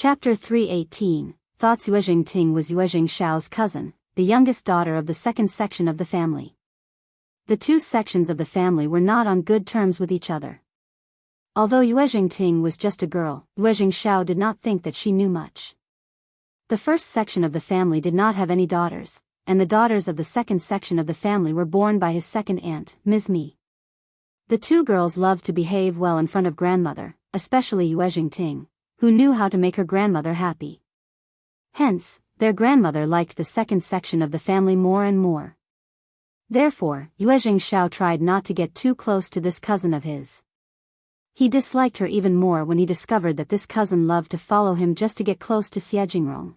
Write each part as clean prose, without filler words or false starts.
Chapter 318, Thoughts. Yuezheng Ting was Yuezheng Shao's cousin, the youngest daughter of the second section of the family. The two sections of the family were not on good terms with each other. Although Yuezheng Ting was just a girl, Yuezheng Shao did not think that she knew much. The first section of the family did not have any daughters, and the daughters of the second section of the family were born by his second aunt, Ms. Mi. The two girls loved to behave well in front of grandmother, especially Yuezheng Ting, who knew how to make her grandmother happy. Hence, their grandmother liked the second section of the family more and more. Therefore, Yuezheng Shao tried not to get too close to this cousin of his. He disliked her even more when he discovered that this cousin loved to follow him just to get close to Jingrong.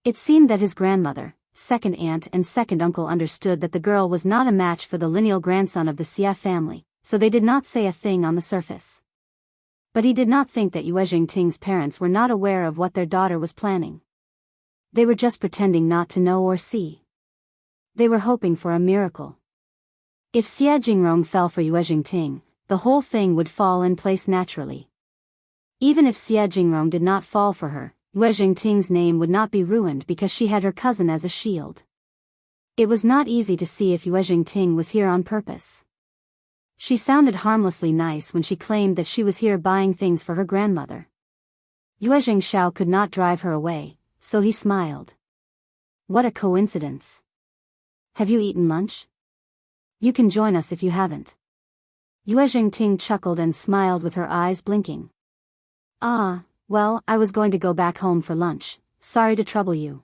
It seemed that his grandmother, second aunt and second uncle understood that the girl was not a match for the lineal grandson of the Xia family, so they did not say a thing on the surface. But he did not think that Yuezheng Ting's parents were not aware of what their daughter was planning. They were just pretending not to know or see. They were hoping for a miracle. If Jingrong fell for Yuezheng Ting, the whole thing would fall in place naturally. Even if Jingrong did not fall for her, Yuezheng Ting's name would not be ruined because she had her cousin as a shield. It was not easy to see if Yuezheng Ting was here on purpose. She sounded harmlessly nice when she claimed that she was here buying things for her grandmother. Yuezheng Shao could not drive her away, so he smiled. What a coincidence. Have you eaten lunch? You can join us if you haven't. Yuezheng Ting chuckled and smiled with her eyes blinking. Well, I was going to go back home for lunch, sorry to trouble you.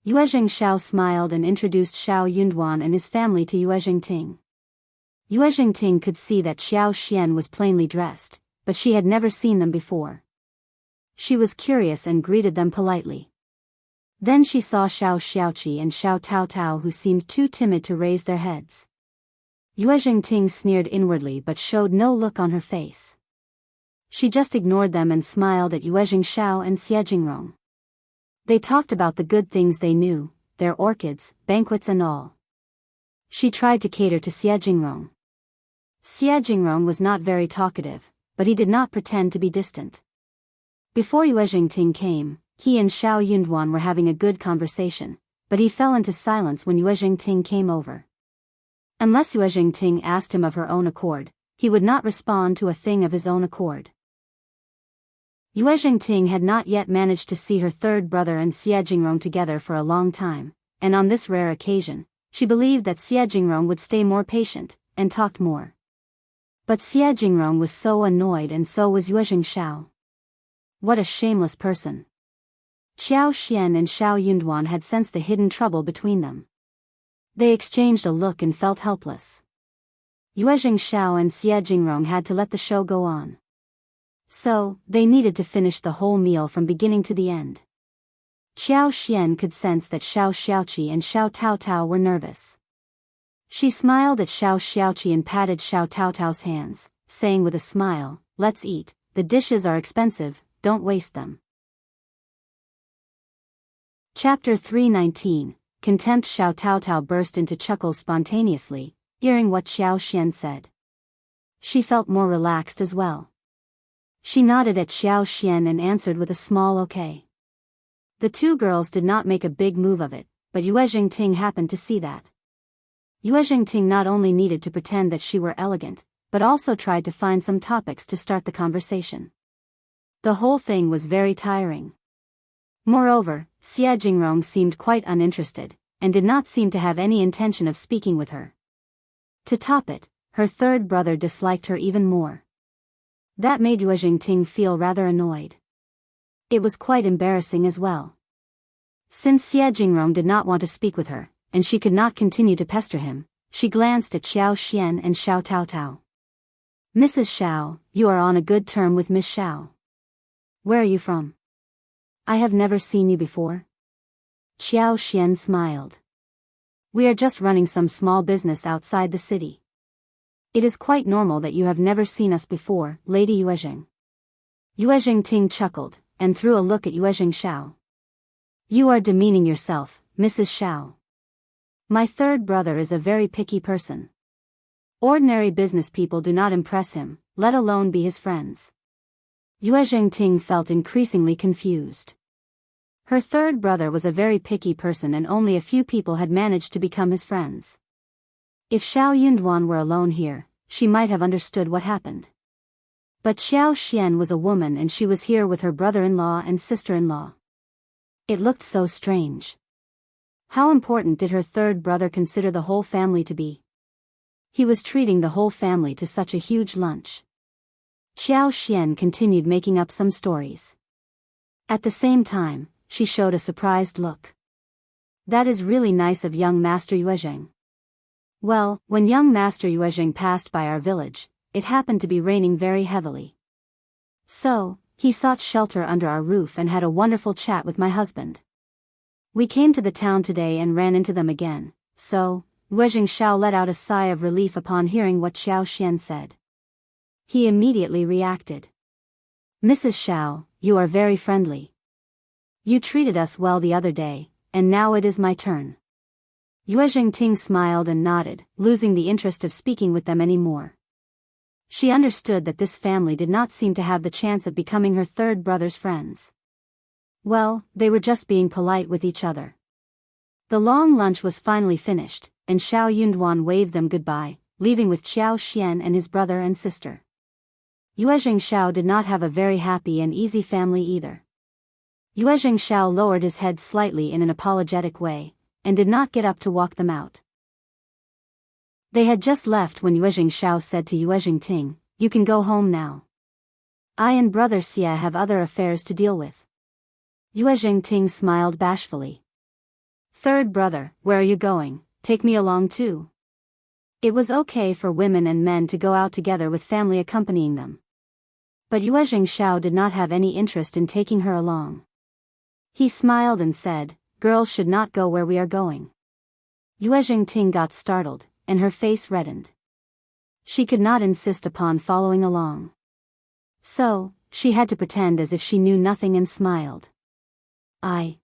Yuezheng Shao smiled and introduced Shao Yunduan and his family to Yuezheng Ting. Yuezheng Ting could see that Xiao Xian was plainly dressed, but she had never seen them before. She was curious and greeted them politely. Then she saw Shao Xiaoqi and Shao Taotao, who seemed too timid to raise their heads. Yuezheng Ting sneered inwardly but showed no look on her face. She just ignored them and smiled at Yuezheng Shao and Jingrong. They talked about the good things they knew, their orchids, banquets and all. She tried to cater to Jingrong. Jingrong was not very talkative, but he did not pretend to be distant. Before Yuezheng Ting came, he and Shao Yunduan were having a good conversation, but he fell into silence when Yuezheng Ting came over. Unless Yuezheng Ting asked him of her own accord, he would not respond to a thing of his own accord. Yuezheng Ting had not yet managed to see her third brother and Jingrong together for a long time, and on this rare occasion, she believed that Jingrong would stay more patient, and talked more. But Jingrong was so annoyed and so was Yuezheng Shao. What a shameless person. Xiao Xian and Shao Yunduan had sensed the hidden trouble between them. They exchanged a look and felt helpless. Yuezheng Shao and Jingrong had to let the show go on. So, they needed to finish the whole meal from beginning to the end. Xiao Xian could sense that Shao Xiaoqi and Shao Taotao were nervous. She smiled at Shao Xiaoqi and patted Shao Taotao's hands, saying with a smile, "Let's eat, the dishes are expensive, don't waste them." Chapter 319, Contempt. Shao Taotao burst into chuckles spontaneously, hearing what Xiao Xian said. She felt more relaxed as well. She nodded at Xiao Xian and answered with a small okay. The two girls did not make a big move of it, but Yuezheng Ting happened to see that. Yuezheng Ting not only needed to pretend that she were elegant, but also tried to find some topics to start the conversation. The whole thing was very tiring. Moreover, Jingrong seemed quite uninterested, and did not seem to have any intention of speaking with her. To top it, her third brother disliked her even more. That made Yuezheng Ting feel rather annoyed. It was quite embarrassing as well. Since Jingrong did not want to speak with her, and she could not continue to pester him, she glanced at Xiao Xian and Shao Taotao. "Mrs. Shao, you are on a good term with Miss Shao. Where are you from? I have never seen you before." Xiao Xian smiled. "We are just running some small business outside the city. It is quite normal that you have never seen us before, Lady Yuezheng." Yuezheng Ting chuckled, and threw a look at Yuezheng Shao. "You are demeaning yourself, Mrs. Shao. My third brother is a very picky person. Ordinary business people do not impress him, let alone be his friends. Yuezheng Ting felt increasingly confused. Her third brother was a very picky person and only a few people had managed to become his friends. If Xiao Yunduan were alone here, she might have understood what happened. But Xiao Xian was a woman and she was here with her brother-in-law and sister-in-law. It looked so strange. How important did her third brother consider the whole family to be? He was treating the whole family to such a huge lunch. Xiao Xian continued making up some stories. At the same time, she showed a surprised look. That is really nice of young Master Yuezheng. Well, when young Master Yuezheng passed by our village, it happened to be raining very heavily. So, he sought shelter under our roof and had a wonderful chat with my husband. We came to the town today and ran into them again, so, Yuezheng Shao let out a sigh of relief upon hearing what Xiao Xian said. He immediately reacted. Mrs. Shao, you are very friendly. You treated us well the other day, and now it is my turn. Yuezheng Ting smiled and nodded, losing the interest of speaking with them anymore. She understood that this family did not seem to have the chance of becoming her third brother's friends. Well, they were just being polite with each other. The long lunch was finally finished, and Xiao Yunduan waved them goodbye, leaving with Xiao Xian and his brother and sister. Yuezheng Shao did not have a very happy and easy family either. Yuezheng Shao lowered his head slightly in an apologetic way, and did not get up to walk them out. They had just left when Yuezheng Shao said to Yuezheng Ting, "You can go home now. I and brother Xia have other affairs to deal with." Yuezheng Ting smiled bashfully. "Third brother, where are you going? Take me along too." It was okay for women and men to go out together with family accompanying them. But Yuezheng Shao did not have any interest in taking her along. He smiled and said, "Girls should not go where we are going." Yuezheng Ting got startled, and her face reddened. She could not insist upon following along. So, she had to pretend as if she knew nothing and smiled. I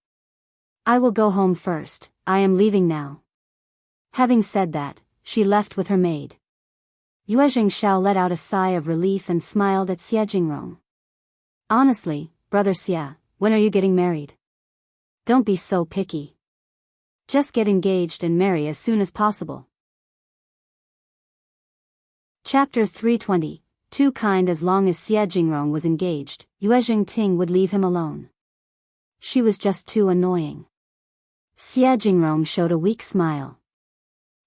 will go home first, I am leaving now." Having said that, she left with her maid. Yuezheng Shao let out a sigh of relief and smiled at Xia Jingrong. "Honestly, brother Xia, when are you getting married? Don't be so picky. Just get engaged and marry as soon as possible." Chapter 320, Too kind. As long as Xia Jingrong was engaged, Yuezheng Ting would leave him alone. She was just too annoying. Xia Jingrong showed a weak smile.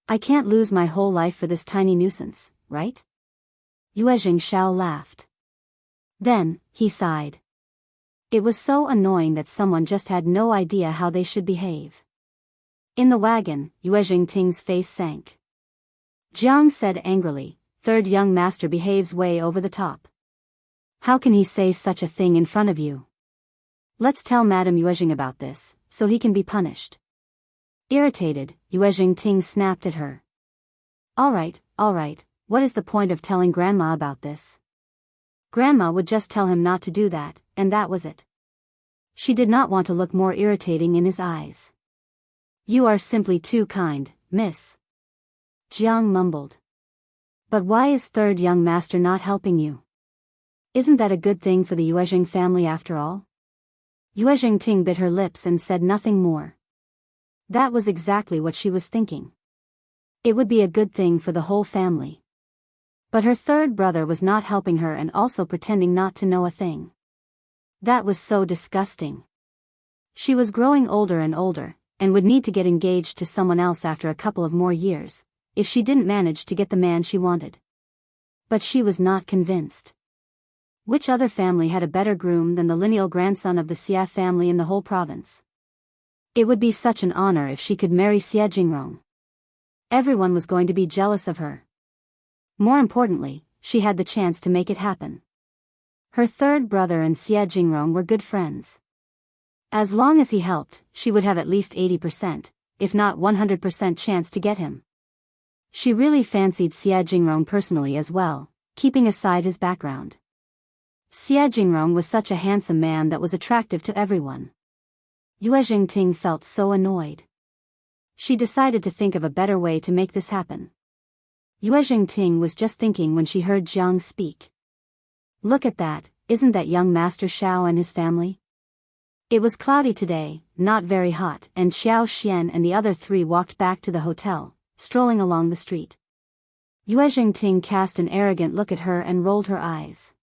"I can't lose my whole life for this tiny nuisance, right?" Yuezheng Shao laughed. Then, he sighed. It was so annoying that someone just had no idea how they should behave. In the wagon, Yuezheng Ting's face sank. Jiang said angrily, "Third young master behaves way over the top. How can he say such a thing in front of you? Let's tell Madame Yuezheng about this, so he can be punished." Irritated, Yuezheng Ting snapped at her. All right, what is the point of telling Grandma about this? Grandma would just tell him not to do that, and that was it. She did not want to look more irritating in his eyes. "You are simply too kind, miss," Jiang mumbled. "But why is third young master not helping you? Isn't that a good thing for the Yuezheng family after all?" Yuezheng Ting bit her lips and said nothing more. That was exactly what she was thinking. It would be a good thing for the whole family. But her third brother was not helping her and also pretending not to know a thing. That was so disgusting. She was growing older and older, and would need to get engaged to someone else after a couple of more years, if she didn't manage to get the man she wanted. But she was not convinced. Which other family had a better groom than the lineal grandson of the Xia family in the whole province? It would be such an honor if she could marry Xia Jingrong. Everyone was going to be jealous of her. More importantly, she had the chance to make it happen. Her third brother and Xia Jingrong were good friends. As long as he helped, she would have at least 80%, if not 100% chance to get him. She really fancied Xia Jingrong personally as well, keeping aside his background. Xia Jingrong was such a handsome man that was attractive to everyone. Yuezheng Ting felt so annoyed. She decided to think of a better way to make this happen. Yuezheng Ting was just thinking when she heard Jiang speak. "Look at that, isn't that young Master Xiao and his family? It was cloudy today, not very hot, and Xiao Xian and the other three walked back to the hotel, strolling along the street. Yuezheng cast an arrogant look at her and rolled her eyes.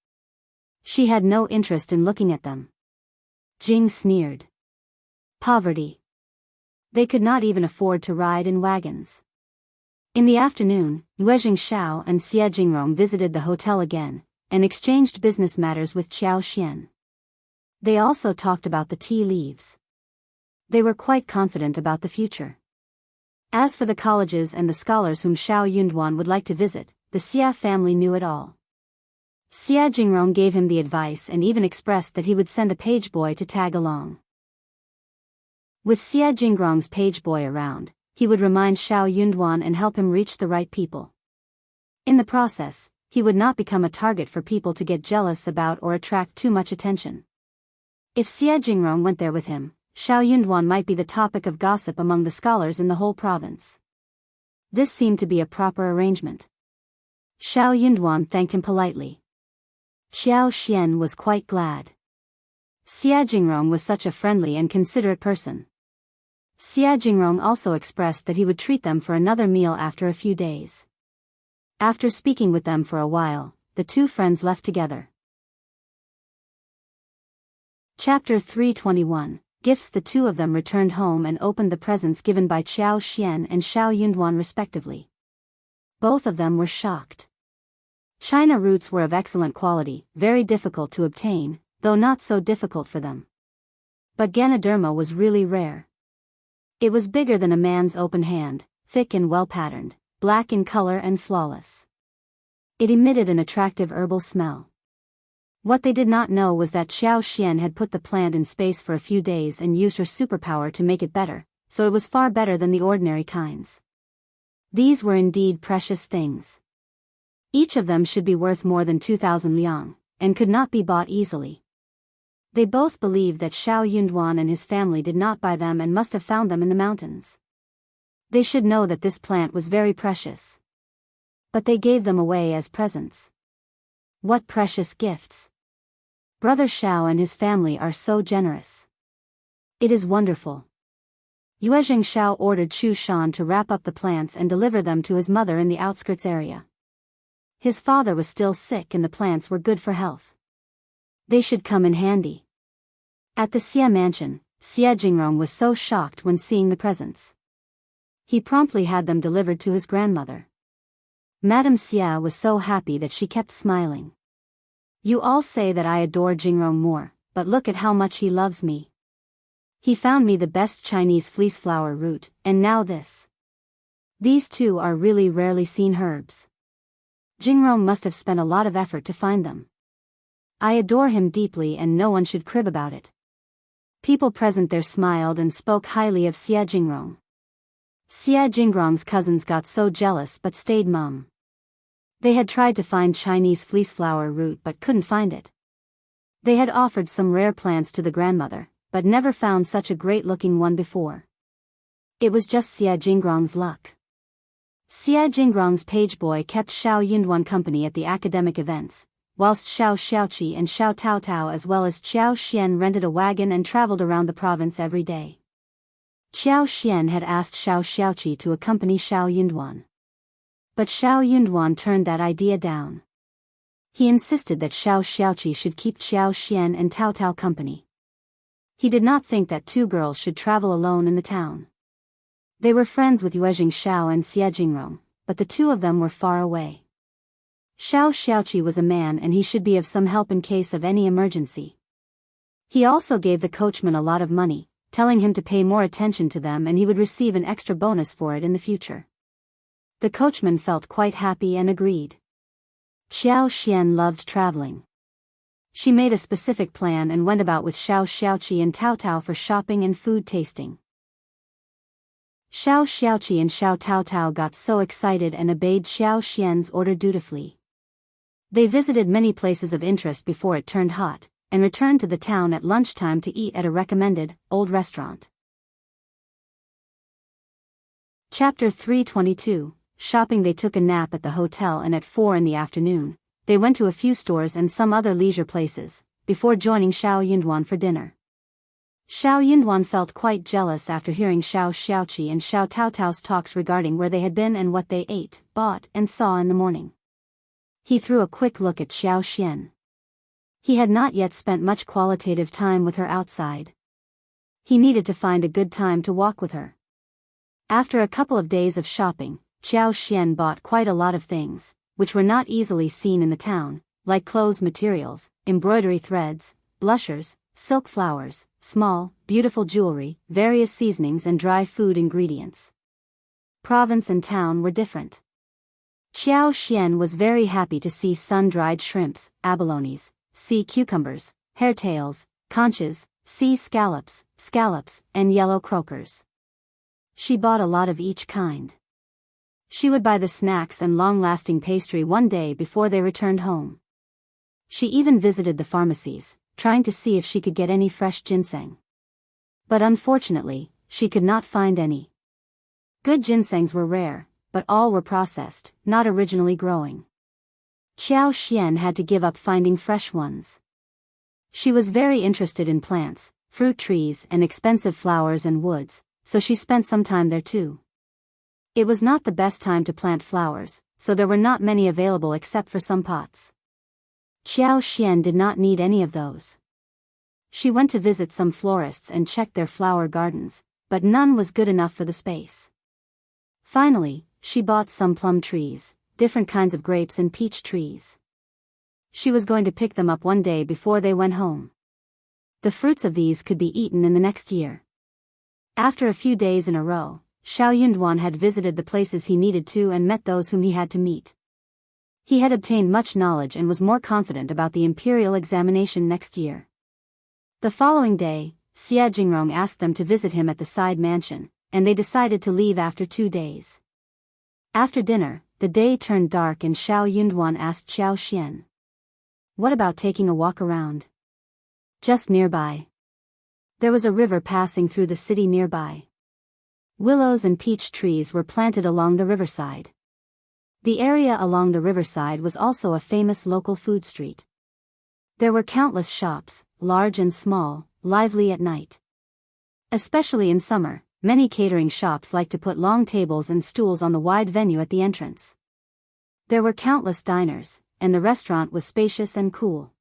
She had no interest in looking at them. Jing sneered. Poverty. They could not even afford to ride in wagons. In the afternoon, Yuezheng Shao and Jingrong visited the hotel again, and exchanged business matters with Xiao Xian. They also talked about the tea leaves. They were quite confident about the future. As for the colleges and the scholars whom Shao Yunduan would like to visit, the Xia family knew it all. Jingrong gave him the advice and even expressed that he would send a page boy to tag along. With Jingrong's page boy around, he would remind Shao Yunduan and help him reach the right people. In the process, he would not become a target for people to get jealous about or attract too much attention. If Jingrong went there with him, Shao Yunduan might be the topic of gossip among the scholars in the whole province. This seemed to be a proper arrangement. Shao Yunduan thanked him politely. Xiao Xian was quite glad. Jingrong was such a friendly and considerate person. Jingrong also expressed that he would treat them for another meal after a few days. After speaking with them for a while, the two friends left together. Chapter 321. Gifts. The two of them returned home and opened the presents given by Xiao Xian and Shao Yunduan respectively. Both of them were shocked. China roots were of excellent quality, very difficult to obtain, though not so difficult for them. But Ganoderma was really rare. It was bigger than a man's open hand, thick and well-patterned, black in color and flawless. It emitted an attractive herbal smell. What they did not know was that Xiao Xian had put the plant in space for a few days and used her superpower to make it better, so it was far better than the ordinary kinds. These were indeed precious things. Each of them should be worth more than 2,000 liang, and could not be bought easily. They both believed that Shao Yunduan and his family did not buy them and must have found them in the mountains. They should know that this plant was very precious. But they gave them away as presents. What precious gifts! Brother Shao and his family are so generous. It is wonderful. Yuezheng Shao ordered Chu Shan to wrap up the plants and deliver them to his mother in the outskirts area. His father was still sick and the plants were good for health. They should come in handy. At the Xia mansion, Jingrong was so shocked when seeing the presents. He promptly had them delivered to his grandmother. Madame Xia was so happy that she kept smiling. You all say that I adore Jingrong more, but look at how much he loves me. He found me the best Chinese fleece flower root, and now this. These two are really rarely seen herbs. Jingrong must have spent a lot of effort to find them. I adore him deeply and no one should crib about it. People present there smiled and spoke highly of Jingrong. Jingrong's cousins got so jealous but stayed mum. They had tried to find Chinese fleece flower root but couldn't find it. They had offered some rare plants to the grandmother, but never found such a great-looking one before. It was just Jingrong's luck. Jingrong's page boy kept Shao Yunduan company at the academic events, whilst Shao Xiaoqi and Shao Taotao as well as Xiao Xian rented a wagon and traveled around the province every day. Xiao Xian had asked Shao Xiaoqi to accompany Shao Yunduan. But Shao Yunduan turned that idea down. He insisted that Shao Xiaoqi should keep Xiao Xian and Tao Tao company. He did not think that two girls should travel alone in the town. They were friends with Yuezheng Shao and Jingrong, but the two of them were far away. Shao Xiaoqi was a man and he should be of some help in case of any emergency. He also gave the coachman a lot of money, telling him to pay more attention to them and he would receive an extra bonus for it in the future. The coachman felt quite happy and agreed. Xiao Xian loved traveling. She made a specific plan and went about with Shao Xiaoqi and Tao Tao for shopping and food tasting. Shao Xiaoqi and Shao Tao Tao got so excited and obeyed Xiao Xian's order dutifully. They visited many places of interest before it turned hot, and returned to the town at lunchtime to eat at a recommended, old restaurant. Chapter 322. Shopping. They took a nap at the hotel and at 4 in the afternoon, they went to a few stores and some other leisure places, before joining Shao Yunduan for dinner. Shao Yunduan felt quite jealous after hearing Shao Xiaoqi and Shao Taotao's talks regarding where they had been and what they ate, bought, and saw in the morning. He threw a quick look at Xiao Xian. He had not yet spent much qualitative time with her outside. He needed to find a good time to walk with her. After a couple of days of shopping, Xiao Xian bought quite a lot of things, which were not easily seen in the town, like clothes materials, embroidery threads, blushers, silk flowers, small, beautiful jewelry, various seasonings and dry food ingredients. Province and town were different. Xiao Xian was very happy to see sun-dried shrimps, abalones, sea cucumbers, hairtails, conches, sea scallops, and yellow croakers. She bought a lot of each kind. She would buy the snacks and long-lasting pastry one day before they returned home. She even visited the pharmacies, trying to see if she could get any fresh ginseng. But unfortunately, she could not find any. Good ginsengs were rare, but all were processed, not originally growing. Xiao Xian had to give up finding fresh ones. She was very interested in plants, fruit trees and expensive flowers and woods, so she spent some time there too. It was not the best time to plant flowers, so there were not many available except for some pots. Xiao Xian did not need any of those. She went to visit some florists and checked their flower gardens, but none was good enough for the space. Finally, she bought some plum trees, different kinds of grapes and peach trees. She was going to pick them up one day before they went home. The fruits of these could be eaten in the next year. After a few days in a row, Shao Yunduan had visited the places he needed to and met those whom he had to meet. He had obtained much knowledge and was more confident about the imperial examination next year. The following day, Xie Jingrong asked them to visit him at the side mansion, and they decided to leave after 2 days. After dinner, the day turned dark and Shao Yunduan asked Xiao Xian, "What about taking a walk around?" Just nearby. There was a river passing through the city nearby. Willows and peach trees were planted along the riverside. The area along the riverside was also a famous local food street. There were countless shops, large and small, lively at night. Especially in summer, many catering shops like to put long tables and stools on the wide venue at the entrance. There were countless diners, and the restaurant was spacious and cool.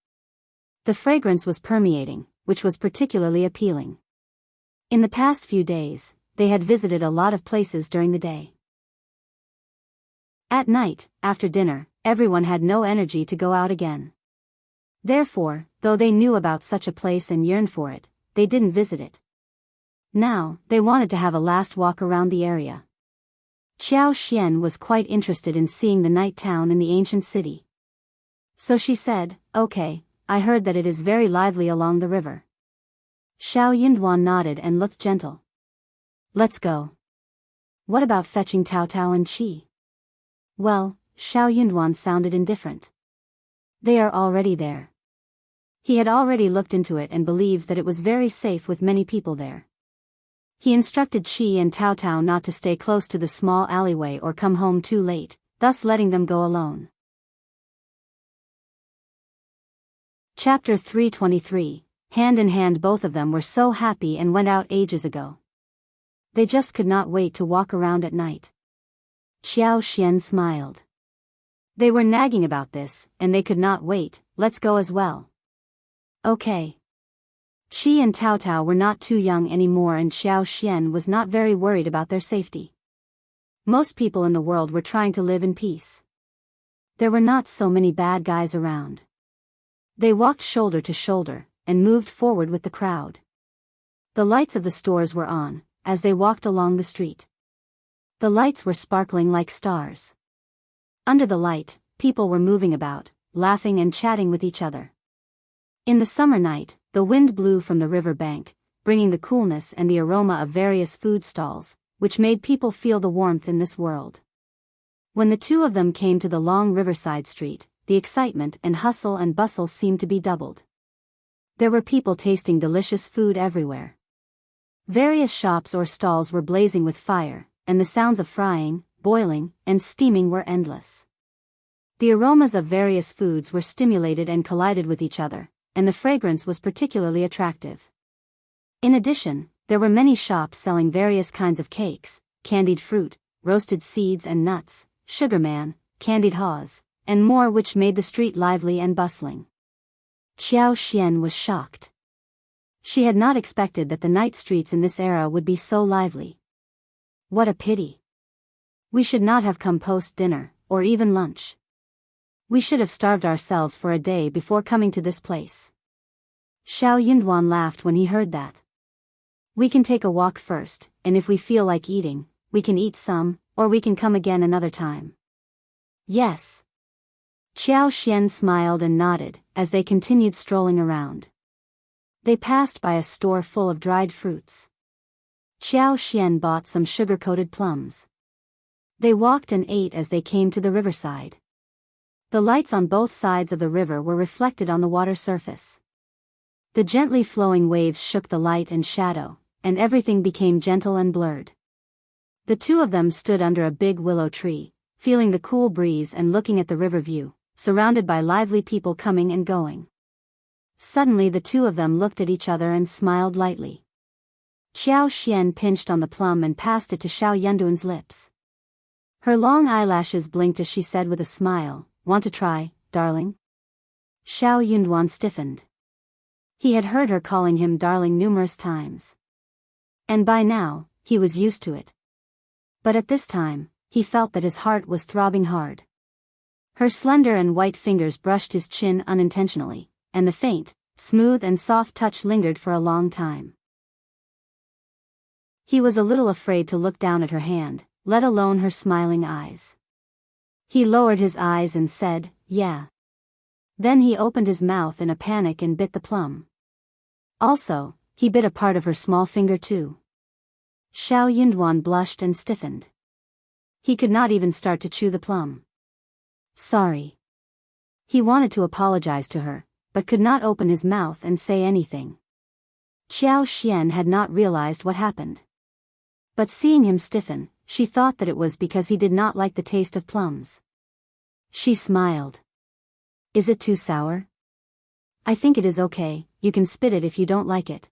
The fragrance was permeating, which was particularly appealing. In the past few days, they had visited a lot of places during the day. At night, after dinner, everyone had no energy to go out again. Therefore, though they knew about such a place and yearned for it, they didn't visit it. Now, they wanted to have a last walk around the area. Xiao Xian was quite interested in seeing the night town in the ancient city. So she said, "Okay, I heard that it is very lively along the river." Shao Yunduan nodded and looked gentle. "Let's go." "What about fetching Tao Tao and Qi?" "Well," Shao Yunduan sounded indifferent. "They are already there." He had already looked into it and believed that it was very safe with many people there. He instructed Qi and Tao Tao not to stay close to the small alleyway or come home too late, thus letting them go alone. Chapter 323. Hand in hand both of them were so happy and went out ages ago. They just could not wait to walk around at night. Xiao Xian smiled. They were nagging about this, and they could not wait. "Let's go as well." "Okay." Qi and Tao Tao were not too young anymore and Xiao Xian was not very worried about their safety. Most people in the world were trying to live in peace. There were not so many bad guys around. They walked shoulder to shoulder, and moved forward with the crowd. The lights of the stores were on, as they walked along the street. The lights were sparkling like stars. Under the light, people were moving about, laughing and chatting with each other. In the summer night, the wind blew from the river bank, bringing the coolness and the aroma of various food stalls, which made people feel the warmth in this world. When the two of them came to the long riverside street, the excitement and hustle and bustle seemed to be doubled. There were people tasting delicious food everywhere. Various shops or stalls were blazing with fire, and the sounds of frying, boiling, and steaming were endless. The aromas of various foods were stimulated and collided with each other, and the fragrance was particularly attractive. In addition, there were many shops selling various kinds of cakes, candied fruit, roasted seeds and nuts, sugarman, candied haws, and more, which made the street lively and bustling. Xiao Xian was shocked. She had not expected that the night streets in this era would be so lively. What a pity. We should not have come post-dinner, or even lunch. We should have starved ourselves for a day before coming to this place. Shao Yunduan laughed when he heard that. We can take a walk first, and if we feel like eating, we can eat some, or we can come again another time. Yes. Xiao Xian smiled and nodded, as they continued strolling around. They passed by a store full of dried fruits. Xiao Xian bought some sugar-coated plums. They walked and ate as they came to the riverside. The lights on both sides of the river were reflected on the water surface. The gently flowing waves shook the light and shadow, and everything became gentle and blurred. The two of them stood under a big willow tree, feeling the cool breeze and looking at the river view, surrounded by lively people coming and going. Suddenly the two of them looked at each other and smiled lightly. Xiao Xian pinched on the plum and passed it to Shao Yunduan's lips. Her long eyelashes blinked as she said with a smile, "Want to try, darling?" Shao Yunduan stiffened. He had heard her calling him darling numerous times. And by now, he was used to it. But at this time, he felt that his heart was throbbing hard. Her slender and white fingers brushed his chin unintentionally, and the faint, smooth and soft touch lingered for a long time. He was a little afraid to look down at her hand, let alone her smiling eyes. He lowered his eyes and said, "Yeah." Then he opened his mouth in a panic and bit the plum. Also, he bit a part of her small finger too. Shao Yunduan blushed and stiffened. He could not even start to chew the plum. Sorry. He wanted to apologize to her, but could not open his mouth and say anything. Xiao Xian had not realized what happened. But seeing him stiffen, she thought that it was because he did not like the taste of plums. She smiled. "Is it too sour?" "I think it is okay, you can spit it if you don't like it."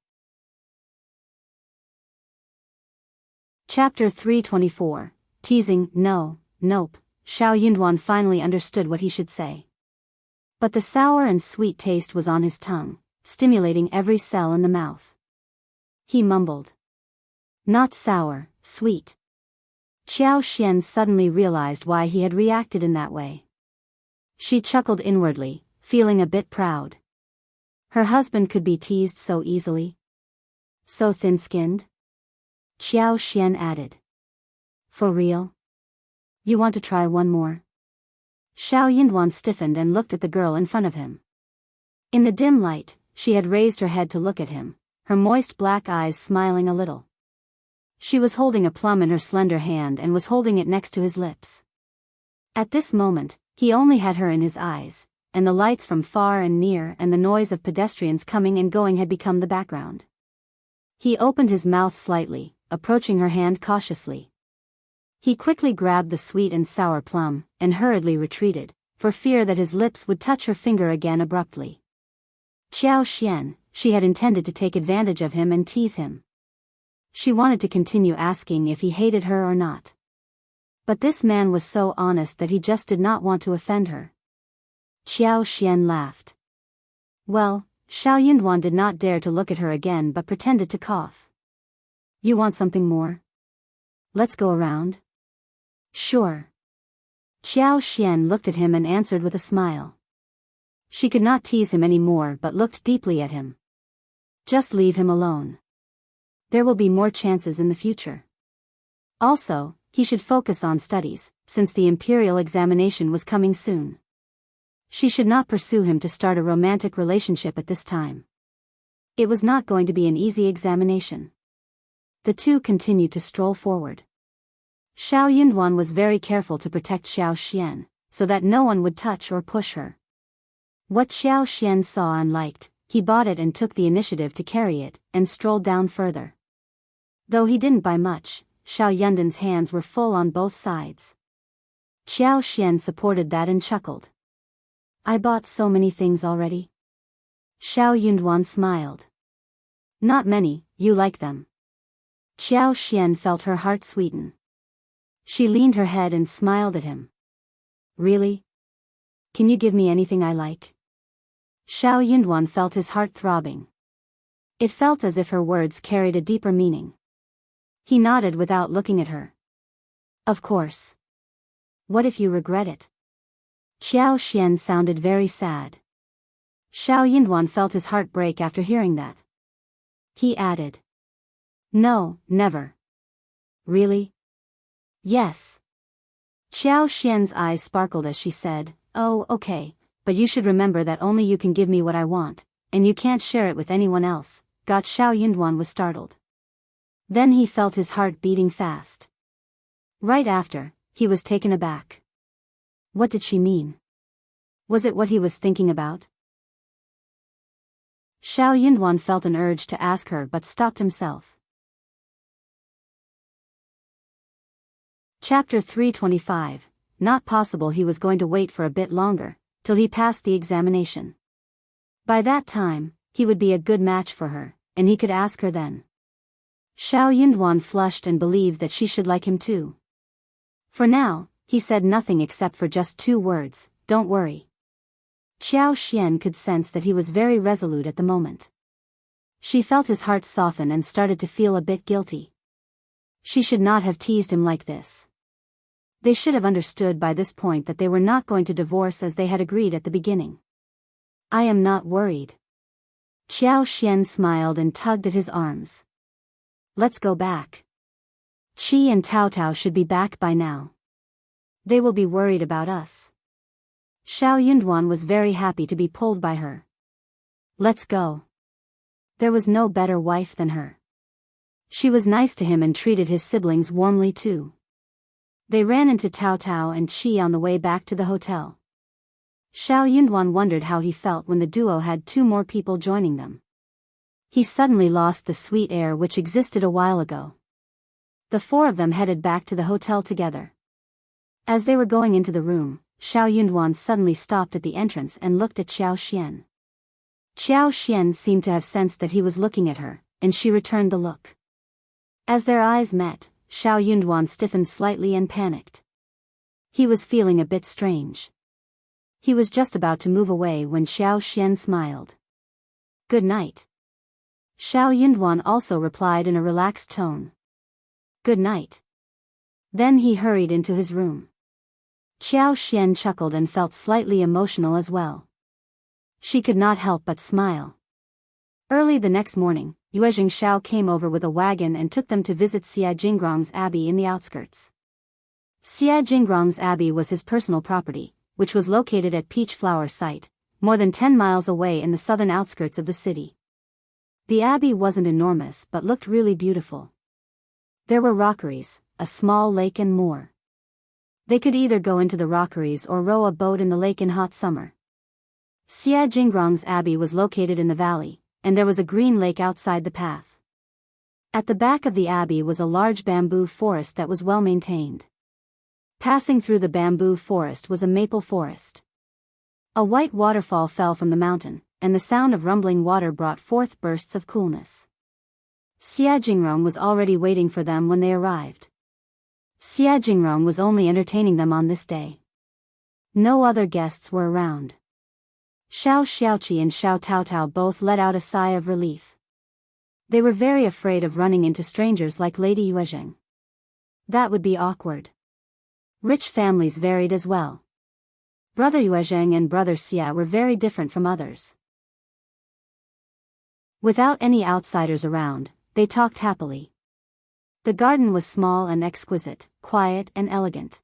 Chapter 324, Teasing. Nope. Shao Yunduan finally understood what he should say. But the sour and sweet taste was on his tongue, stimulating every cell in the mouth. He mumbled. "Not sour, sweet." Xiao Xian suddenly realized why he had reacted in that way. She chuckled inwardly, feeling a bit proud. Her husband could be teased so easily. So thin-skinned? Xiao Xian added. "For real? You want to try one more?" Shao Yunduan stiffened and looked at the girl in front of him. In the dim light, she had raised her head to look at him, her moist black eyes smiling a little. She was holding a plum in her slender hand and was holding it next to his lips. At this moment, he only had her in his eyes, and the lights from far and near and the noise of pedestrians coming and going had become the background. He opened his mouth slightly, approaching her hand cautiously. He quickly grabbed the sweet and sour plum, and hurriedly retreated, for fear that his lips would touch her finger again abruptly. Xiao Xian, she had intended to take advantage of him and tease him. She wanted to continue asking if he hated her or not. But this man was so honest that he just did not want to offend her. Xiao Xian laughed. Well, Shao Yunduan did not dare to look at her again but pretended to cough. "You want something more? Let's go around?" "Sure." Xiao Xian looked at him and answered with a smile. She could not tease him any more but looked deeply at him. Just leave him alone. There will be more chances in the future. Also, he should focus on studies, since the imperial examination was coming soon. She should not pursue him to start a romantic relationship at this time. It was not going to be an easy examination. The two continued to stroll forward. Shao Yunduan was very careful to protect Xiao Xian, so that no one would touch or push her. What Xiao Xian saw and liked, he bought it and took the initiative to carry it, and strolled down further. Though he didn't buy much, Shao Yunduan's hands were full on both sides. Xiao Xian supported that and chuckled. I bought so many things already. Xiao Yunduan smiled. Not many, you like them. Xiao Xian felt her heart sweeten. She leaned her head and smiled at him. Really? Can you give me anything I like? Xiao Yunduan felt his heart throbbing. It felt as if her words carried a deeper meaning. He nodded without looking at her. Of course. What if you regret it? Xiao Xian sounded very sad. Xiao Yunduan felt his heart break after hearing that. He added. No, never. Really? Yes. Xiao Xian's eyes sparkled as she said, oh, okay, but you should remember that only you can give me what I want, and you can't share it with anyone else. God, Xiao Yunduan was startled. Then he felt his heart beating fast. Right after, he was taken aback. What did she mean? Was it what he was thinking about? Xiao Yunduan felt an urge to ask her but stopped himself. Chapter 325. Not possible. He was going to wait for a bit longer, till he passed the examination. By that time, he would be a good match for her, and he could ask her then. Xiao Yunduan flushed and believed that she should like him too. For now, he said nothing except for just 2 words, don't worry. Xiao Xian could sense that he was very resolute at the moment. She felt his heart soften and started to feel a bit guilty. She should not have teased him like this. They should have understood by this point that they were not going to divorce as they had agreed at the beginning. I am not worried. Xiao Xian smiled and tugged at his arms. Let's go back. Qi and Tao Tao should be back by now. They will be worried about us. Xiao Yunduan was very happy to be pulled by her. Let's go. There was no better wife than her. She was nice to him and treated his siblings warmly too. They ran into Tao Tao and Qi on the way back to the hotel. Xiao Yunduan wondered how he felt when the duo had 2 more people joining them. He suddenly lost the sweet air which existed a while ago. The 4 of them headed back to the hotel together. As they were going into the room, Xiao Yunduan suddenly stopped at the entrance and looked at Xiao Xian. Xiao Xian seemed to have sensed that he was looking at her, and she returned the look. As their eyes met, Xiao Yunduan stiffened slightly and panicked. He was feeling a bit strange. He was just about to move away when Xiao Xian smiled. Good night. Xiao Yunduan also replied in a relaxed tone. Good night. Then he hurried into his room. Xiao Xian chuckled and felt slightly emotional as well. She could not help but smile. Early the next morning, Yuezheng Shao came over with a wagon and took them to visit Xia Jingrong's abbey in the outskirts. Xia Jingrong's abbey was his personal property, which was located at Peach Flower Site, more than 10 miles away in the southern outskirts of the city. The abbey wasn't enormous but looked really beautiful. There were rockeries, a small lake and more. They could either go into the rockeries or row a boat in the lake in hot summer. Xia Jingrong's abbey was located in the valley, and there was a green lake outside the path. At the back of the abbey was a large bamboo forest that was well maintained. Passing through the bamboo forest was a maple forest. A white waterfall fell from the mountain, and the sound of rumbling water brought forth bursts of coolness. Xia Jingrong was already waiting for them when they arrived. Xia Jingrong was only entertaining them on this day. No other guests were around. Shao Xiaoqi and Shao Taotao both let out a sigh of relief. They were very afraid of running into strangers like Lady Yuezheng. That would be awkward. Rich families varied as well. Brother Yuezheng and Brother Xia were very different from others. Without any outsiders around, they talked happily. The garden was small and exquisite, quiet and elegant.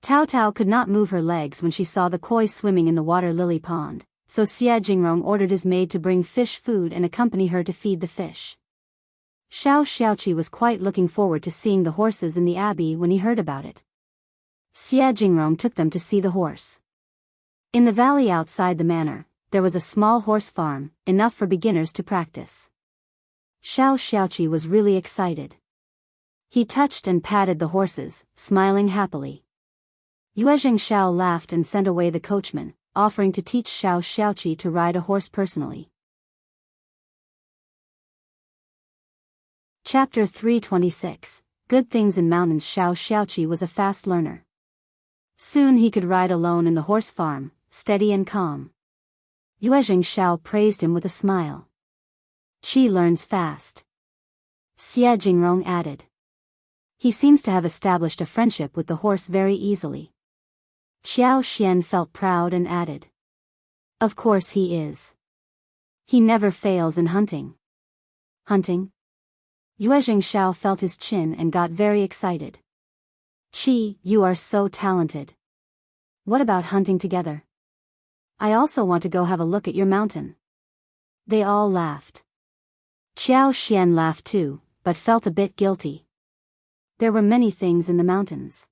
Tao Tao could not move her legs when she saw the koi swimming in the water lily pond, so Xia Jingrong ordered his maid to bring fish food and accompany her to feed the fish. Shao Xiaoqi was quite looking forward to seeing the horses in the abbey when he heard about it. Xia Jingrong took them to see the horse. In the valley outside the manor, there was a small horse farm, enough for beginners to practice. Shao Xiaoqi was really excited. He touched and patted the horses, smiling happily. Yuezheng Xiao laughed and sent away the coachman, offering to teach Xiaoqi to ride a horse personally. Chapter 326. Good Things in Mountains. Xiaoqi was a fast learner. Soon he could ride alone in the horse farm, steady and calm. Yuezheng Xiao praised him with a smile. Qi learns fast. Jingrong added. He seems to have established a friendship with the horse very easily. Xiao felt proud and added. Of course he is. He never fails in hunting. Hunting? Yuezheng Xiao felt his chin and got very excited. Qi, you are so talented. What about hunting together? I also want to go have a look at your mountain. They all laughed. Xiao laughed too, but felt a bit guilty. There were many things in the mountains.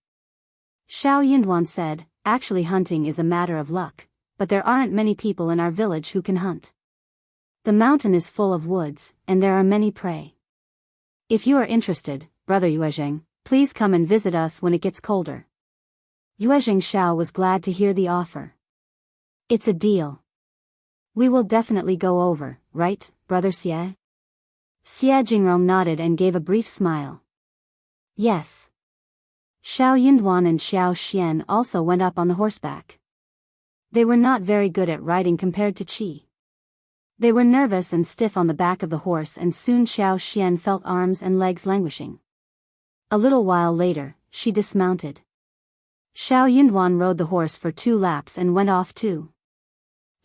Shao Yunduan said, actually hunting is a matter of luck, but there aren't many people in our village who can hunt. The mountain is full of woods, and there are many prey. If you are interested, Brother Yuezheng, please come and visit us when it gets colder. Yuezheng Xiao was glad to hear the offer. It's a deal. We will definitely go over, right, Brother Xie? Jingrong nodded and gave a brief smile. Yes. Shao Yunduan and Xiao also went up on the horseback. They were not very good at riding compared to Qi. They were nervous and stiff on the back of the horse, and soon Xiao felt arms and legs languishing. A little while later, she dismounted. Shao Yunduan rode the horse for 2 laps and went off too.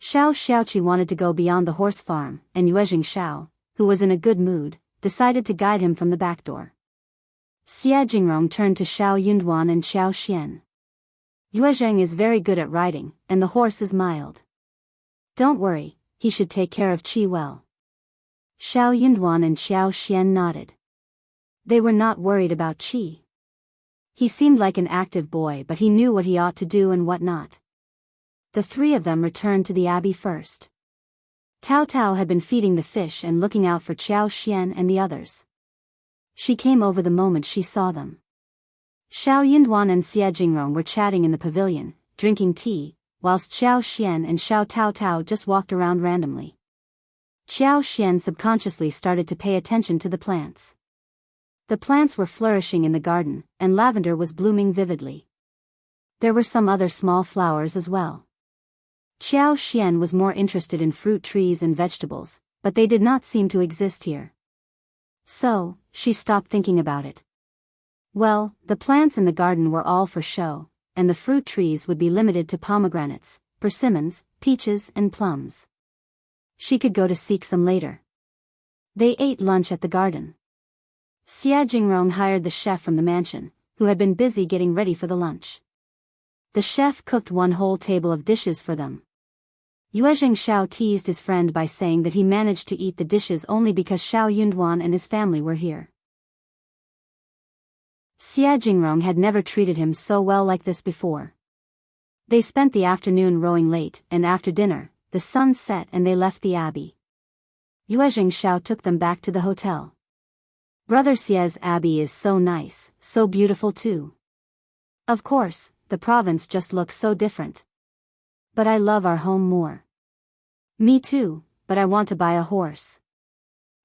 Xiaoqi wanted to go beyond the horse farm, and Yuezheng Xiao, who was in a good mood, decided to guide him from the back door. Jingrong turned to Shao Yunduan and Xiao. Yuezheng is very good at riding, and the horse is mild. Don't worry, he should take care of Qi well. Shao Yunduan and Xiao nodded. They were not worried about Qi. He seemed like an active boy, but he knew what he ought to do and what not. The 3 of them returned to the abbey first. Tao had been feeding the fish and looking out for Xiao and the others. She came over the moment she saw them. Shao Yunduan and Jingrong were chatting in the pavilion, drinking tea, whilst Xiao and Shao Tao just walked around randomly. Xiao subconsciously started to pay attention to the plants. The plants were flourishing in the garden, and lavender was blooming vividly. There were some other small flowers as well. Xiao was more interested in fruit trees and vegetables, but they did not seem to exist here. So, she stopped thinking about it. Well, the plants in the garden were all for show, and the fruit trees would be limited to pomegranates, persimmons, peaches and plums. She could go to seek some later. They ate lunch at the garden. Jingrong hired the chef from the mansion, who had been busy getting ready for the lunch. The chef cooked 1 whole table of dishes for them. Yuezheng Xiao teased his friend by saying that he managed to eat the dishes only because Shao Yunduan and his family were here. Jingrong had never treated him so well like this before. They spent the afternoon rowing late, and after dinner, the sun set and they left the abbey. Yuezheng Xiao took them back to the hotel. Brother Xie's abbey is so nice, so beautiful too. Of course, the province just looks so different. But I love our home more. Me too, but I want to buy a horse.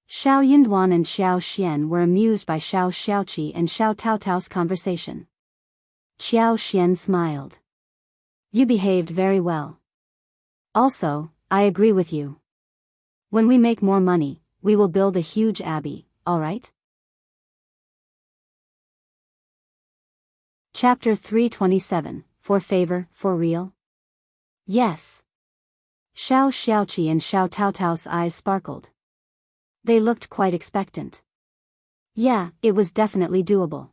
Shao Yunduan and Xiao were amused by Xiaoqi and Shao Tao's conversation. Xiao smiled. You behaved very well. Also, I agree with you. When we make more money, we will build a huge abbey, alright? Chapter 327, For Favor, For Real? Yes. Xiaoqi and Shao Tao's eyes sparkled. They looked quite expectant. Yeah, it was definitely doable.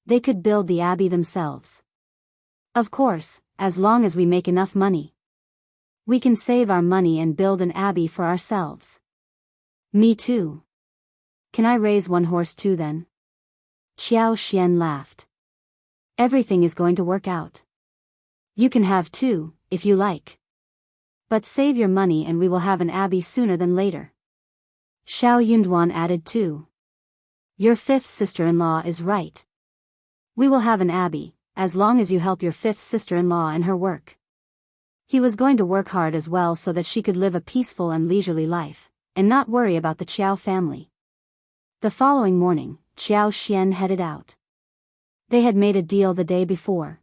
They could build the abbey themselves. Of course, as long as we make enough money. We can save our money and build an abbey for ourselves. Me too. Can I raise 1 horse too then? Xiao laughed. Everything is going to work out. You can have 2, if you like. But save your money and we will have an abbey sooner than later. Shao Yunduan added too. Your 5th sister-in-law is right. We will have an abbey, as long as you help your fifth sister-in-law in her work. He was going to work hard as well so that she could live a peaceful and leisurely life, and not worry about the Qjao family. The following morning, Xiao Xian headed out. They had made a deal the day before.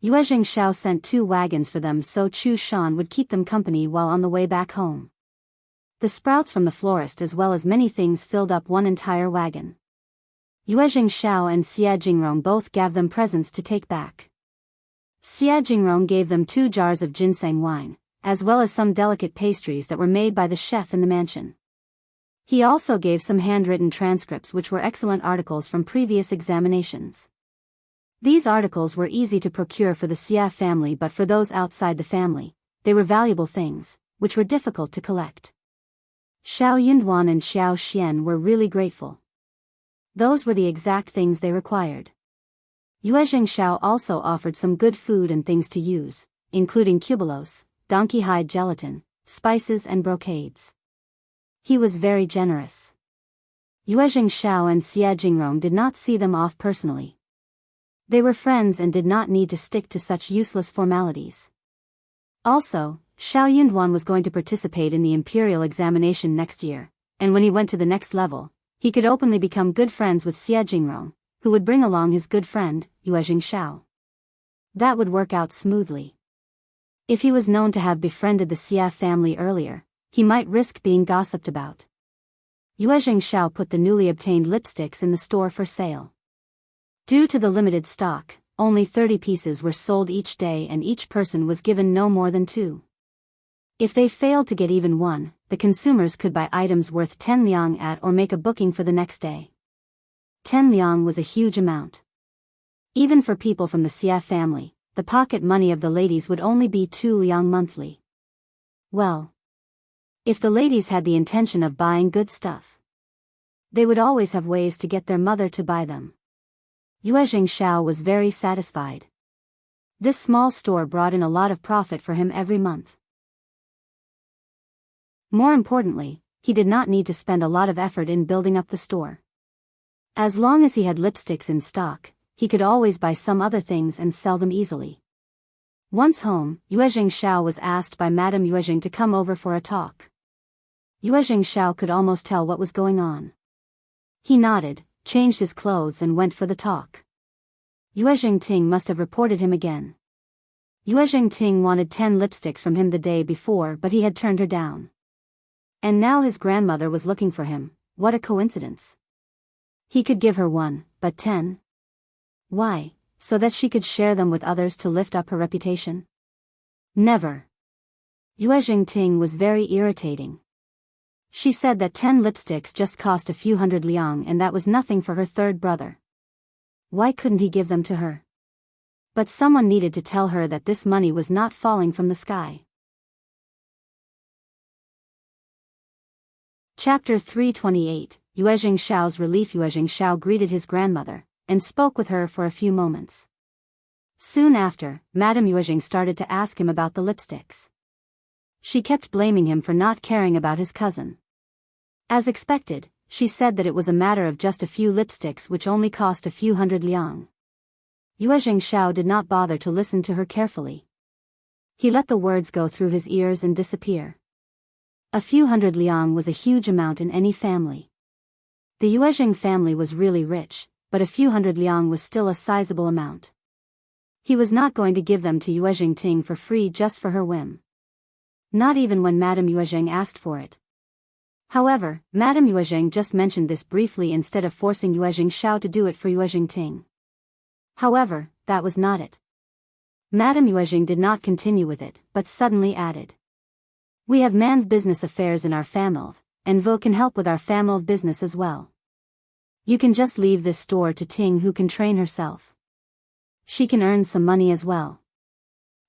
Yuezheng Shao sent 2 wagons for them so Chu Shan would keep them company while on the way back home. The sprouts from the florist as well as many things filled up one entire wagon. Yuezheng Shao and Xia Jingrong both gave them presents to take back. Xia Jingrong gave them 2 jars of ginseng wine, as well as some delicate pastries that were made by the chef in the mansion. He also gave some handwritten transcripts which were excellent articles from previous examinations. These articles were easy to procure for the Xia family, but for those outside the family, they were valuable things, which were difficult to collect. Shao Yunduan and Xiao Xian were really grateful. Those were the exact things they required. Yuezheng Shao also offered some good food and things to use, including cubulos, donkey hide gelatin, spices and brocades. He was very generous. Yuezheng Shao and Xia Jingrong did not see them off personally. They were friends and did not need to stick to such useless formalities. Also, Shao Yunduan was going to participate in the imperial examination next year, and when he went to the next level, he could openly become good friends with Xia Jingrong, who would bring along his good friend, Yuezheng Shao. That would work out smoothly. If he was known to have befriended the Xia family earlier, he might risk being gossiped about. Yuezheng Shao put the newly obtained lipsticks in the store for sale. Due to the limited stock, only 30 pieces were sold each day and each person was given no more than 2. If they failed to get even 1, the consumers could buy items worth 10 liang at or make a booking for the next day. 10 liang was a huge amount. Even for people from the Xia family, the pocket money of the ladies would only be 2 liang monthly. Well, if the ladies had the intention of buying good stuff, they would always have ways to get their mother to buy them. Yuezheng Shao was very satisfied. This small store brought in a lot of profit for him every month. More importantly, he did not need to spend a lot of effort in building up the store. As long as he had lipsticks in stock, he could always buy some other things and sell them easily. Once home, Yuezheng Shao was asked by Madame Yuezheng to come over for a talk. Yuezheng Shao could almost tell what was going on. He nodded, changed his clothes and went for the talk. Yuezheng Ting must have reported him again. Yuezheng Ting wanted 10 lipsticks from him the day before, but he had turned her down. And now his grandmother was looking for him. What a coincidence. He could give her 1, but 10? Why, so that she could share them with others to lift up her reputation? Never. Yuezheng Ting was very irritating. She said that 10 lipsticks just cost a few hundred liang and that was nothing for her third brother. Why couldn't he give them to her? But someone needed to tell her that this money was not falling from the sky. Chapter 328, Yuezheng Shao's Relief. Yuezheng Shao greeted his grandmother, and spoke with her for a few moments. Soon after, Madame Yuezheng started to ask him about the lipsticks. She kept blaming him for not caring about his cousin. As expected, she said that it was a matter of just a few lipsticks which only cost a few hundred liang. Yuezheng Shao did not bother to listen to her carefully. He let the words go through his ears and disappear. A few hundred liang was a huge amount in any family. The Yuezheng family was really rich, but a few hundred liang was still a sizable amount. He was not going to give them to Yuezheng Ting for free just for her whim. Not even when Madame Yuezheng asked for it. However, Madame Yuezheng just mentioned this briefly instead of forcing Yuezheng Shao to do it for Yuezheng Ting. However, that was not it. Madame Yuezheng did not continue with it, but suddenly added. We have manned business affairs in our family, and Vo can help with our family business as well. You can just leave this store to Ting, who can train herself. She can earn some money as well.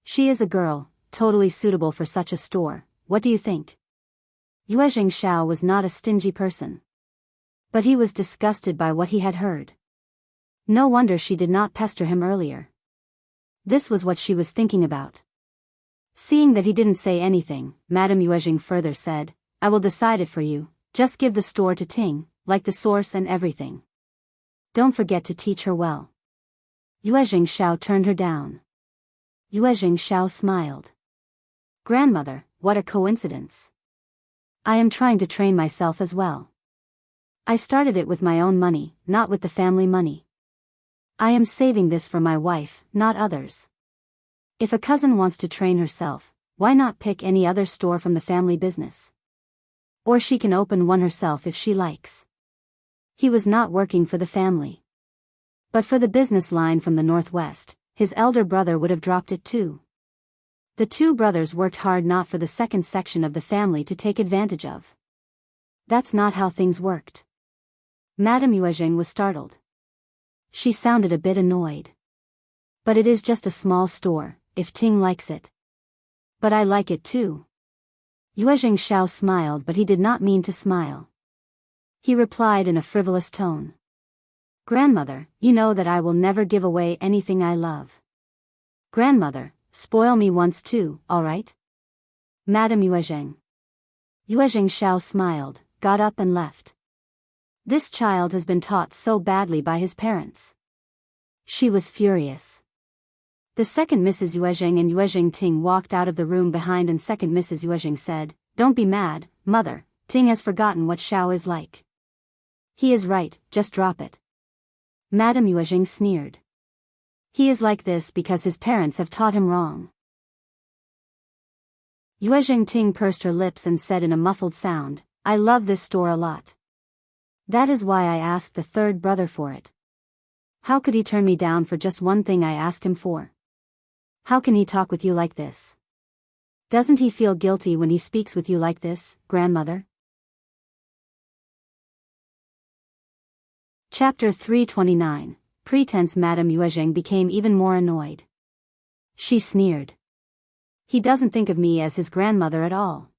She is a girl, totally suitable for such a store. What do you think? Yuezheng Shao was not a stingy person. But he was disgusted by what he had heard. No wonder she did not pester him earlier. This was what she was thinking about. Seeing that he didn't say anything, Madame Yuezheng further said, I will decide it for you, just give the store to Ting, like the source and everything. Don't forget to teach her well. Yuezheng Xiao turned her down. Yuezheng Xiao smiled. Grandmother, what a coincidence. I am trying to train myself as well. I started it with my own money, not with the family money. I am saving this for my wife, not others. If a cousin wants to train herself, why not pick any other store from the family business? Or she can open one herself if she likes. He was not working for the family. But for the business line from the northwest, his elder brother would have dropped it too. The two brothers worked hard not for the second section of the family to take advantage of. That's not how things worked. Madame Yuezheng was startled. She sounded a bit annoyed. But it is just a small store, if Ting likes it. But I like it too. Yuezheng Xiao smiled, but he did not mean to smile. He replied in a frivolous tone. Grandmother, you know that I will never give away anything I love. Grandmother, spoil me once too, all right? Madame Yuezheng. Yuezheng Xiao smiled, got up and left. This child has been taught so badly by his parents. She was furious. The second Mrs. Yuezheng and Yuezheng Ting walked out of the room behind, and second Mrs. Yuezheng said, Don't be mad, mother, Ting has forgotten what Xiao is like. He is right, just drop it. Madame Yuezheng sneered. He is like this because his parents have taught him wrong. Yuezheng Ting pursed her lips and said in a muffled sound, I love this store a lot. That is why I asked the third brother for it. How could he turn me down for just one thing I asked him for? How can he talk with you like this? Doesn't he feel guilty when he speaks with you like this, grandmother? Chapter 329. Pretense. Madame Yuezheng became even more annoyed. She sneered. He doesn't think of me as his grandmother at all.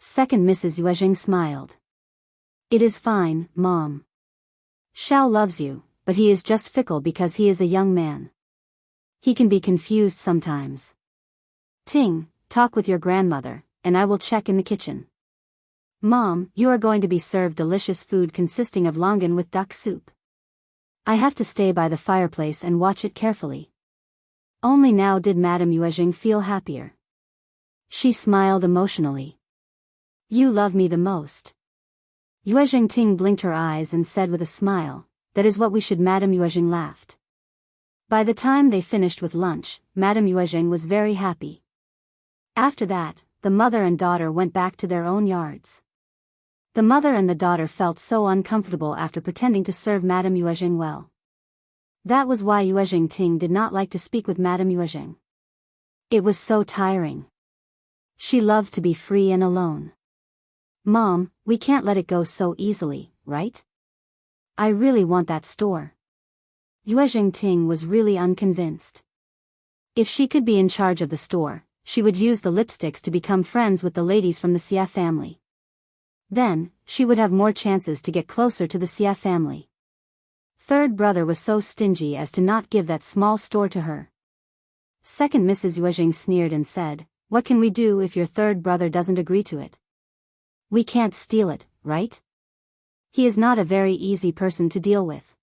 Second Mrs. Yuezheng smiled. It is fine, Mom. Shao loves you, but he is just fickle because he is a young man. He can be confused sometimes. Ting, talk with your grandmother, and I will check in the kitchen. Mom, you are going to be served delicious food consisting of longan with duck soup. I have to stay by the fireplace and watch it carefully. Only now did Madame Yuezheng feel happier. She smiled emotionally. You love me the most. Yuezheng Ting blinked her eyes and said with a smile, That is what we should. Madame Yuezheng laughed. By the time they finished with lunch, Madame Yuezheng was very happy. After that, the mother and daughter went back to their own yards. The mother and the daughter felt so uncomfortable after pretending to serve Madame Yuezheng well. That was why Yuezheng Ting did not like to speak with Madame Yuezheng. It was so tiring. She loved to be free and alone. Mom, we can't let it go so easily, right? I really want that store. Yuezheng Ting was really unconvinced. If she could be in charge of the store, she would use the lipsticks to become friends with the ladies from the Xia family. Then, she would have more chances to get closer to the Xia family. Third brother was so stingy as to not give that small store to her. Second Mrs. Yuezheng sneered and said, What can we do if your third brother doesn't agree to it? We can't steal it, right? He is not a very easy person to deal with.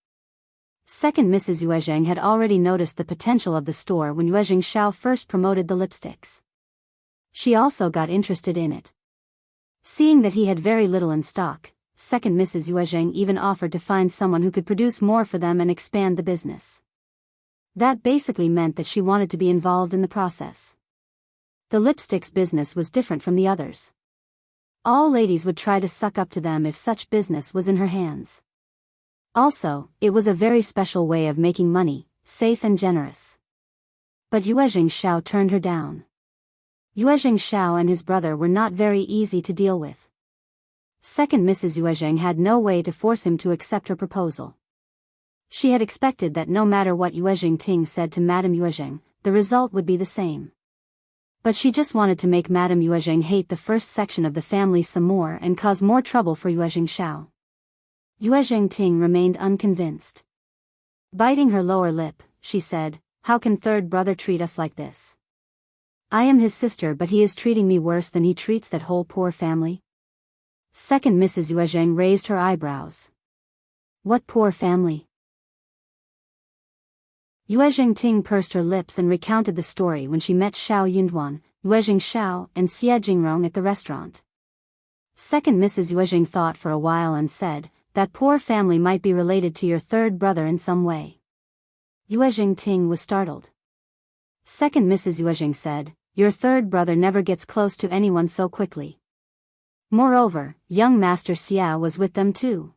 Second Mrs. Yuezheng had already noticed the potential of the store when Yuezheng Xiao first promoted the lipsticks. She also got interested in it. Seeing that he had very little in stock, second Mrs. Yuezheng even offered to find someone who could produce more for them and expand the business. That basically meant that she wanted to be involved in the process. The lipsticks business was different from the others. All ladies would try to suck up to them if such business was in her hands. Also, it was a very special way of making money, safe and generous. But Yuezheng Xiao turned her down. Yuezheng Xiao and his brother were not very easy to deal with. Second Mrs. Yuezheng had no way to force him to accept her proposal. She had expected that no matter what Yuezheng Ting said to Madame Yuezheng, the result would be the same. But she just wanted to make Madame Yuezheng hate the first section of the family some more and cause more trouble for Yuezheng Xiao. Yuezheng Ting remained unconvinced. Biting her lower lip, she said, How can third brother treat us like this? I am his sister, but he is treating me worse than he treats that whole poor family. Second Mrs. Yuezheng raised her eyebrows. What poor family? Yuezheng Ting pursed her lips and recounted the story when she met Shao Yunduan, Yuezheng Xiao, and Xie Jingrong at the restaurant. Second Mrs. Yuezheng thought for a while and said, "That poor family might be related to your third brother in some way." Yuezheng Ting was startled. Second Mrs. Yuezheng said, "Your third brother never gets close to anyone so quickly. Moreover, young Master Xiao was with them too."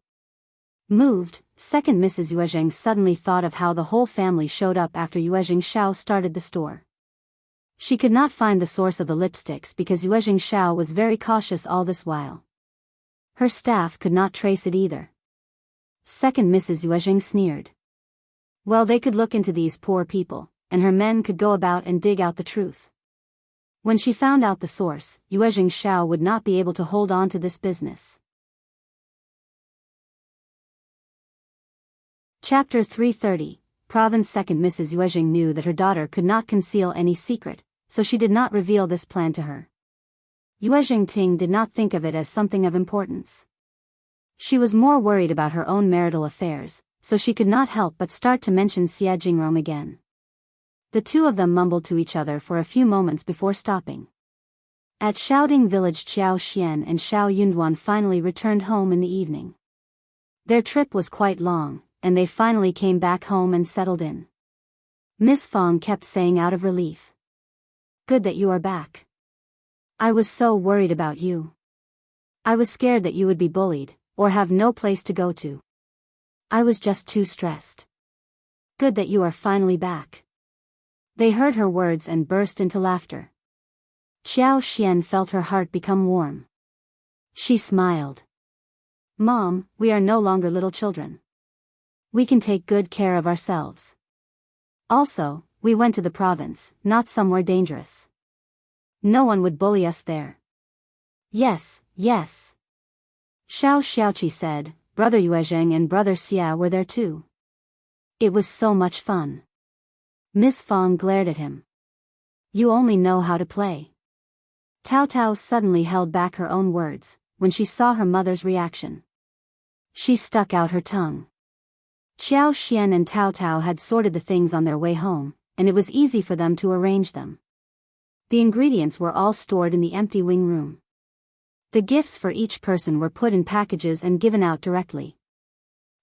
Moved, Second Mrs. Yuezheng suddenly thought of how the whole family showed up after Yuezheng Shao started the store. She could not find the source of the lipsticks because Yuezheng Shao was very cautious all this while. Her staff could not trace it either. Second Mrs. Yuezheng sneered. Well, they could look into these poor people, and her men could go about and dig out the truth. When she found out the source, Yuezheng Shao would not be able to hold on to this business. Chapter 330, Province. Second Mrs. Yuezheng knew that her daughter could not conceal any secret, so she did not reveal this plan to her. Yuezheng Ting did not think of it as something of importance. She was more worried about her own marital affairs, so she could not help but start to mention Xie Jingrong again. The two of them mumbled to each other for a few moments before stopping. At Shaoding village, Qiao Xian and Shao Yunduan finally returned home in the evening. Their trip was quite long, and they finally came back home and settled in. Miss Fong kept saying out of relief, "Good that you are back. I was so worried about you. I was scared that you would be bullied, or have no place to go to. I was just too stressed. Good that you are finally back." They heard her words and burst into laughter. Qiao Xian felt her heart become warm. She smiled. "Mom, we are no longer little children. We can take good care of ourselves. Also, we went to the province, not somewhere dangerous. No one would bully us there." "Yes, yes." Shao Xiaoqi said. Brother Yuezheng and Brother Xia were there too. It was so much fun. Miss Fong glared at him. "You only know how to play." Tao Tao suddenly held back her own words when she saw her mother's reaction. She stuck out her tongue. Qiao Xian and Tao Tao had sorted the things on their way home, and it was easy for them to arrange them. The ingredients were all stored in the empty wing room. The gifts for each person were put in packages and given out directly.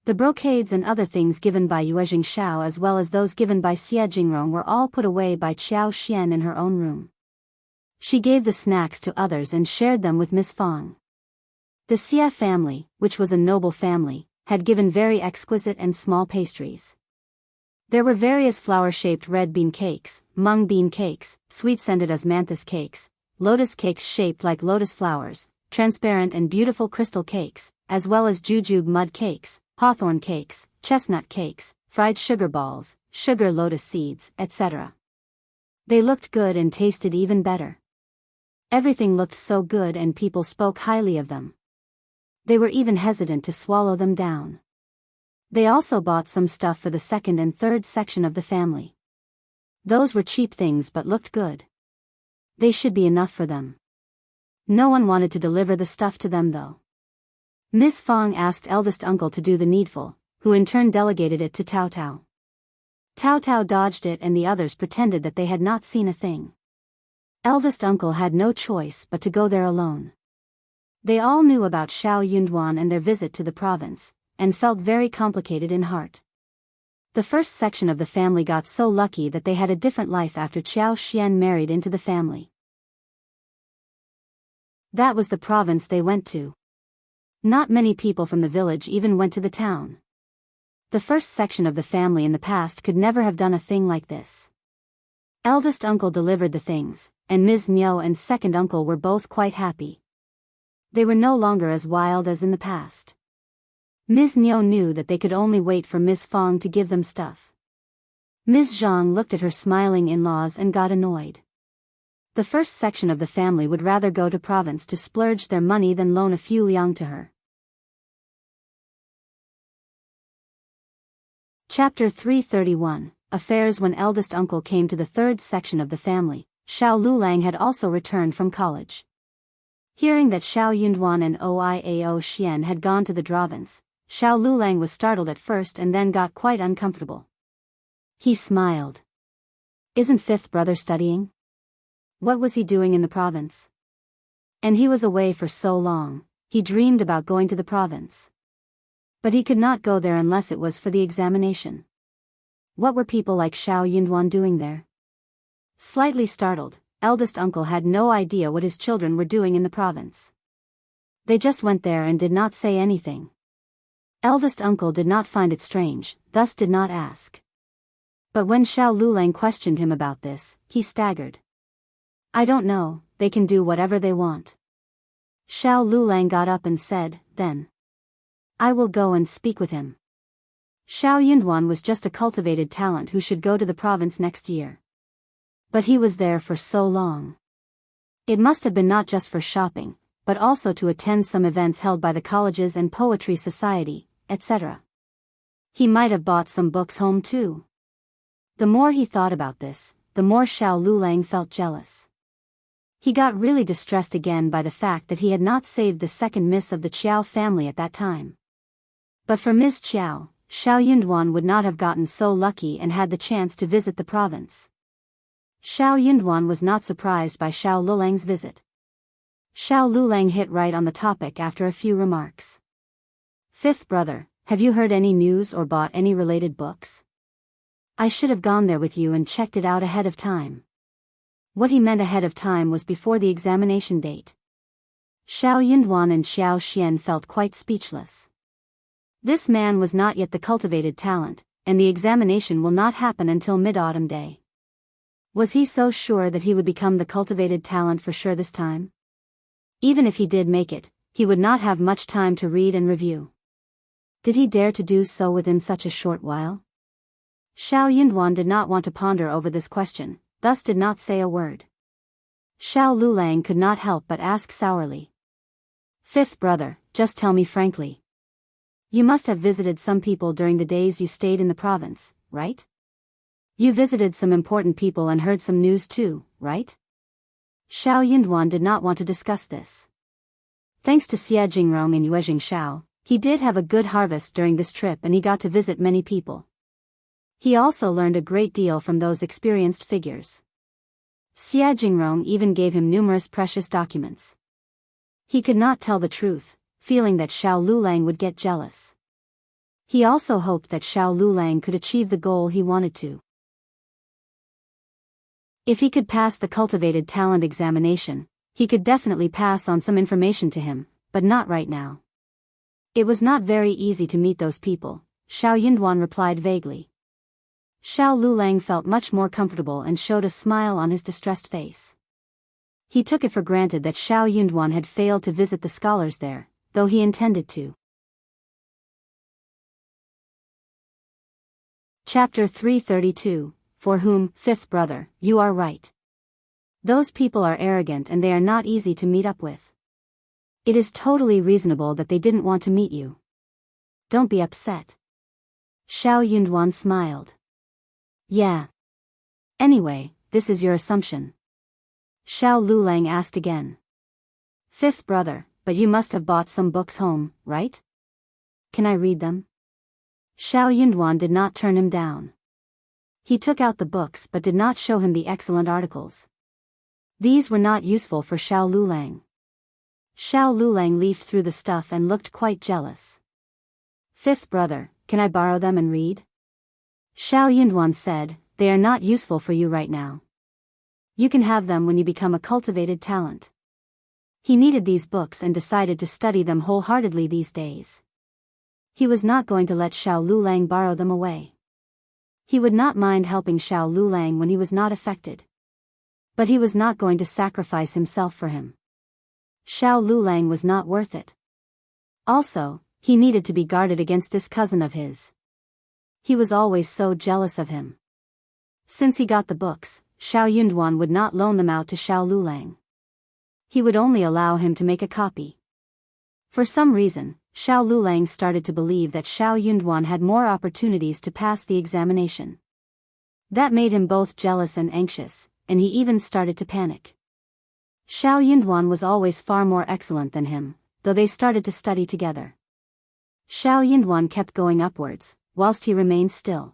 The brocades and other things given by Yuezheng Shao as well as those given by Xie Jingrong were all put away by Qiao Xian in her own room. She gave the snacks to others and shared them with Miss Fong. The Xie family, which was a noble family, had given very exquisite and small pastries. There were various flower-shaped red bean cakes, mung bean cakes, sweet-scented osmanthus cakes, lotus cakes shaped like lotus flowers, transparent and beautiful crystal cakes, as well as jujube mud cakes, hawthorn cakes, chestnut cakes, fried sugar balls, sugar lotus seeds, etc. They looked good and tasted even better. Everything looked so good and people spoke highly of them. They were even hesitant to swallow them down. They also bought some stuff for the second and third section of the family. Those were cheap things but looked good. They should be enough for them. No one wanted to deliver the stuff to them though. Miss Fong asked eldest uncle to do the needful, who in turn delegated it to Tao Tao. Tao Tao dodged it and the others pretended that they had not seen a thing. Eldest uncle had no choice but to go there alone. They all knew about Shao Yunduan and their visit to the province, and felt very complicated in heart. The first section of the family got so lucky that they had a different life after Qiao Xian married into the family. That was the province they went to. Not many people from the village even went to the town. The first section of the family in the past could never have done a thing like this. Eldest uncle delivered the things, and Ms. Miao and second uncle were both quite happy. They were no longer as wild as in the past. Ms. Miao knew that they could only wait for Ms. Fong to give them stuff. Ms. Zhang looked at her smiling in-laws and got annoyed. The first section of the family would rather go to province to splurge their money than loan a few liang to her. Chapter 331, Affairs. When eldest uncle came to the third section of the family, Shao Liulang had also returned from college. Hearing that Shao Yunduan and Oiao Xian had gone to the province, Shao Liulang was startled at first and then got quite uncomfortable. He smiled. Isn't fifth brother studying? What was he doing in the province? And he was away for so long, he dreamed about going to the province. But he could not go there unless it was for the examination. What were people like Xiao Yunduan doing there? Slightly startled, eldest uncle had no idea what his children were doing in the province. They just went there and did not say anything. Eldest uncle did not find it strange, thus did not ask. But when Xiao Liulang questioned him about this, he staggered. I don't know, they can do whatever they want. Xiao Liulang got up and said, then. I will go and speak with him. Xiao Yunduan was just a cultivated talent who should go to the province next year. But he was there for so long. It must have been not just for shopping, but also to attend some events held by the colleges and poetry society, etc. He might have bought some books home too. The more he thought about this, the more Xiao Liulang felt jealous. He got really distressed again by the fact that he had not saved the second miss of the Qjao family at that time. But for Ms. Qjao, Xiao Yunduan would not have gotten so lucky and had the chance to visit the province. Xiao Yunduan was not surprised by Xiao Liulang's visit. Xiao Liulang hit right on the topic after a few remarks. Fifth brother, have you heard any news or bought any related books? I should have gone there with you and checked it out ahead of time. What he meant ahead of time was before the examination date. Xiao Yunduan and Xiao Xian felt quite speechless. This man was not yet the cultivated talent, and the examination will not happen until mid-autumn day. Was he so sure that he would become the cultivated talent for sure this time? Even if he did make it, he would not have much time to read and review. Did he dare to do so within such a short while? Xiao Yunduan did not want to ponder over this question, thus did not say a word. Xiao Liulang could not help but ask sourly. Fifth brother, just tell me frankly. You must have visited some people during the days you stayed in the province, right? You visited some important people and heard some news too, right? Xiao Yunduan did not want to discuss this. Thanks to Jingrong and Yuezheng Shao, he did have a good harvest during this trip and he got to visit many people. He also learned a great deal from those experienced figures. Jingrong even gave him numerous precious documents. He could not tell the truth, feeling that Xiao Liulang would get jealous. He also hoped that Xiao Liulang could achieve the goal he wanted to. If he could pass the cultivated talent examination, he could definitely pass on some information to him, but not right now. It was not very easy to meet those people, Xiao Yunduan replied vaguely. Xiao Liulang felt much more comfortable and showed a smile on his distressed face. He took it for granted that Xiao Yunduan had failed to visit the scholars there, though he intended to. Chapter 332, For whom, fifth brother, you are right. Those people are arrogant and they are not easy to meet up with. It is totally reasonable that they didn't want to meet you. Don't be upset. Xiao Yunduan smiled. Yeah. Anyway, this is your assumption. Xiao Liulang asked again. Fifth brother, but you must have bought some books home, right? Can I read them? Xiao Yunduan did not turn him down. He took out the books but did not show him the excellent articles. These were not useful for Xiao Liulang. Xiao Liulang leafed through the stuff and looked quite jealous. Fifth brother, can I borrow them and read? Xiao Yunduan said, they are not useful for you right now. You can have them when you become a cultivated talent. He needed these books and decided to study them wholeheartedly these days. He was not going to let Xiao Liulang borrow them away. He would not mind helping Xiao Liulang when he was not affected. But he was not going to sacrifice himself for him. Xiao Liulang was not worth it. Also, he needed to be guarded against this cousin of his. He was always so jealous of him. Since he got the books, Xiao Yunduan would not loan them out to Xiao Liulang. He would only allow him to make a copy. For some reason, Xiao Liulang started to believe that Xiao Yunduan had more opportunities to pass the examination. That made him both jealous and anxious, and he even started to panic. Xiao Yunduan was always far more excellent than him, though they started to study together. Xiao Yunduan kept going upwards, whilst he remained still.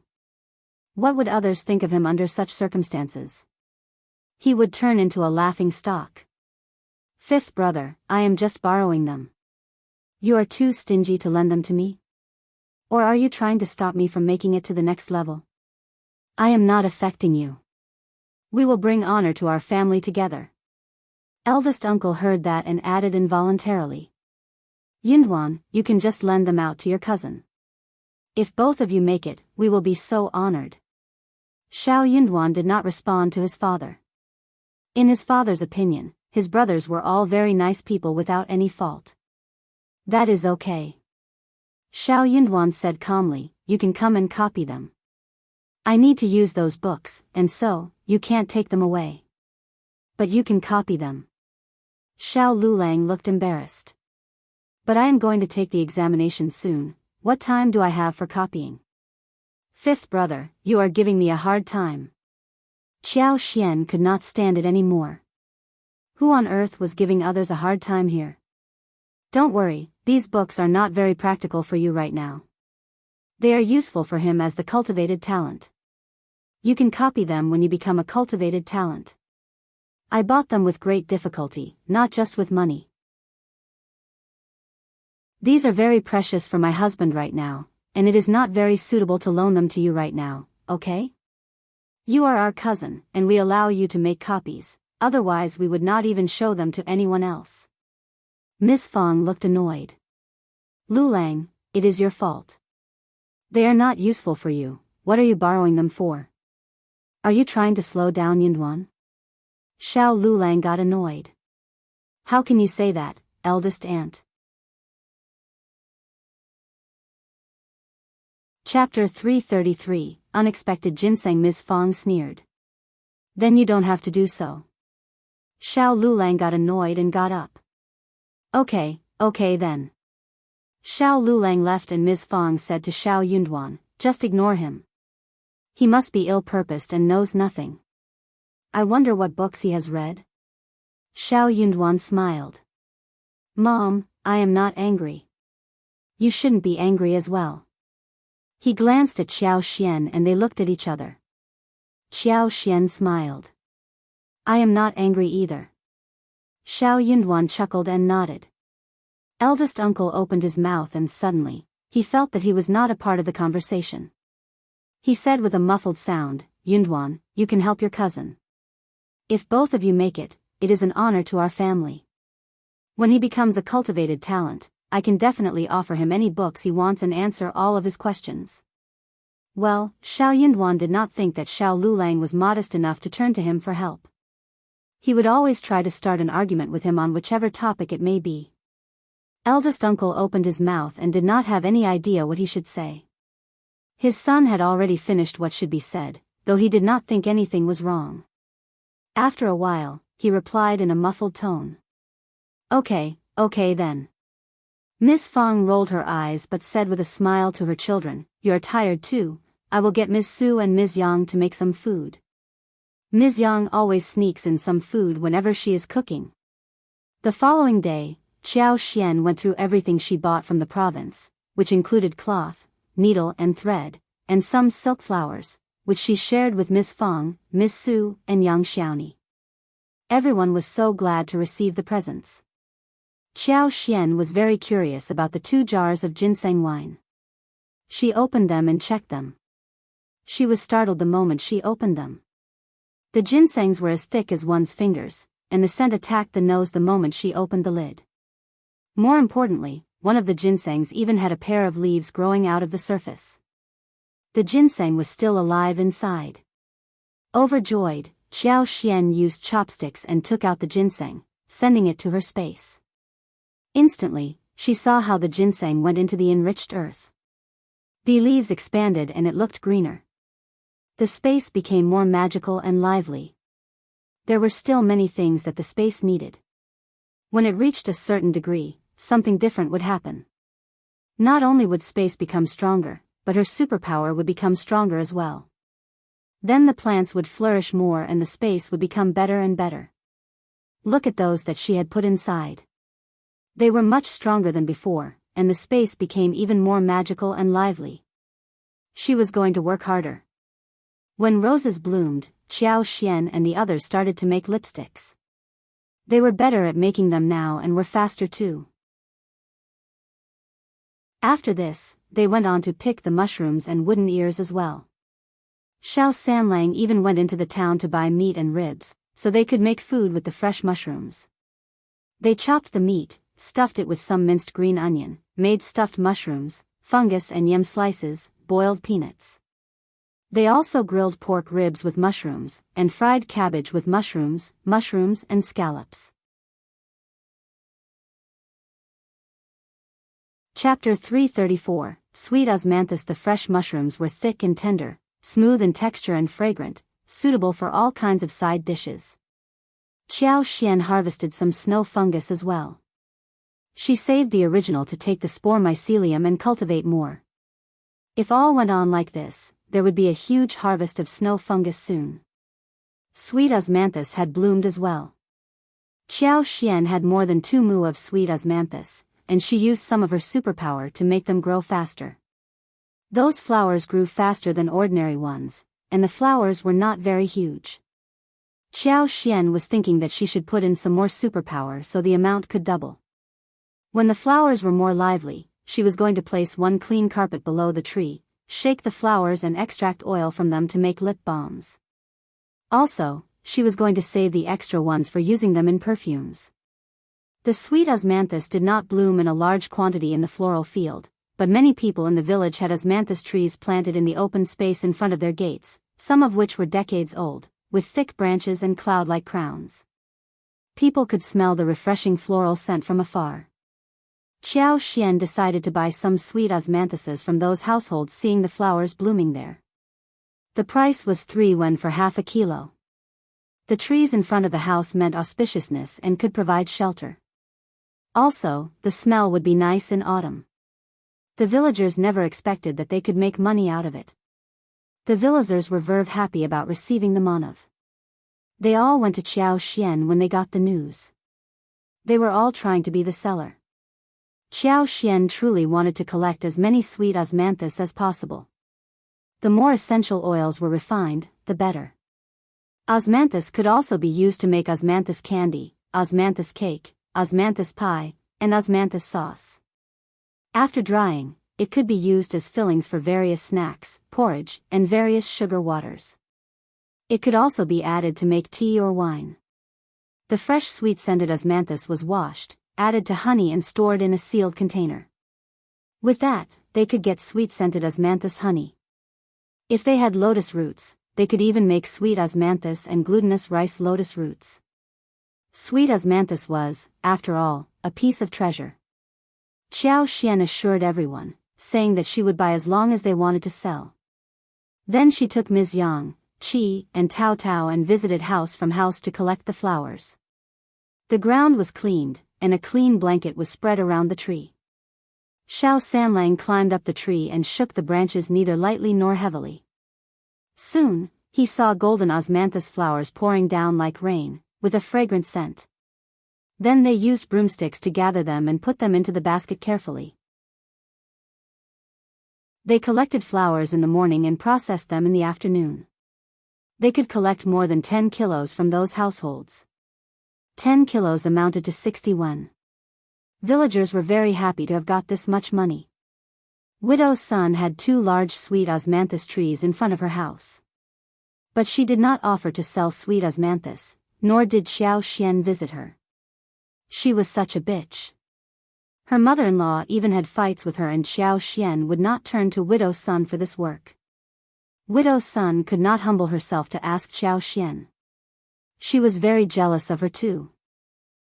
What would others think of him under such circumstances? He would turn into a laughing stock. Fifth brother, I am just borrowing them. You are too stingy to lend them to me? Or are you trying to stop me from making it to the next level? I am not affecting you. We will bring honor to our family together. Eldest uncle heard that and added involuntarily. Yunduan, you can just lend them out to your cousin. If both of you make it, we will be so honored. Shao Yunduan did not respond to his father. In his father's opinion, his brothers were all very nice people without any fault. That is okay. Shao Yunduan said calmly, you can come and copy them. I need to use those books, and so, you can't take them away. But you can copy them. Xiao Liulang looked embarrassed. But I am going to take the examination soon. What time do I have for copying? Fifth brother, you are giving me a hard time. Qiao Xian could not stand it anymore. Who on earth was giving others a hard time here? Don't worry, these books are not very practical for you right now. They are useful for him as the cultivated talent. You can copy them when you become a cultivated talent. I bought them with great difficulty, not just with money. These are very precious for my husband right now, and it is not very suitable to loan them to you right now, okay? You are our cousin, and we allow you to make copies, otherwise we would not even show them to anyone else. Miss Fang looked annoyed. Liulang, it is your fault. They are not useful for you, what are you borrowing them for? Are you trying to slow down Yunduan? Shao Liulang got annoyed. How can you say that, eldest aunt? Chapter 333, Unexpected Ginseng. Miss Fang sneered. Then you don't have to do so. Shao Liulang got annoyed and got up. Okay then. Shao Liulang left and Ms. Fang said to Shao Yunduan, just ignore him. He must be ill-purposed and knows nothing. I wonder what books he has read. Shao Yunduan smiled. Mom, I am not angry. You shouldn't be angry as well. He glanced at Xiao Xian and they looked at each other. Xiao Xian smiled. I am not angry either. Shao Yunduan chuckled and nodded. Eldest uncle opened his mouth and suddenly, he felt that he was not a part of the conversation. He said with a muffled sound, Yunduan, you can help your cousin. If both of you make it, it is an honor to our family. When he becomes a cultivated talent, I can definitely offer him any books he wants and answer all of his questions. Well, Shao Yunduan did not think that Shao Liulang was modest enough to turn to him for help. He would always try to start an argument with him on whichever topic it may be. Eldest uncle opened his mouth and did not have any idea what he should say. His son had already finished what should be said, though he did not think anything was wrong. After a while, he replied in a muffled tone. Okay then. Miss Fang rolled her eyes but said with a smile to her children, you are tired too, I will get Ms. Su and Ms. Yang to make some food. Ms. Yang always sneaks in some food whenever she is cooking. The following day, Xiao Xian went through everything she bought from the province, which included cloth, needle and thread, and some silk flowers, which she shared with Miss Fang, Miss Su, and Yang Xiaoni. Everyone was so glad to receive the presents. Xiao Xian was very curious about the 2 jars of ginseng wine. She opened them and checked them. She was startled the moment she opened them. The ginsengs were as thick as one's fingers, and the scent attacked the nose the moment she opened the lid. More importantly, one of the ginsengs even had a pair of leaves growing out of the surface. The ginseng was still alive inside. Overjoyed, Xiao Xian used chopsticks and took out the ginseng, sending it to her space. Instantly, she saw how the ginseng went into the enriched earth. The leaves expanded and it looked greener. The space became more magical and lively. There were still many things that the space needed. When it reached a certain degree, something different would happen. Not only would space become stronger, but her superpower would become stronger as well. Then the plants would flourish more and the space would become better and better. Look at those that she had put inside. They were much stronger than before, and the space became even more magical and lively. She was going to work harder. When roses bloomed, Xiao and the others started to make lipsticks. They were better at making them now and were faster too. After this, they went on to pick the mushrooms and wooden ears as well. Shao Sanlang even went into the town to buy meat and ribs, so they could make food with the fresh mushrooms. They chopped the meat, stuffed it with some minced green onion, made stuffed mushrooms, fungus and yam slices, boiled peanuts. They also grilled pork ribs with mushrooms, and fried cabbage with mushrooms and scallops. Chapter 334, Sweet Osmanthus. The fresh mushrooms were thick and tender, smooth in texture and fragrant, suitable for all kinds of side dishes. Xiao harvested some snow fungus as well. She saved the original to take the spore mycelium and cultivate more. If all went on like this, there would be a huge harvest of snow fungus soon. Sweet osmanthus had bloomed as well. Xiao had more than 2 mu of sweet osmanthus, and she used some of her superpower to make them grow faster. Those flowers grew faster than ordinary ones, and the flowers were not very huge. Xiao was thinking that she should put in some more superpower so the amount could double. When the flowers were more lively, she was going to place one clean carpet below the tree, shake the flowers and extract oil from them to make lip balms. Also, she was going to save the extra ones for using them in perfumes. The sweet osmanthus did not bloom in a large quantity in the floral field, but many people in the village had osmanthus trees planted in the open space in front of their gates, some of which were decades old, with thick branches and cloud-like crowns. People could smell the refreshing floral scent from afar. Xiao decided to buy some sweet osmanthuses from those households seeing the flowers blooming there. The price was 3 yuan for half a kilo. The trees in front of the house meant auspiciousness and could provide shelter. Also, the smell would be nice in autumn. The villagers never expected that they could make money out of it. The villagers were very happy about receiving the monav. They all went to Xiao when they got the news. They were all trying to be the seller. Xiao truly wanted to collect as many sweet osmanthus as possible. The more essential oils were refined, the better. Osmanthus could also be used to make osmanthus candy, osmanthus cake, osmanthus pie, and osmanthus sauce. After drying, it could be used as fillings for various snacks, porridge, and various sugar waters. It could also be added to make tea or wine. The fresh sweet-scented osmanthus was washed, added to honey and stored in a sealed container. With that, they could get sweet-scented osmanthus honey. If they had lotus roots, they could even make sweet osmanthus and glutinous rice lotus roots. Sweet osmanthus was, after all, a piece of treasure. Xiao assured everyone, saying that she would buy as long as they wanted to sell. Then she took Ms. Yang, Qi, and Tao and visited house from house to collect the flowers. The ground was cleaned, and a clean blanket was spread around the tree. Shao Sanlang climbed up the tree and shook the branches neither lightly nor heavily. Soon, he saw golden osmanthus flowers pouring down like rain, with a fragrant scent. Then they used broomsticks to gather them and put them into the basket carefully. They collected flowers in the morning and processed them in the afternoon. They could collect more than 10 kilos from those households. 10 kilos amounted to 61. Villagers were very happy to have got this much money. Widow's son had 2 large sweet osmanthus trees in front of her house. But she did not offer to sell sweet osmanthus, nor did Xiao visit her. She was such a bitch. Her mother-in-law even had fights with her and Xiao would not turn to Widow's son for this work. Widow's son could not humble herself to ask Xiao. She was very jealous of her too.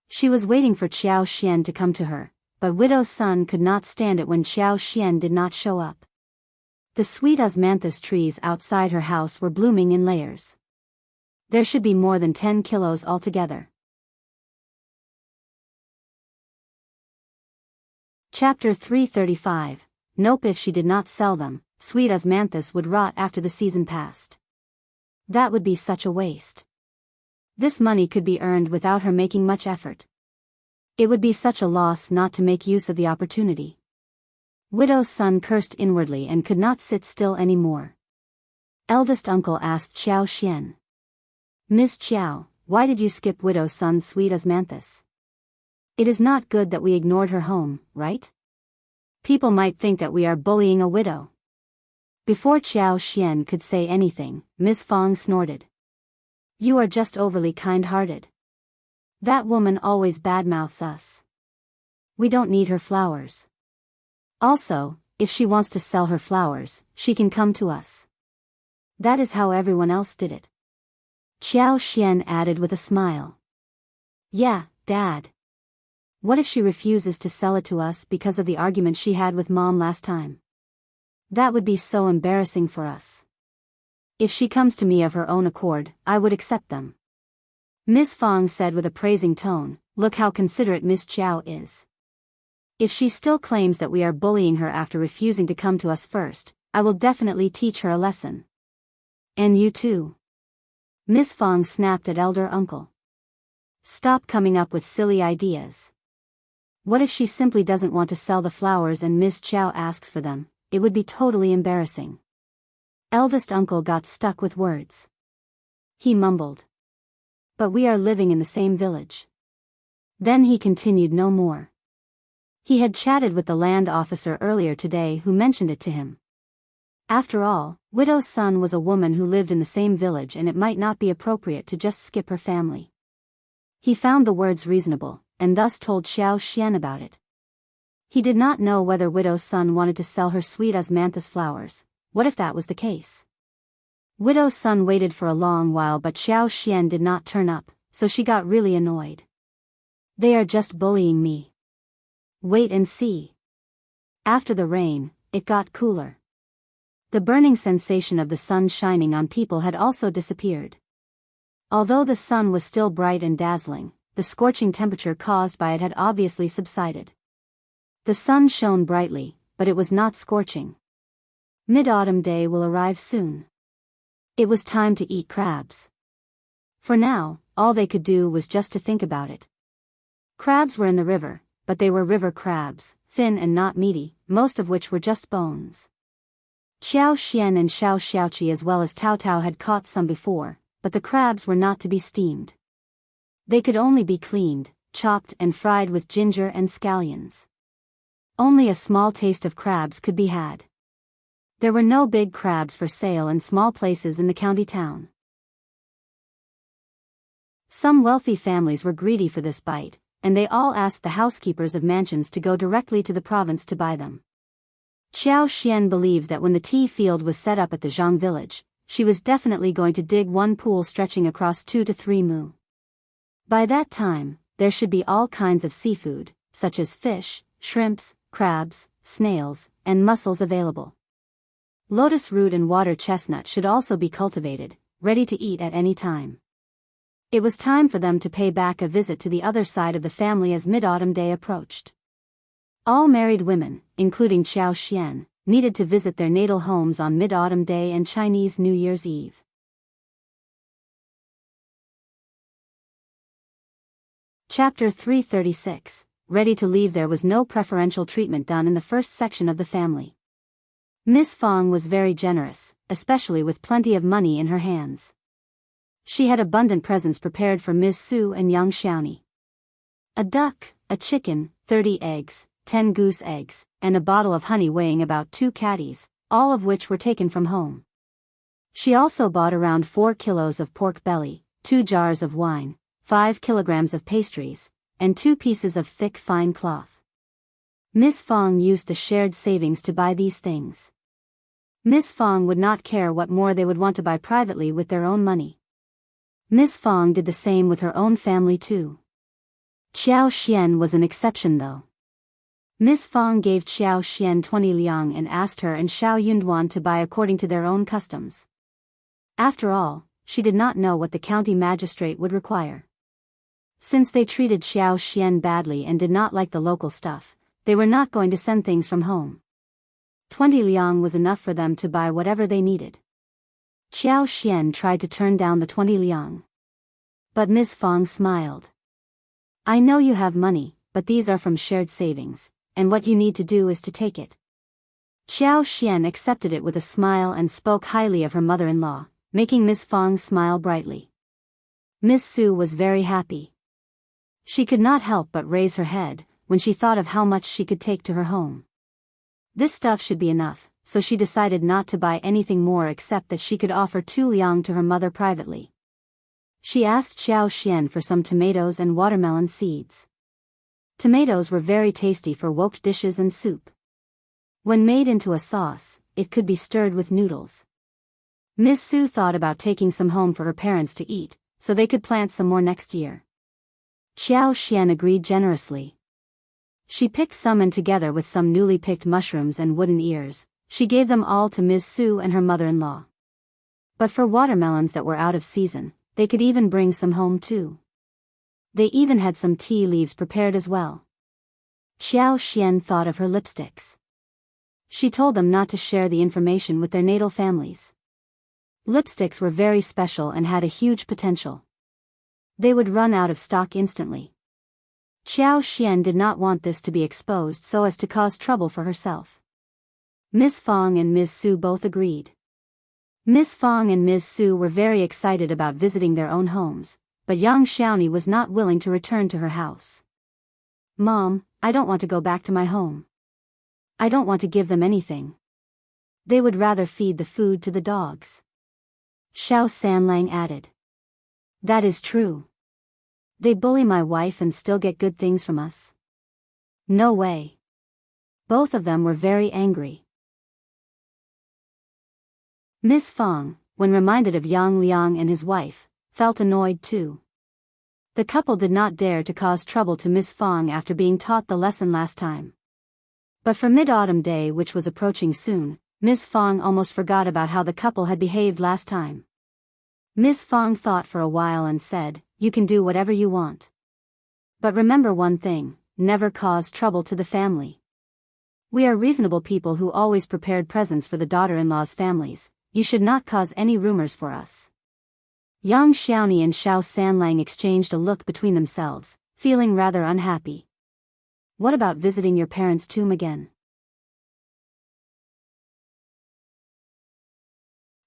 She was waiting for Xiao to come to her, but Widow's son could not stand it when Xiao did not show up. The sweet osmanthus trees outside her house were blooming in layers. There should be more than 10 kilos altogether. Chapter 335. Nope, if she did not sell them, sweet osmanthus would rot after the season passed. That would be such a waste. This money could be earned without her making much effort. It would be such a loss not to make use of the opportunity. Widow's son cursed inwardly and could not sit still any more. Eldest uncle asked Xiao Xian. Miss Qjao, why did you skip widow's son sweet osmanthus? It is not good that we ignored her home, right? People might think that we are bullying a widow. Before Xiao Xian could say anything, Miss Fong snorted. You are just overly kind-hearted. That woman always badmouths us. We don't need her flowers. Also, if she wants to sell her flowers, she can come to us. That is how everyone else did it. Xiao Xian added with a smile. Yeah, Dad. What if she refuses to sell it to us because of the argument she had with Mom last time? That would be so embarrassing for us. If she comes to me of her own accord, I would accept them. Miss Fong said with a praising tone, look how considerate Miss Qjao is. If she still claims that we are bullying her after refusing to come to us first, I will definitely teach her a lesson. And you too. Miss Fong snapped at elder uncle. Stop coming up with silly ideas. What if she simply doesn't want to sell the flowers and Miss Qjao asks for them? It would be totally embarrassing. Eldest uncle got stuck with words. He mumbled. But we are living in the same village. Then he continued no more. He had chatted with the land officer earlier today who mentioned it to him. After all, widow's son was a woman who lived in the same village and it might not be appropriate to just skip her family. He found the words reasonable, and thus told Xiao Xian about it. He did not know whether widow's son wanted to sell her sweet osmanthus flowers. What if that was the case? Widow's son waited for a long while but Xiao Xian did not turn up, so she got really annoyed. They are just bullying me. Wait and see. After the rain, it got cooler. The burning sensation of the sun shining on people had also disappeared. Although the sun was still bright and dazzling, the scorching temperature caused by it had obviously subsided. The sun shone brightly, but it was not scorching. Mid-autumn day will arrive soon. It was time to eat crabs. For now, all they could do was just to think about it. Crabs were in the river, but they were river crabs, thin and not meaty, most of which were just bones. Xiao Xian and Shao Xiaoqi as well as Tao Tao had caught some before, but the crabs were not to be steamed. They could only be cleaned, chopped and fried with ginger and scallions. Only a small taste of crabs could be had. There were no big crabs for sale in small places in the county town. Some wealthy families were greedy for this bite, and they all asked the housekeepers of mansions to go directly to the province to buy them. Xiao Xian believed that when the tea field was set up at the Zhang village, she was definitely going to dig one pool stretching across 2 to 3 mu. By that time, there should be all kinds of seafood, such as fish, shrimps, crabs, snails, and mussels available. Lotus root and water chestnut should also be cultivated, ready to eat at any time. It was time for them to pay back a visit to the other side of the family as mid-autumn day approached. All married women, including Xiao Xian, needed to visit their natal homes on Mid-Autumn Day and Chinese New Year's Eve. Chapter 336. Ready to leave. There was no preferential treatment done in the first section of the family. Miss Fong was very generous, especially with plenty of money in her hands. She had abundant presents prepared for Miss Su and young Xiaoni. A duck, a chicken, 30 eggs, 10 goose eggs, and a bottle of honey weighing about 2 caddies, all of which were taken from home. She also bought around 4 kilos of pork belly, 2 jars of wine, 5 kilograms of pastries, and 2 pieces of thick fine cloth. Miss Fong used the shared savings to buy these things. Miss Fong would not care what more they would want to buy privately with their own money. Miss Fong did the same with her own family too. Xiao Xian was an exception though. Miss Fong gave Xiao Xian 20 liang and asked her and Shao Yunduan to buy according to their own customs. After all, she did not know what the county magistrate would require. Since they treated Xiao Xian badly and did not like the local stuff, they were not going to send things from home. 20 liang was enough for them to buy whatever they needed. Xiao Xian tried to turn down the 20 liang. But Miss Fong smiled. I know you have money, but these are from shared savings, and what you need to do is to take it. Xiao Xian accepted it with a smile and spoke highly of her mother-in-law, making Miss Fang smile brightly. Miss Su was very happy. She could not help but raise her head when she thought of how much she could take to her home. This stuff should be enough, so she decided not to buy anything more except that she could offer 2 liang to her mother privately. She asked Xiao Xian for some tomatoes and watermelon seeds. Tomatoes were very tasty for woked dishes and soup. When made into a sauce, it could be stirred with noodles. Miss Su thought about taking some home for her parents to eat, so they could plant some more next year. Xiao Xian agreed generously. She picked some, and together with some newly picked mushrooms and wooden ears, she gave them all to Miss Su and her mother-in-law. But for watermelons that were out of season, they could even bring some home too. They even had some tea leaves prepared as well. Xiao Xian thought of her lipsticks. She told them not to share the information with their natal families. Lipsticks were very special and had a huge potential. They would run out of stock instantly. Xiao Xian did not want this to be exposed so as to cause trouble for herself. Miss Fang and Miss Su both agreed. Miss Fang and Miss Su were very excited about visiting their own homes, but young Xiaoni was not willing to return to her house. "Mom, I don't want to go back to my home. I don't want to give them anything. They would rather feed the food to the dogs." Shao Sanlang added. "That is true. They bully my wife and still get good things from us. No way." Both of them were very angry. Miss Fang, when reminded of Yang Liang and his wife, felt annoyed too. The couple did not dare to cause trouble to Miss Fang after being taught the lesson last time. But for Mid-Autumn Day, which was approaching soon, Miss Fang almost forgot about how the couple had behaved last time. Miss Fang thought for a while and said, "You can do whatever you want. But remember one thing, never cause trouble to the family. We are reasonable people who always prepared presents for the daughter-in-law's families. You should not cause any rumors for us." Yang Xiaoni and Shao Sanlang exchanged a look between themselves, feeling rather unhappy. "What about visiting your parents' tomb again?"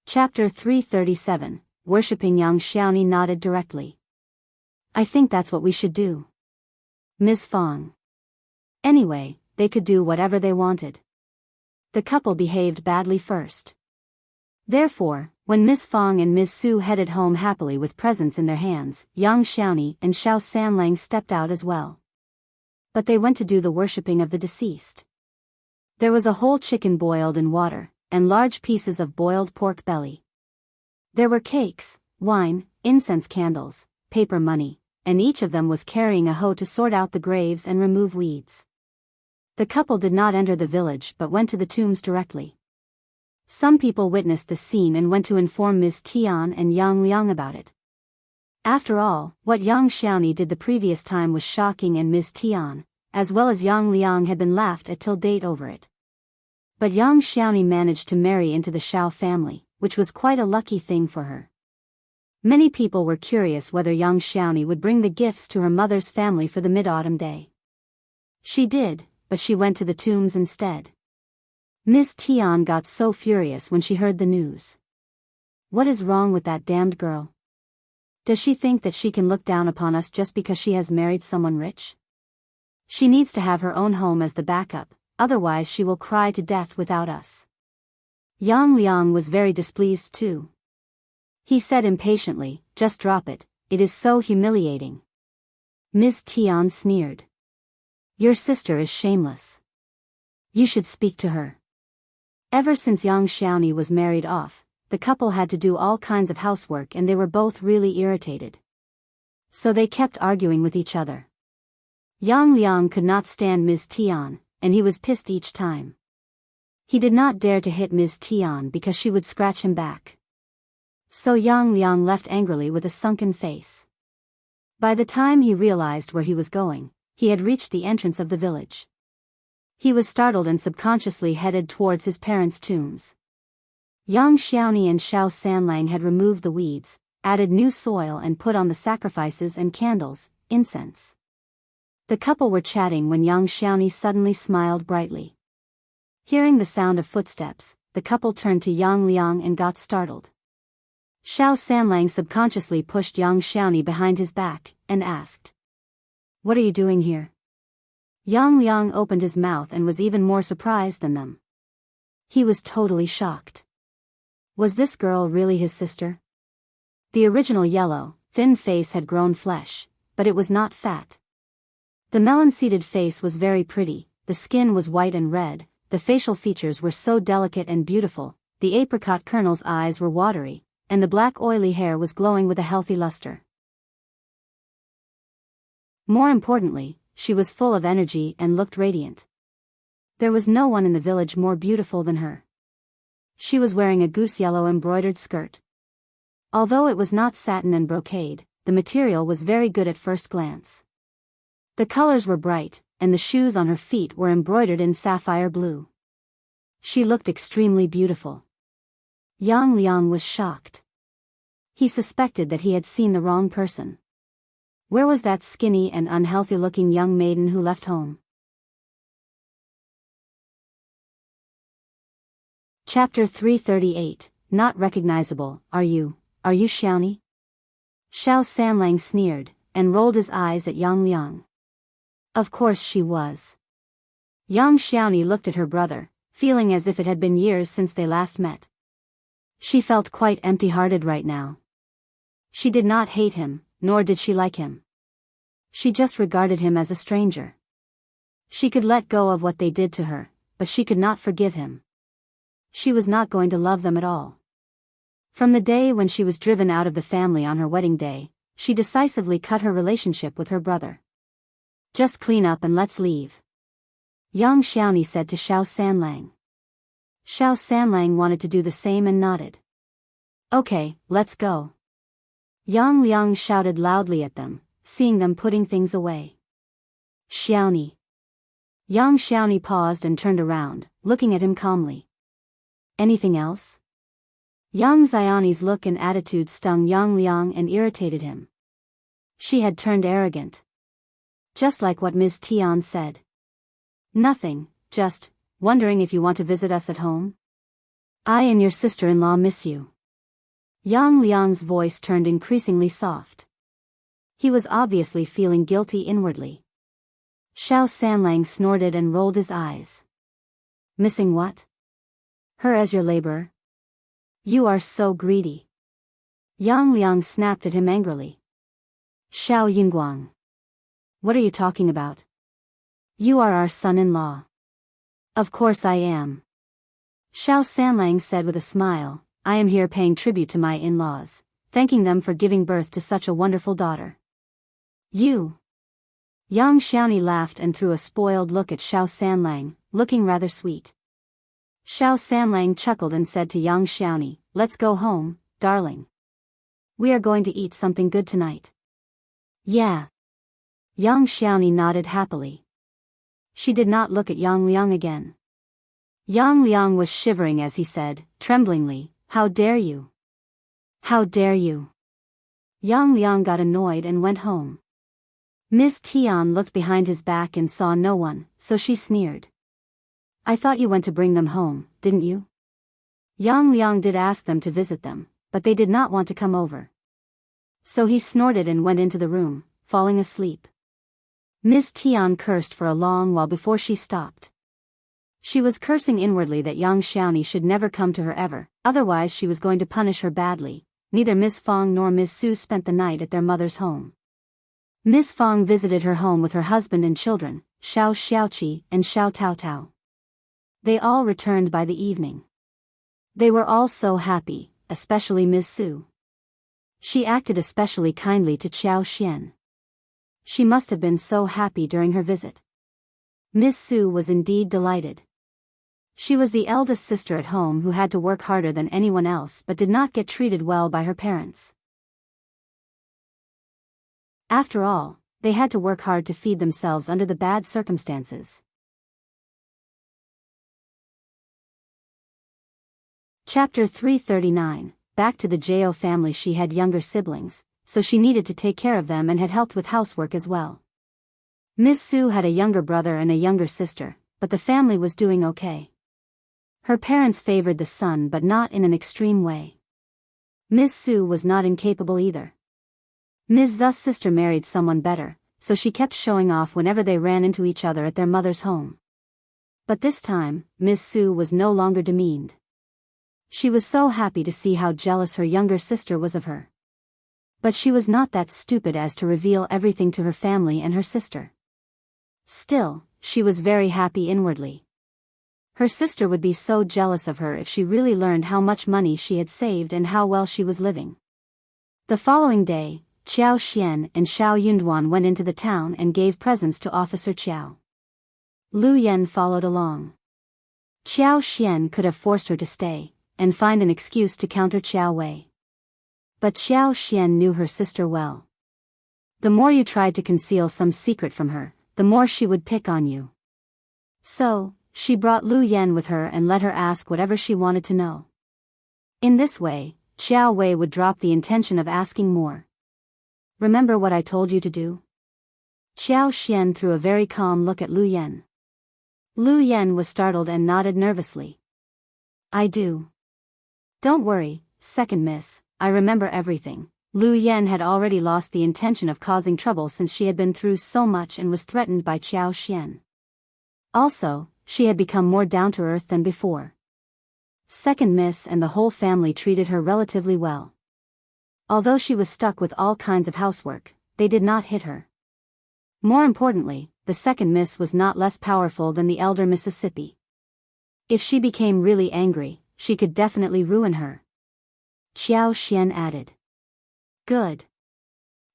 Chapter 337, Worshipping. Yang Xiaoni nodded directly. "I think that's what we should do. Miss Fang." Anyway, they could do whatever they wanted. The couple behaved badly first. Therefore, when Miss Fang and Miss Su headed home happily with presents in their hands, Yang Xiaoni and Shao Sanlang stepped out as well. But they went to do the worshipping of the deceased. There was a whole chicken boiled in water, and large pieces of boiled pork belly. There were cakes, wine, incense, candles, paper money, and each of them was carrying a hoe to sort out the graves and remove weeds. The couple did not enter the village but went to the tombs directly. Some people witnessed the scene and went to inform Miss Tian and Yang Liang about it. After all, what Yang Xiaoni did the previous time was shocking, and Miss Tian, as well as Yang Liang, had been laughed at till date over it. But Yang Xiaoni managed to marry into the Shao family, which was quite a lucky thing for her. Many people were curious whether Yang Xiaoni would bring the gifts to her mother's family for the Mid-Autumn Day. She did, but she went to the tombs instead. Miss Tian got so furious when she heard the news. "What is wrong with that damned girl? Does she think that she can look down upon us just because she has married someone rich? She needs to have her own home as the backup, otherwise she will cry to death without us." Yang Liang was very displeased too. He said impatiently, "Just drop it, it is so humiliating." Miss Tian sneered. "Your sister is shameless. You should speak to her." Ever since Yang Xiaoni was married off, the couple had to do all kinds of housework and they were both really irritated. So they kept arguing with each other. Yang Liang could not stand Miss Tian, and he was pissed each time. He did not dare to hit Miss Tian because she would scratch him back. So Yang Liang left angrily with a sunken face. By the time he realized where he was going, he had reached the entrance of the village. He was startled and subconsciously headed towards his parents' tombs. Yang Xiaoni and Shao Sanlang had removed the weeds, added new soil and put on the sacrifices and candles, incense. The couple were chatting when Yang Xiaoni suddenly smiled brightly. Hearing the sound of footsteps, the couple turned to Yang Liang and got startled. Xiao Sanlang subconsciously pushed Yang Xiaoni behind his back, and asked, "What are you doing here?" Yang Liang opened his mouth and was even more surprised than them. He was totally shocked. Was this girl really his sister? The original yellow, thin face had grown flesh, but it was not fat. The melon-seeded face was very pretty, the skin was white and red, the facial features were so delicate and beautiful, the apricot kernel's eyes were watery, and the black oily hair was glowing with a healthy luster. More importantly, she was full of energy and looked radiant. There was no one in the village more beautiful than her. She was wearing a goose-yellow embroidered skirt. Although it was not satin and brocade, the material was very good at first glance. The colors were bright, and the shoes on her feet were embroidered in sapphire blue. She looked extremely beautiful. Yang Liang was shocked. He suspected that he had seen the wrong person. Where was that skinny and unhealthy-looking young maiden who left home? Chapter 338, Not Recognizable. Are you Xiaoni? Xiao Sanlang sneered, and rolled his eyes at Yang Liang. Of course she was. Yang Xiaoni looked at her brother, feeling as if it had been years since they last met. She felt quite empty-hearted right now. She did not hate him, nor did she like him. She just regarded him as a stranger. She could let go of what they did to her, but she could not forgive him. She was not going to love them at all. From the day when she was driven out of the family on her wedding day, she decisively cut her relationship with her brother. Just clean up and let's leave. Yang Xiaoni said to Xiao Sanlang. Xiao Sanlang wanted to do the same and nodded. Okay, let's go. Yang Liang shouted loudly at them, seeing them putting things away. Xiaoni. Yang Xiaoni paused and turned around, looking at him calmly. Anything else? Yang Xiaoni's look and attitude stung Yang Liang and irritated him. She had turned arrogant. Just like what Ms. Tian said. Nothing, just wondering if you want to visit us at home? I and your sister-in-law miss you. Yang Liang's voice turned increasingly soft. He was obviously feeling guilty inwardly. Xiao Sanlang snorted and rolled his eyes. Missing what? Her as your laborer? You are so greedy. Yang Liang snapped at him angrily. Xiao Yingguang. What are you talking about? You are our son-in-law. Of course I am. Xiao Sanlang said with a smile, I am here paying tribute to my in-laws, thanking them for giving birth to such a wonderful daughter. You. Yang Xiaoni laughed and threw a spoiled look at Xiao Sanlang, looking rather sweet. Xiao Sanlang chuckled and said to Yang Xiaoni, let's go home, darling. We are going to eat something good tonight. Yeah. Yang Xiaoni nodded happily. She did not look at Yang Liang again. Yang Liang was shivering as he said, tremblingly, How dare you? How dare you? Yang Liang got annoyed and went home. Miss Tian looked behind his back and saw no one, so she sneered. I thought you went to bring them home, didn't you? Yang Liang did ask them to visit them, but they did not want to come over. So he snorted and went into the room, falling asleep. Miss Tian cursed for a long while before she stopped. She was cursing inwardly that Yang Xiaoni should never come to her ever, otherwise she was going to punish her badly. Neither Miss Fong nor Miss Su spent the night at their mother's home. Miss Fong visited her home with her husband and children, Shao Xiaoqi and Shao Taotao. They all returned by the evening. They were all so happy, especially Miss Su. She acted especially kindly to Qiao Xian. She must have been so happy during her visit. Miss Su was indeed delighted. She was the eldest sister at home who had to work harder than anyone else but did not get treated well by her parents. After all, they had to work hard to feed themselves under the bad circumstances. Chapter 339. Back to the Qjao family. She had younger siblings, so she needed to take care of them and had helped with housework as well. Miss Su had a younger brother and a younger sister, but the family was doing okay. Her parents favored the son but not in an extreme way. Ms. Su was not incapable either. Ms. Zu's sister married someone better, so she kept showing off whenever they ran into each other at their mother's home. But this time, Ms. Su was no longer demeaned. She was so happy to see how jealous her younger sister was of her. But she was not that stupid as to reveal everything to her family and her sister. Still, she was very happy inwardly. Her sister would be so jealous of her if she really learned how much money she had saved and how well she was living. The following day, Qiao Xian and Shao Yunduan went into the town and gave presents to Officer Qjao. Lu Yan followed along. Qiao Xian could have forced her to stay, and find an excuse to counter Qiao Wei. But Qiao Xian knew her sister well. The more you tried to conceal some secret from her, the more she would pick on you. So, she brought Lu Yan with her and let her ask whatever she wanted to know. In this way, Qiao Wei would drop the intention of asking more. Remember what I told you to do? Qiao Xian threw a very calm look at Lu Yan. Lu Yan was startled and nodded nervously. I do. Don't worry, second miss, I remember everything. Lu Yan had already lost the intention of causing trouble since she had been through so much and was threatened by Qiao Xian. Also, she had become more down-to-earth than before. Second miss and the whole family treated her relatively well. Although she was stuck with all kinds of housework, they did not hit her. More importantly, the second miss was not less powerful than the elder Mississippi. If she became really angry, she could definitely ruin her. Qiao Xian added. Good.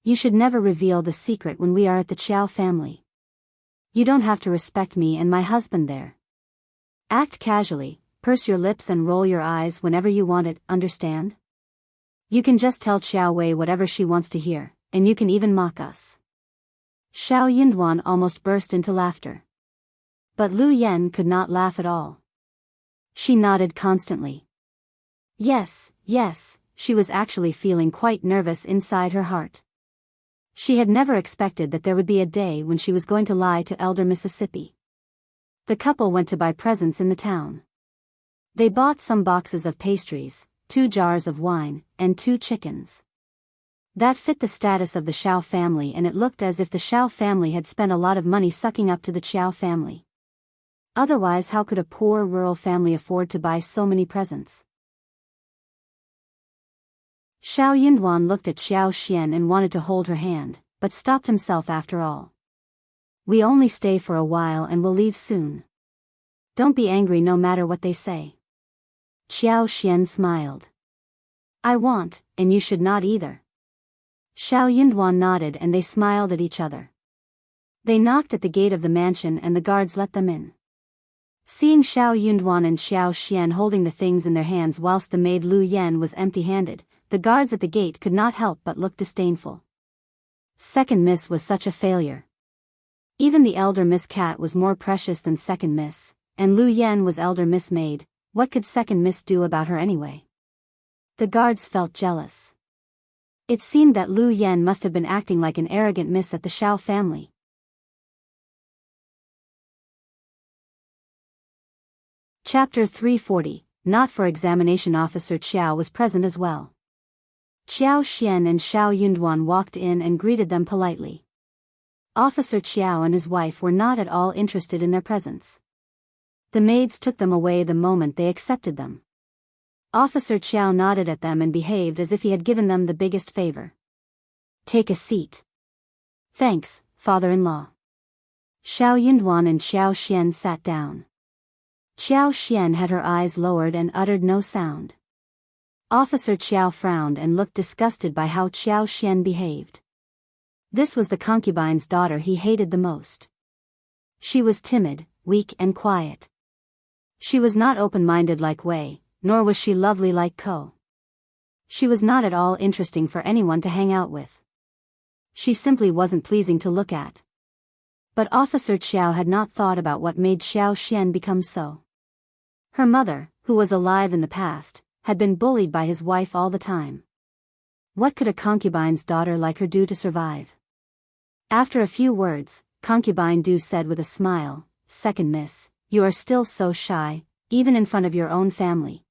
You should never reveal the secret when we are at the Qiao family. You don't have to respect me and my husband there. Act casually, purse your lips and roll your eyes whenever you want it, understand? You can just tell Qiao Wei whatever she wants to hear, and you can even mock us. Shao Yunduan almost burst into laughter. But Lu Yan could not laugh at all. She nodded constantly. Yes, she was actually feeling quite nervous inside her heart. She had never expected that there would be a day when she was going to lie to elder Mississippi. The couple went to buy presents in the town. They bought some boxes of pastries, 2 jars of wine, and 2 chickens. That fit the status of the Shao family, and it looked as if the Shao family had spent a lot of money sucking up to the Qiao family. Otherwise, how could a poor rural family afford to buy so many presents? Shao Yunduan looked at Qiao Xian and wanted to hold her hand, but stopped himself after all. We only stay for a while and will leave soon. Don't be angry no matter what they say. Qiao Xian smiled. I won't, and you should not either. Shao Yunduan nodded and they smiled at each other. They knocked at the gate of the mansion and the guards let them in. Seeing Shao Yunduan and Qiao Xian holding the things in their hands whilst the maid Lu Yan was empty-handed, the guards at the gate could not help but look disdainful. Second miss was such a failure. Even the elder Miss Cat was more precious than second miss, and Lu Yan was elder Miss Maid. What could second miss do about her anyway? The guards felt jealous. It seemed that Lu Yan must have been acting like an arrogant miss at the Shao family. Chapter 340, Not for Examination. Officer Qiao was present as well. Qiao Xian and Shao Yunduan walked in and greeted them politely. Officer Qiao and his wife were not at all interested in their presence. The maids took them away the moment they accepted them. Officer Qiao nodded at them and behaved as if he had given them the biggest favor. Take a seat. Thanks, father-in-law. Shao Yunduan and Qiao Xian sat down. Qiao Xian had her eyes lowered and uttered no sound. Officer Qiao frowned and looked disgusted by how Qiao Xian behaved. This was the concubine's daughter he hated the most. She was timid, weak and quiet. She was not open-minded like Wei, nor was she lovely like Ko. She was not at all interesting for anyone to hang out with. She simply wasn't pleasing to look at. But Officer Qiao had not thought about what made Xiao Xian become so. Her mother, who was alive in the past, had been bullied by his wife all the time. What could a concubine's daughter like her do to survive? After a few words, Concubine Du said with a smile, Second miss, you are still so shy, even in front of your own family.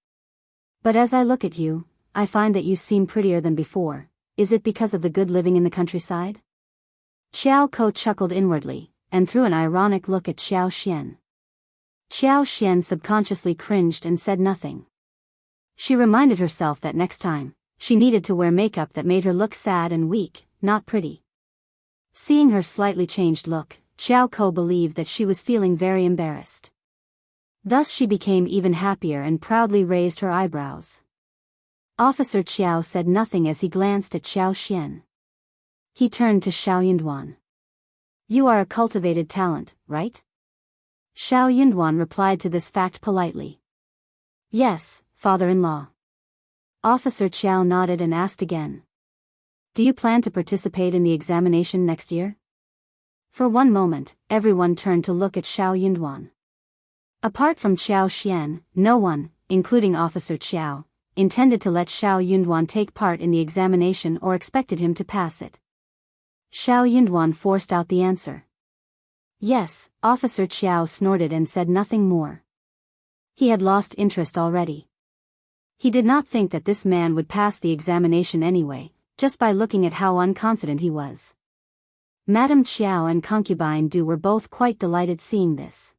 But as I look at you, I find that you seem prettier than before. Is it because of the good living in the countryside? Xiao chuckled inwardly, and threw an ironic look at Xiao. Xiao subconsciously cringed and said nothing. She reminded herself that next time, she needed to wear makeup that made her look sad and weak, not pretty. Seeing her slightly changed look, Xiao believed that she was feeling very embarrassed. Thus she became even happier and proudly raised her eyebrows. Officer Qjao said nothing as he glanced at Xiao. He turned to Shao Yunduan. You are a cultivated talent, right? Shao Yunduan replied to this fact politely. Yes, father-in-law. Officer Qjao nodded and asked again. Do you plan to participate in the examination next year? For one moment, everyone turned to look at Shao Yunduan. Apart from Xiao, no one, including Officer Qjao, intended to let Shao Yunduan take part in the examination or expected him to pass it. Shao Yunduan forced out the answer. Yes, Officer Qjao snorted and said nothing more. He had lost interest already. He did not think that this man would pass the examination anyway, just by looking at how unconfident he was. Madame Xiao and concubine Du were both quite delighted seeing this.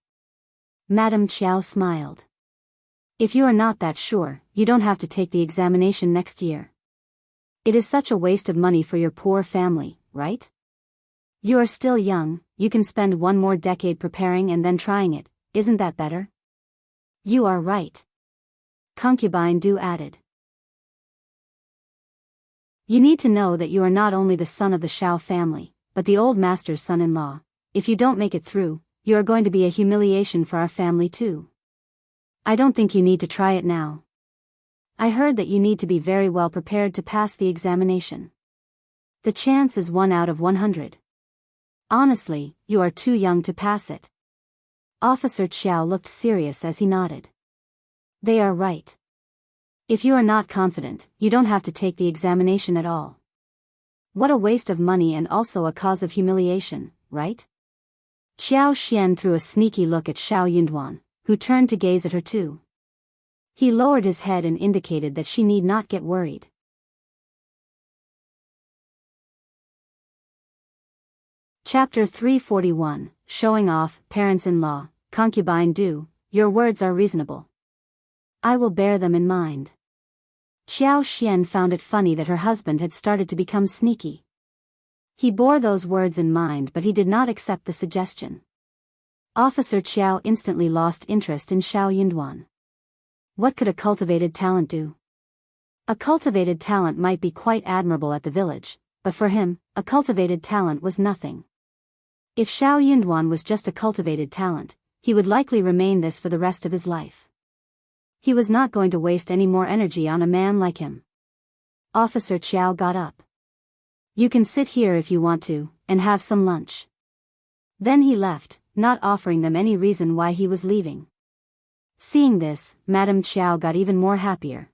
Madame Xiao smiled. If you are not that sure, you don't have to take the examination next year. It is such a waste of money for your poor family, right? You are still young, you can spend one more decade preparing and then trying it, isn't that better? You are right. Concubine Du added. You need to know that you are not only the son of the Shao family, but the old master's son-in-law. If you don't make it through, you are going to be a humiliation for our family too. I don't think you need to try it now. I heard that you need to be very well prepared to pass the examination. The chance is 1 out of 100. Honestly, you are too young to pass it. Officer Xiao looked serious as he nodded. They are right. If you are not confident, you don't have to take the examination at all. What a waste of money and also a cause of humiliation, right? Xiao threw a sneaky look at Shao Yunduan, who turned to gaze at her too. He lowered his head and indicated that she need not get worried. Chapter 341, Showing Off, Parents-in-Law, Concubine Du, your words are reasonable. I will bear them in mind. Xiao found it funny that her husband had started to become sneaky. He bore those words in mind, but he did not accept the suggestion. Officer Qiao instantly lost interest in Shao Yunduan. What could a cultivated talent do? A cultivated talent might be quite admirable at the village, but for him, a cultivated talent was nothing. If Shao Yunduan was just a cultivated talent, he would likely remain this for the rest of his life. He was not going to waste any more energy on a man like him. Officer Qiao got up. You can sit here if you want to, and have some lunch. Then he left, not offering them any reason why he was leaving. Seeing this, Madame Qiao got even more happier.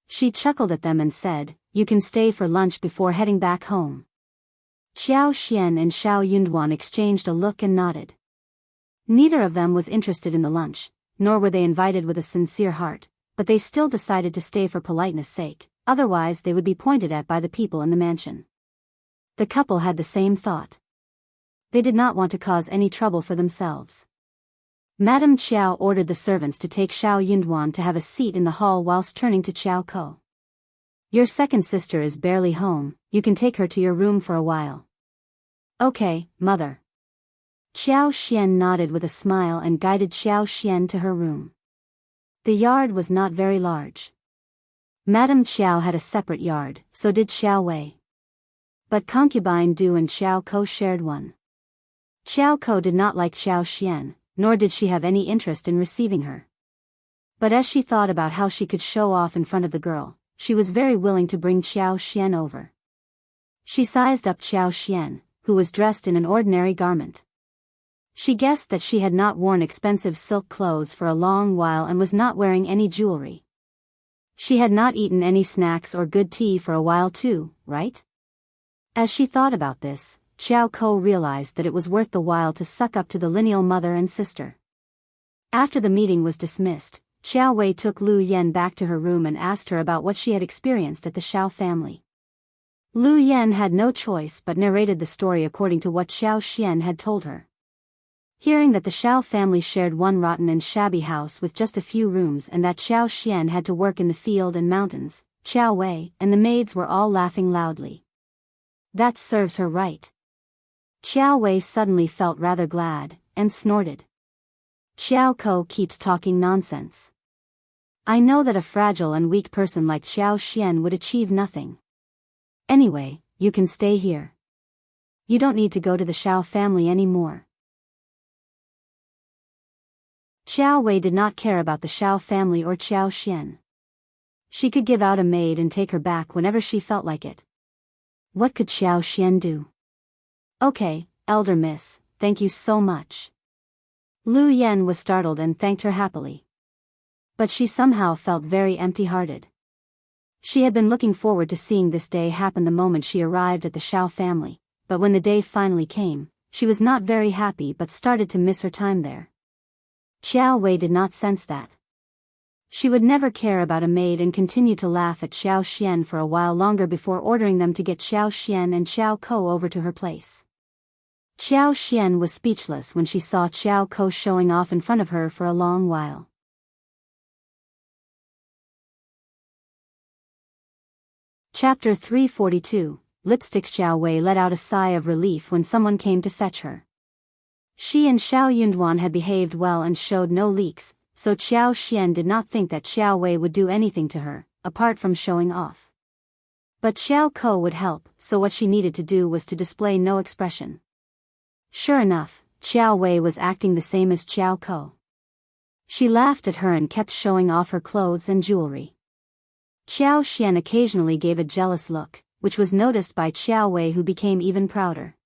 She chuckled at them and said, you can stay for lunch before heading back home. Xiao and Shao Yunduan exchanged a look and nodded. Neither of them was interested in the lunch, nor were they invited with a sincere heart, but they still decided to stay for politeness' sake, otherwise they would be pointed at by the people in the mansion. The couple had the same thought. They did not want to cause any trouble for themselves. Madame Qiao ordered the servants to take Shao Yunduan to have a seat in the hall whilst turning to Qiao. Your second sister is barely home, you can take her to your room for a while. Okay, mother. Xiao nodded with a smile and guided Xiao to her room. The yard was not very large. Madame Qiao had a separate yard, so did Xiao Wei. But concubine Du and Xiao shared one. Xiao did not like Xiao, nor did she have any interest in receiving her. But as she thought about how she could show off in front of the girl, she was very willing to bring Xiao over. She sized up Xiao, who was dressed in an ordinary garment. She guessed that she had not worn expensive silk clothes for a long while and was not wearing any jewelry. She had not eaten any snacks or good tea for a while too, right? As she thought about this, Xiao realized that it was worth the while to suck up to the lineal mother and sister. After the meeting was dismissed, Xiao Wei took Lu Yan back to her room and asked her about what she had experienced at the Shao family. Lu Yan had no choice but narrated the story according to what Xiao Xian had told her. Hearing that the Shao family shared one rotten and shabby house with just a few rooms and that Xiao Xian had to work in the field and mountains, Xiao Wei and the maids were all laughing loudly. That serves her right. Xiao Wei suddenly felt rather glad, and snorted. Xiao Ko keeps talking nonsense. I know that a fragile and weak person like Xiao Xian would achieve nothing. Anyway, you can stay here. You don't need to go to the Shao family anymore. Xiao Wei did not care about the Shao family or Xiao Xian. She could give out a maid and take her back whenever she felt like it. What could Xiao Xian do? Okay, elder miss, thank you so much. Lu Yan was startled and thanked her happily. But she somehow felt very empty-hearted. She had been looking forward to seeing this day happen the moment she arrived at the Shao family, but when the day finally came, she was not very happy but started to miss her time there. Xiao Wei did not sense that. She would never care about a maid and continued to laugh at Xiao Xian for a while longer before ordering them to get Xiao Xian and Xiao Ko over to her place. Xiao Xian was speechless when she saw Xiao Ko showing off in front of her for a long while. Chapter 342, Lipstick. Xiao Wei let out a sigh of relief when someone came to fetch her. She and Xiao Yunduan had behaved well and showed no leaks, so Xiao Xian did not think that Xiao Wei would do anything to her, apart from showing off. But Xiao Ko would help, so what she needed to do was to display no expression. Sure enough, Xiao Wei was acting the same as Xiao Ko. She laughed at her and kept showing off her clothes and jewelry. Xiao Xian occasionally gave a jealous look, which was noticed by Xiao Wei, who became even prouder.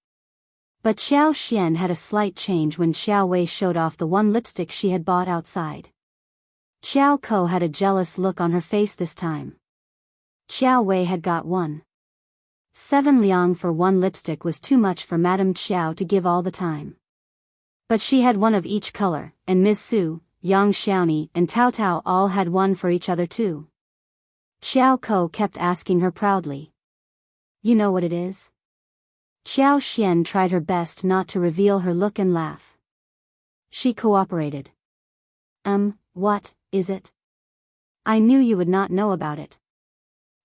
But Xiao Xian had a slight change when Xiao Wei showed off the one lipstick she had bought outside. Xiao Ko had a jealous look on her face this time. Xiao Wei had got 7 liang for one lipstick was too much for Madame Qiao to give all the time. But she had one of each color, and Ms. Su, Yang Xiaoni and Tao Tao all had one for each other too. Xiao Ko kept asking her proudly. You know what it is? Xiao Xian tried her best not to reveal her look and laugh. She cooperated. What is it? I knew you would not know about it.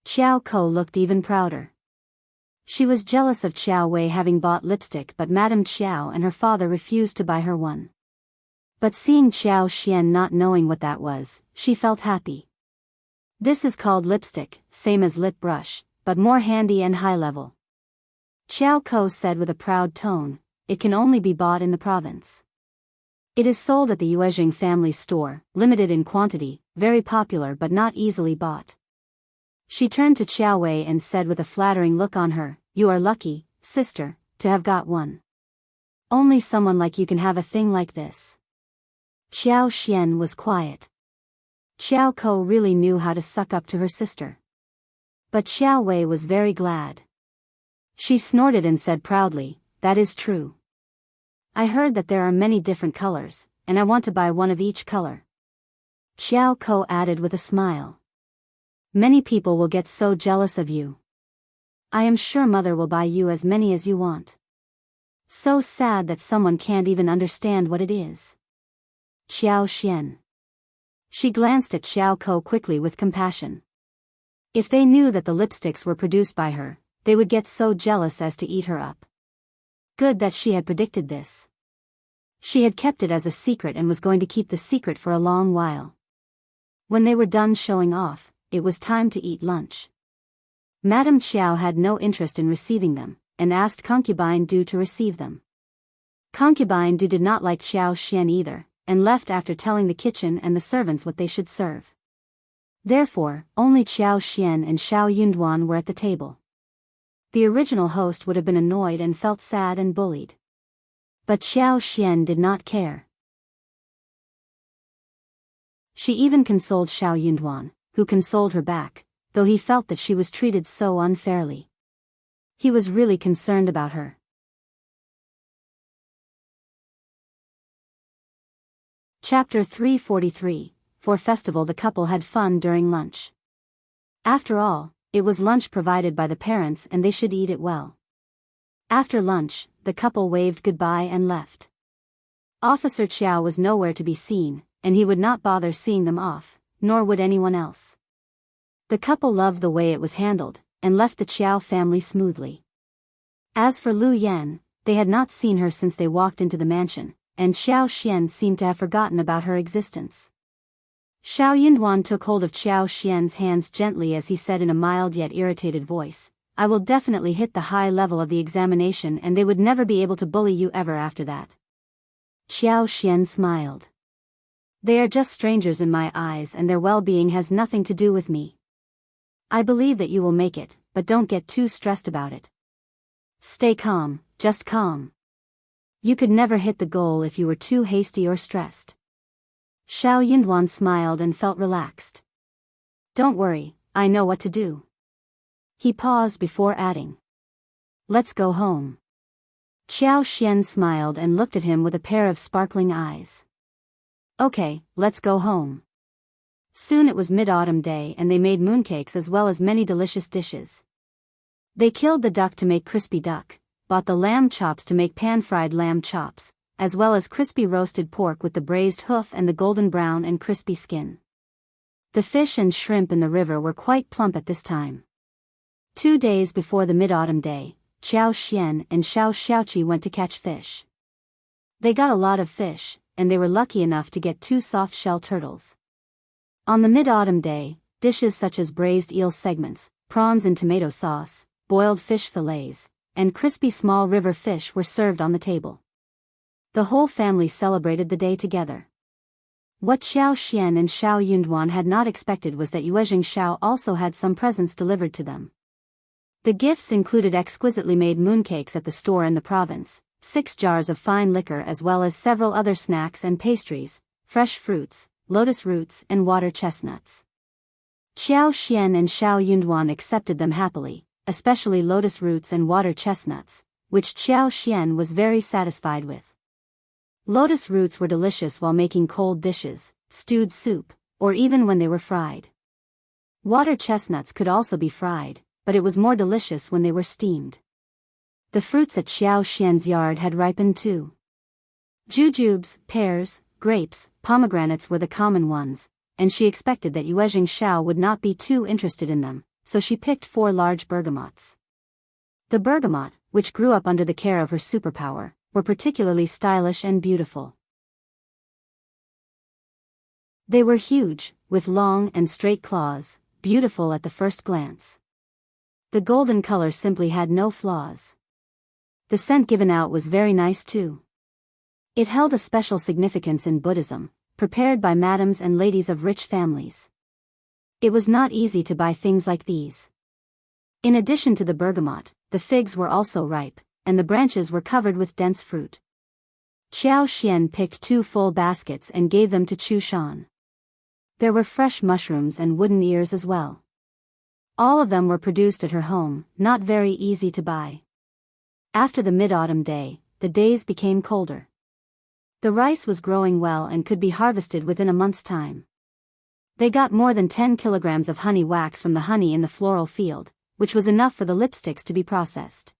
Xiao Ko looked even prouder. She was jealous of Xiao Wei having bought lipstick, but Madame Qiao and her father refused to buy her one. But seeing Xiao Xian not knowing what that was, she felt happy. This is called lipstick, same as lip brush, but more handy and high level. Xiao Ko said with a proud tone, it can only be bought in the province. It is sold at the Yuezheng family store, limited in quantity, very popular but not easily bought. She turned to Xiao Wei and said with a flattering look on her, you are lucky, sister, to have got one. Only someone like you can have a thing like this. Xiao Xian was quiet. Xiao Ko really knew how to suck up to her sister. But Xiao Wei was very glad. She snorted and said proudly, that is true. I heard that there are many different colors, and I want to buy one of each color. Xiao Ko added with a smile. Many people will get so jealous of you. I am sure mother will buy you as many as you want. So sad that someone can't even understand what it is. Xiao Xian. She glanced at Xiao Ko quickly with compassion. If they knew that the lipsticks were produced by her, they would get so jealous as to eat her up. Good that she had predicted this. She had kept it as a secret and was going to keep the secret for a long while. When they were done showing off, it was time to eat lunch. Madame Qiao had no interest in receiving them, and asked Concubine Du to receive them. Concubine Du did not like Xiao Xian either, and left after telling the kitchen and the servants what they should serve. Therefore, only Xiao Xian and Xiao Yunduan were at the table. The original host would have been annoyed and felt sad and bullied. But Xiao Xian did not care. She even consoled Xiao Yunduan, who consoled her back, though he felt that she was treated so unfairly. He was really concerned about her. Chapter 343. For festival the couple had fun during lunch. After all, it was lunch provided by the parents and they should eat it well. After lunch, the couple waved goodbye and left. Officer Qjao was nowhere to be seen, and he would not bother seeing them off, nor would anyone else. The couple loved the way it was handled, and left the Qjao family smoothly. As for Liulang, they had not seen her since they walked into the mansion, and Xiao Xian seemed to have forgotten about her existence. Shao Yunduan took hold of Xiao Xian's hands gently as he said in a mild yet irritated voice, "I will definitely hit the high level of the examination and they would never be able to bully you ever after that." Xiao Xian smiled. "They are just strangers in my eyes and their well-being has nothing to do with me. I believe that you will make it, but don't get too stressed about it. Stay calm, just calm. You could never hit the goal if you were too hasty or stressed." Shao Yunduan smiled and felt relaxed. "Don't worry, I know what to do." He paused before adding, "Let's go home." Xiao Xian smiled and looked at him with a pair of sparkling eyes. "Okay, let's go home." Soon it was mid-autumn day and they made mooncakes as well as many delicious dishes. They killed the duck to make crispy duck, bought the lamb chops to make pan-fried lamb chops, as well as crispy roasted pork with the braised hoof and the golden brown and crispy skin. The fish and shrimp in the river were quite plump at this time. 2 days before the mid-autumn day, Xiao Xian and Shao Xiaoqi went to catch fish. They got a lot of fish, and they were lucky enough to get 2 soft-shell turtles. On the mid-autumn day, dishes such as braised eel segments, prawns in tomato sauce, boiled fish fillets, and crispy small river fish were served on the table. The whole family celebrated the day together. What Xiao Xian and Shao Yunduan had not expected was that Yuezheng Shao also had some presents delivered to them. The gifts included exquisitely made mooncakes at the store in the province, 6 jars of fine liquor as well as several other snacks and pastries, fresh fruits, lotus roots and water chestnuts. Xiao Xian and Shao Yunduan accepted them happily, especially lotus roots and water chestnuts, which Xiao Xian was very satisfied with. Lotus roots were delicious while making cold dishes, stewed soup, or even when they were fried. Water chestnuts could also be fried, but it was more delicious when they were steamed. The fruits at Xiao Xian's yard had ripened too. Jujubes, pears, grapes, pomegranates were the common ones, and she expected that Yuezheng Shao would not be too interested in them, so she picked 4 large bergamots. The bergamot, which grew up under the care of her superpower, were particularly stylish and beautiful. They were huge, with long and straight claws, beautiful at the first glance. The golden color simply had no flaws. The scent given out was very nice too. It held a special significance in Buddhism, prepared by madams and ladies of rich families. It was not easy to buy things like these. In addition to the bergamot, the figs were also ripe, and the branches were covered with dense fruit. Xiao Xian picked 2 full baskets and gave them to Chu Shan. There were fresh mushrooms and wooden ears as well. All of them were produced at her home, not very easy to buy. After the mid-autumn day, the days became colder. The rice was growing well and could be harvested within a month's time. They got more than 10 kilograms of honey wax from the honey in the floral field, which was enough for the lipsticks to be processed.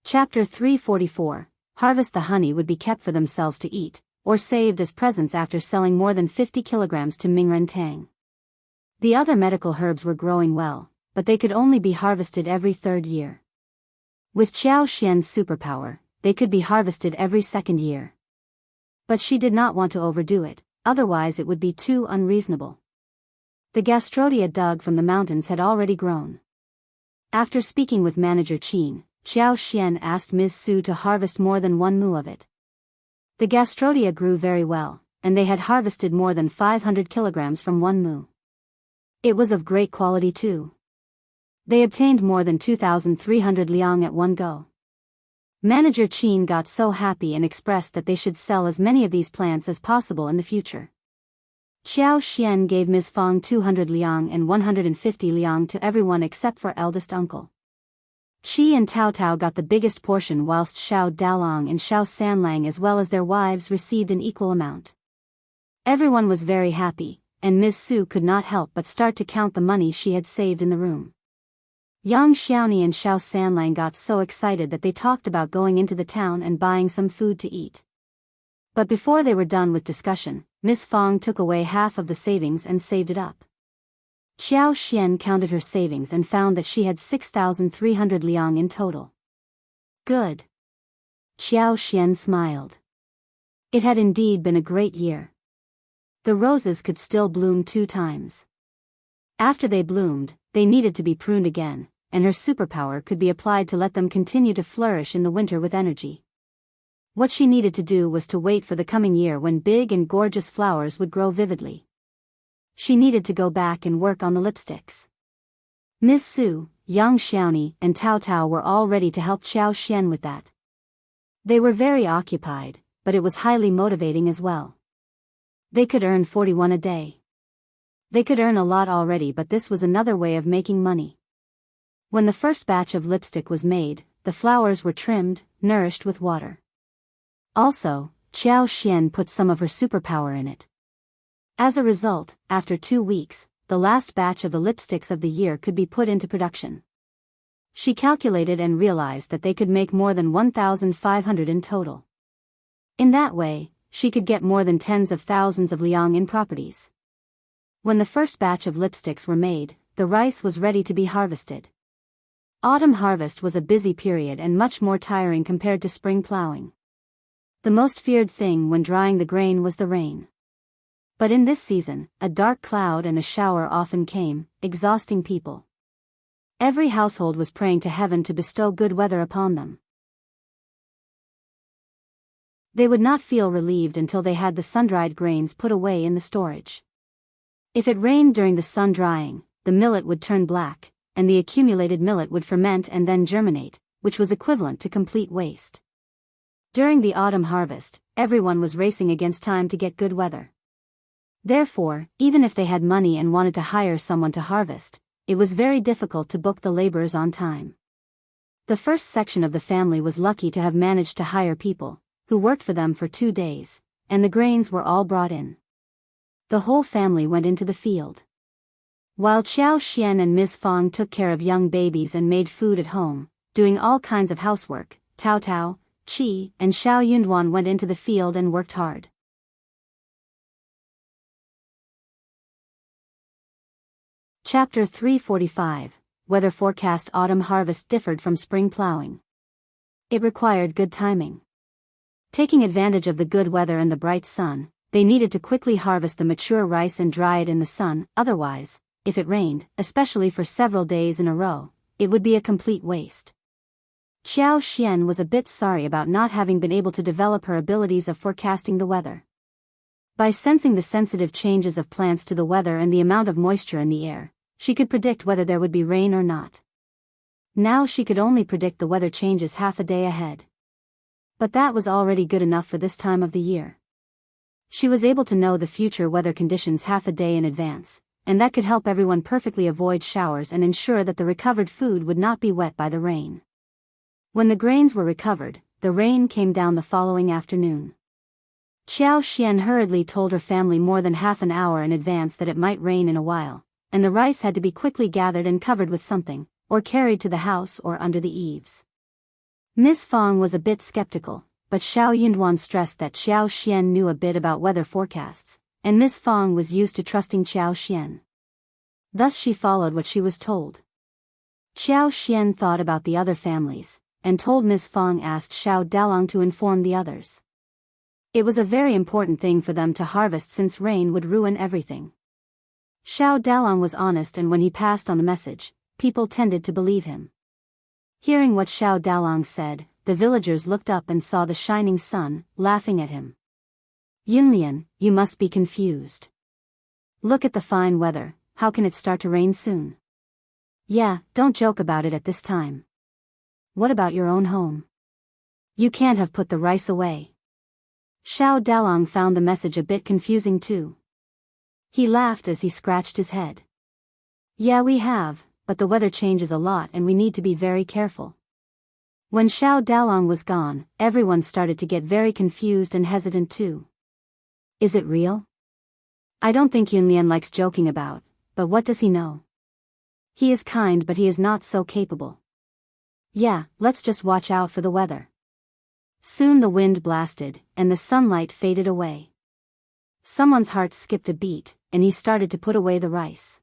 Chapter 344. Harvest. The honey would be kept for themselves to eat, or saved as presents after selling more than 50 kilograms to Mingren Tang. The other medical herbs were growing well, but they could only be harvested every 3rd year. With Xiao Xian's superpower, they could be harvested every 2nd year. But she did not want to overdo it, otherwise it would be too unreasonable. The gastrodia dug from the mountains had already grown. After speaking with manager Qin, Xiao Xian asked Ms. Su to harvest more than 1 mu of it. The gastrodia grew very well, and they had harvested more than 500 kilograms from 1 mu. It was of great quality too. They obtained more than 2,300 liang at one go. Manager Qin got so happy and expressed that they should sell as many of these plants as possible in the future. Xiao Xian gave Ms. Fang 200 liang and 150 liang to everyone except for eldest uncle. Qi and Tao Tao got the biggest portion whilst Xiao Dalang and Xiao Sanlang as well as their wives received an equal amount. Everyone was very happy, and Ms. Su could not help but start to count the money she had saved in the room. Yang Xiaoni and Xiao Sanlang got so excited that they talked about going into the town and buying some food to eat. But before they were done with discussion, Miss Fong took away half of the savings and saved it up. Xiao Xian counted her savings and found that she had 6,300 liang in total. Good. Xiao Xian smiled. It had indeed been a great year. The roses could still bloom 2 times. After they bloomed, they needed to be pruned again, and her superpower could be applied to let them continue to flourish in the winter with energy. What she needed to do was to wait for the coming year when big and gorgeous flowers would grow vividly. She needed to go back and work on the lipsticks. Miss Su, Yang Xiaoni, and Tao Tao were all ready to help Xiao Xian with that. They were very occupied, but it was highly motivating as well. They could earn 41 a day. They could earn a lot already, but this was another way of making money. When the first batch of lipstick was made, the flowers were trimmed, nourished with water. Also, Xiao Xian put some of her superpower in it. As a result, after 2 weeks, the last batch of the lipsticks of the year could be put into production. She calculated and realized that they could make more than 1,500 in total. In that way, she could get more than tens of thousands of liang in properties. When the first batch of lipsticks were made, the rice was ready to be harvested. Autumn harvest was a busy period and much more tiring compared to spring plowing. The most feared thing when drying the grain was the rain. But in this season, a dark cloud and a shower often came, exhausting people. Every household was praying to heaven to bestow good weather upon them. They would not feel relieved until they had the sun-dried grains put away in the storage. If it rained during the sun drying, the millet would turn black, and the accumulated millet would ferment and then germinate, which was equivalent to complete waste. During the autumn harvest, everyone was racing against time to get good weather. Therefore, even if they had money and wanted to hire someone to harvest, it was very difficult to book the laborers on time. The first section of the family was lucky to have managed to hire people, who worked for them for 2 days, and the grains were all brought in. The whole family went into the field. While Xiao Xian and Ms. Fong took care of young babies and made food at home, doing all kinds of housework, Tao Tao, Qi, and Xiao Yunduan went into the field and worked hard. Chapter 345, Weather Forecast. Autumn harvest differed from spring plowing. It required good timing. Taking advantage of the good weather and the bright sun, they needed to quickly harvest the mature rice and dry it in the sun, otherwise, if it rained, especially for several days in a row, it would be a complete waste. Xiao Xian was a bit sorry about not having been able to develop her abilities of forecasting the weather. By sensing the sensitive changes of plants to the weather and the amount of moisture in the air, she could predict whether there would be rain or not. Now she could only predict the weather changes half a day ahead. But that was already good enough for this time of the year. She was able to know the future weather conditions half a day in advance, and that could help everyone perfectly avoid showers and ensure that the recovered food would not be wet by the rain. When the grains were recovered, the rain came down the following afternoon. Xiao Xian hurriedly told her family more than half an hour in advance that it might rain in a while, and the rice had to be quickly gathered and covered with something, or carried to the house or under the eaves. Miss Fong was a bit skeptical, but Xiao Yunduan stressed that Xiao Xian knew a bit about weather forecasts, and Miss Fong was used to trusting Xiao Xian. Thus she followed what she was told. Xiao Xian thought about the other families, and told Miss Fong asked Xiao Dalang to inform the others. It was a very important thing for them to harvest since rain would ruin everything. Xiao Dalang was honest, and when he passed on the message, people tended to believe him. Hearing what Xiao Dalang said, the villagers looked up and saw the shining sun, laughing at him. Yunlian, you must be confused. Look at the fine weather, how can it start to rain soon? Yeah, don't joke about it at this time. What about your own home? You can't have put the rice away. Xiao Dalang found the message a bit confusing too. He laughed as he scratched his head. Yeah, we have, but the weather changes a lot and we need to be very careful. When Xiao Dalong was gone, everyone started to get very confused and hesitant too. Is it real? I don't think Yunlian likes joking about, but what does he know? He is kind but he is not so capable. Yeah, let's just watch out for the weather. Soon the wind blasted, and the sunlight faded away. Someone's heart skipped a beat, and he started to put away the rice.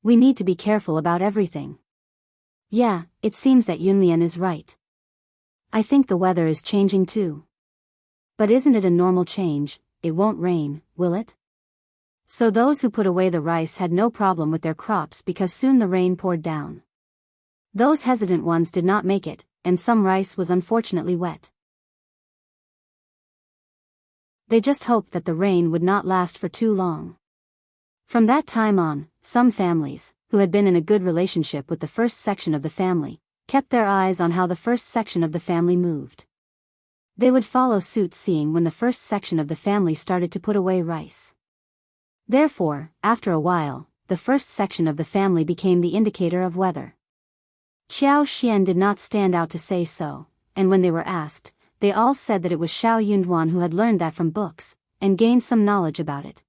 We need to be careful about everything. Yeah, it seems that Yunlian is right. I think the weather is changing too. But isn't it a normal change? It won't rain, will it? So those who put away the rice had no problem with their crops because soon the rain poured down. Those hesitant ones did not make it, and some rice was unfortunately wet. They just hoped that the rain would not last for too long. From that time on, some families, who had been in a good relationship with the first section of the family, kept their eyes on how the first section of the family moved. They would follow suit seeing when the first section of the family started to put away rice. Therefore, after a while, the first section of the family became the indicator of weather. Qiao Xian did not stand out to say so, and when they were asked, they all said that it was Shao Yunduan who had learned that from books, and gained some knowledge about it.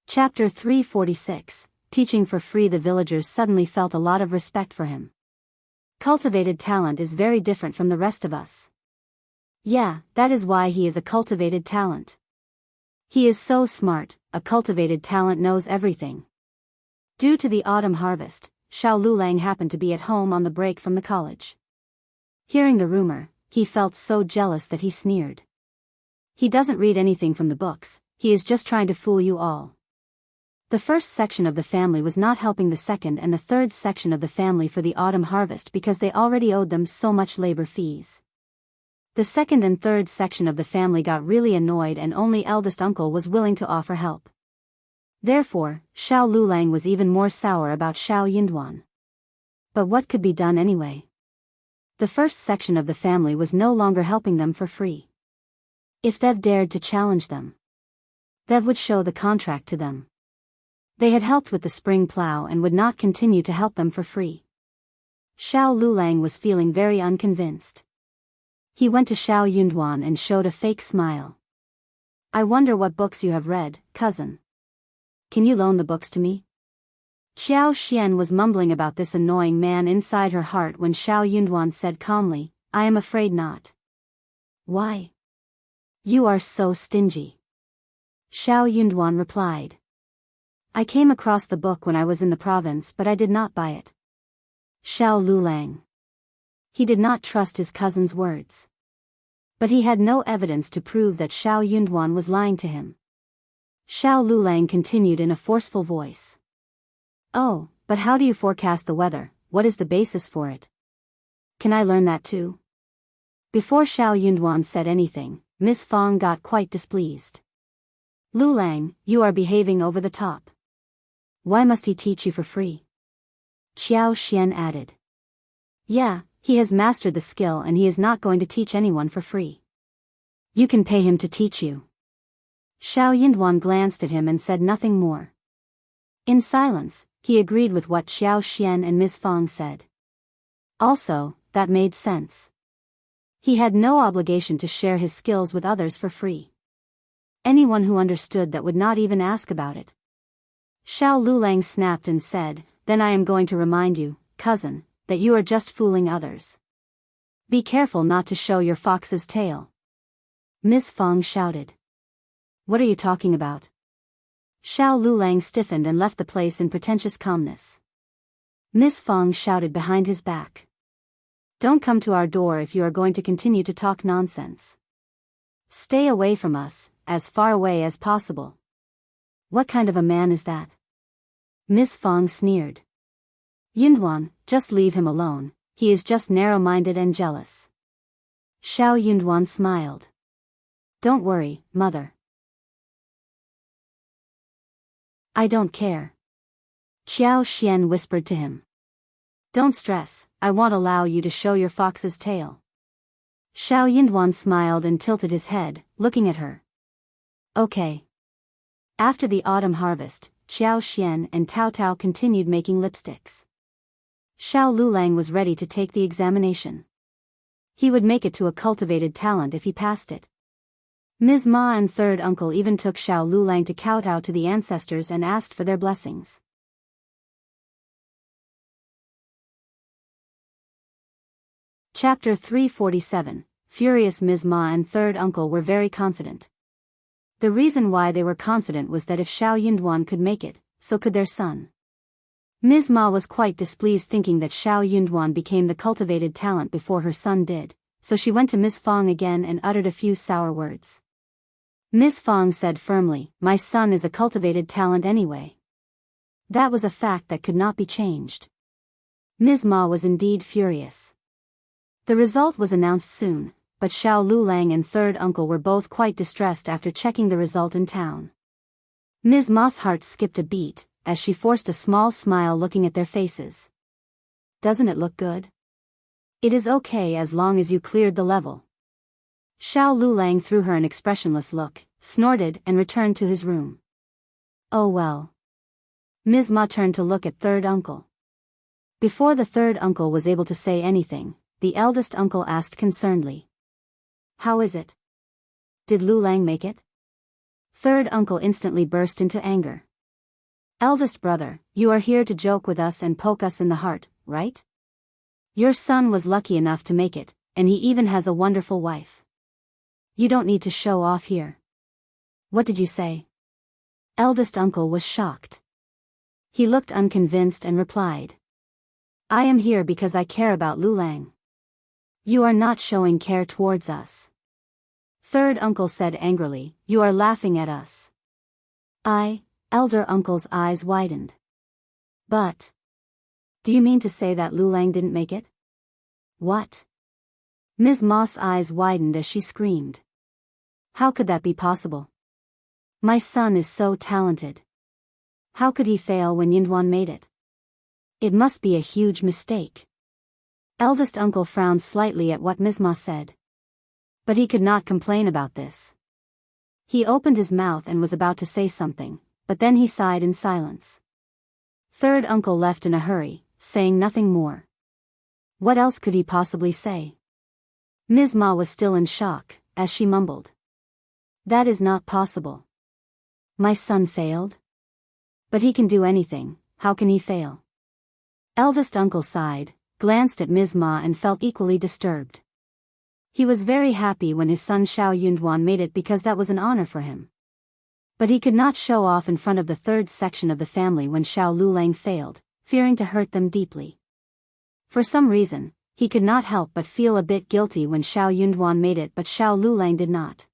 Chapter 346, Teaching for Free. The villagers suddenly felt a lot of respect for him. Cultivated talent is very different from the rest of us. Yeah, that is why he is a cultivated talent. He is so smart, a cultivated talent knows everything. Due to the autumn harvest, Xiao Liulang happened to be at home on the break from the college. Hearing the rumor, he felt so jealous that he sneered. He doesn't read anything from the books, he is just trying to fool you all. The first section of the family was not helping the second and the third section of the family for the autumn harvest because they already owed them so much labor fees. The second and third section of the family got really annoyed and only eldest uncle was willing to offer help. Therefore, Xiao Liulang was even more sour about Xiao Yunduan. But what could be done anyway? The first section of the family was no longer helping them for free. If they've dared to challenge them, they would show the contract to them. They had helped with the spring plow and would not continue to help them for free. Xiao Liulang was feeling very unconvinced. He went to Xiao Yunduan and showed a fake smile. I wonder what books you have read, cousin. Can you loan the books to me? Qiao Xian was mumbling about this annoying man inside her heart when Xiao Yunduan said calmly, I am afraid not. Why? You are so stingy. Xiao Yunduan replied. I came across the book when I was in the province but I did not buy it. Xiao Liulang. He did not trust his cousin's words. But he had no evidence to prove that Xiao Yunduan was lying to him. Xiao Liulang continued in a forceful voice. Oh, but how do you forecast the weather? What is the basis for it? Can I learn that too? Before Xiao Yunduan said anything, Miss Fong got quite displeased. Liulang, you are behaving over the top. Why must he teach you for free? Qiao Xian added. Yeah, he has mastered the skill and he is not going to teach anyone for free. You can pay him to teach you. Xiao Yunduan glanced at him and said nothing more. In silence, he agreed with what Xiao Xian and Miss Fong said. Also, that made sense. He had no obligation to share his skills with others for free. Anyone who understood that would not even ask about it. Xiao Liulang snapped and said, Then I am going to remind you, cousin, that you are just fooling others. Be careful not to show your fox's tail. Miss Fong shouted. What are you talking about? Xiao Liulang stiffened and left the place in pretentious calmness. Miss Fong shouted behind his back. Don't come to our door if you are going to continue to talk nonsense. Stay away from us, as far away as possible. What kind of a man is that? Miss Fong sneered. Yunduan, just leave him alone, he is just narrow-minded and jealous. Xiao Yunduan smiled. Don't worry, mother. I don't care. Qiao Xian whispered to him. Don't stress, I won't allow you to show your fox's tail. Xiao Yunduan smiled and tilted his head, looking at her. Okay. After the autumn harvest, Xiao Xian and Tao Tao continued making lipsticks. Xiao Liulang was ready to take the examination. He would make it to a cultivated talent if he passed it. Ms. Ma and third uncle even took Xiao Liulang to kowtow to the ancestors and asked for their blessings. Chapter 347. Furious Ms. Ma and third uncle were very confident. The reason why they were confident was that if Xiao Yunduan could make it, so could their son. Ms. Ma was quite displeased thinking that Xiao Yunduan became the cultivated talent before her son did, so she went to Ms. Fang again and uttered a few sour words. Ms. Fang said firmly, "My son is a cultivated talent anyway." That was a fact that could not be changed. Ms. Ma was indeed furious. The result was announced soon, but Xiao Liulang and third uncle were both quite distressed after checking the result in town. Ms. Ma's heart skipped a beat, as she forced a small smile looking at their faces. "Doesn't it look good?" "It is okay as long as you cleared the level." Xiao Liulang threw her an expressionless look, snorted and returned to his room. "Oh well." Ms. Ma turned to look at third uncle. Before the third uncle was able to say anything, the eldest uncle asked concernedly, "How is it? Did Liulang make it?" Third uncle instantly burst into anger. "Eldest brother, you are here to joke with us and poke us in the heart, right? Your son was lucky enough to make it, and he even has a wonderful wife. You don't need to show off here." "What did you say?" Eldest uncle was shocked. He looked unconvinced and replied, "I am here because I care about Liulang. You are not showing care towards us." Third uncle said angrily, "You are laughing at us." Elder uncle's eyes widened. "But, do you mean to say that Liulang didn't make it?" "What?" Ms. Ma's eyes widened as she screamed. "How could that be possible? My son is so talented. How could he fail when Yunduan made it? It must be a huge mistake." Eldest uncle frowned slightly at what Ms. Ma said. But he could not complain about this. He opened his mouth and was about to say something, but then he sighed in silence. Third uncle left in a hurry, saying nothing more. What else could he possibly say? Ms. Ma was still in shock, as she mumbled, "That is not possible. My son failed? But he can do anything, how can he fail?" Eldest uncle sighed, glanced at Ms. Ma and felt equally disturbed. He was very happy when his son Xiao Yunduan made it because that was an honor for him. But he could not show off in front of the third section of the family when Xiao Liulang failed, fearing to hurt them deeply. For some reason, he could not help but feel a bit guilty when Xiao Yunduan made it but Xiao Liulang did not.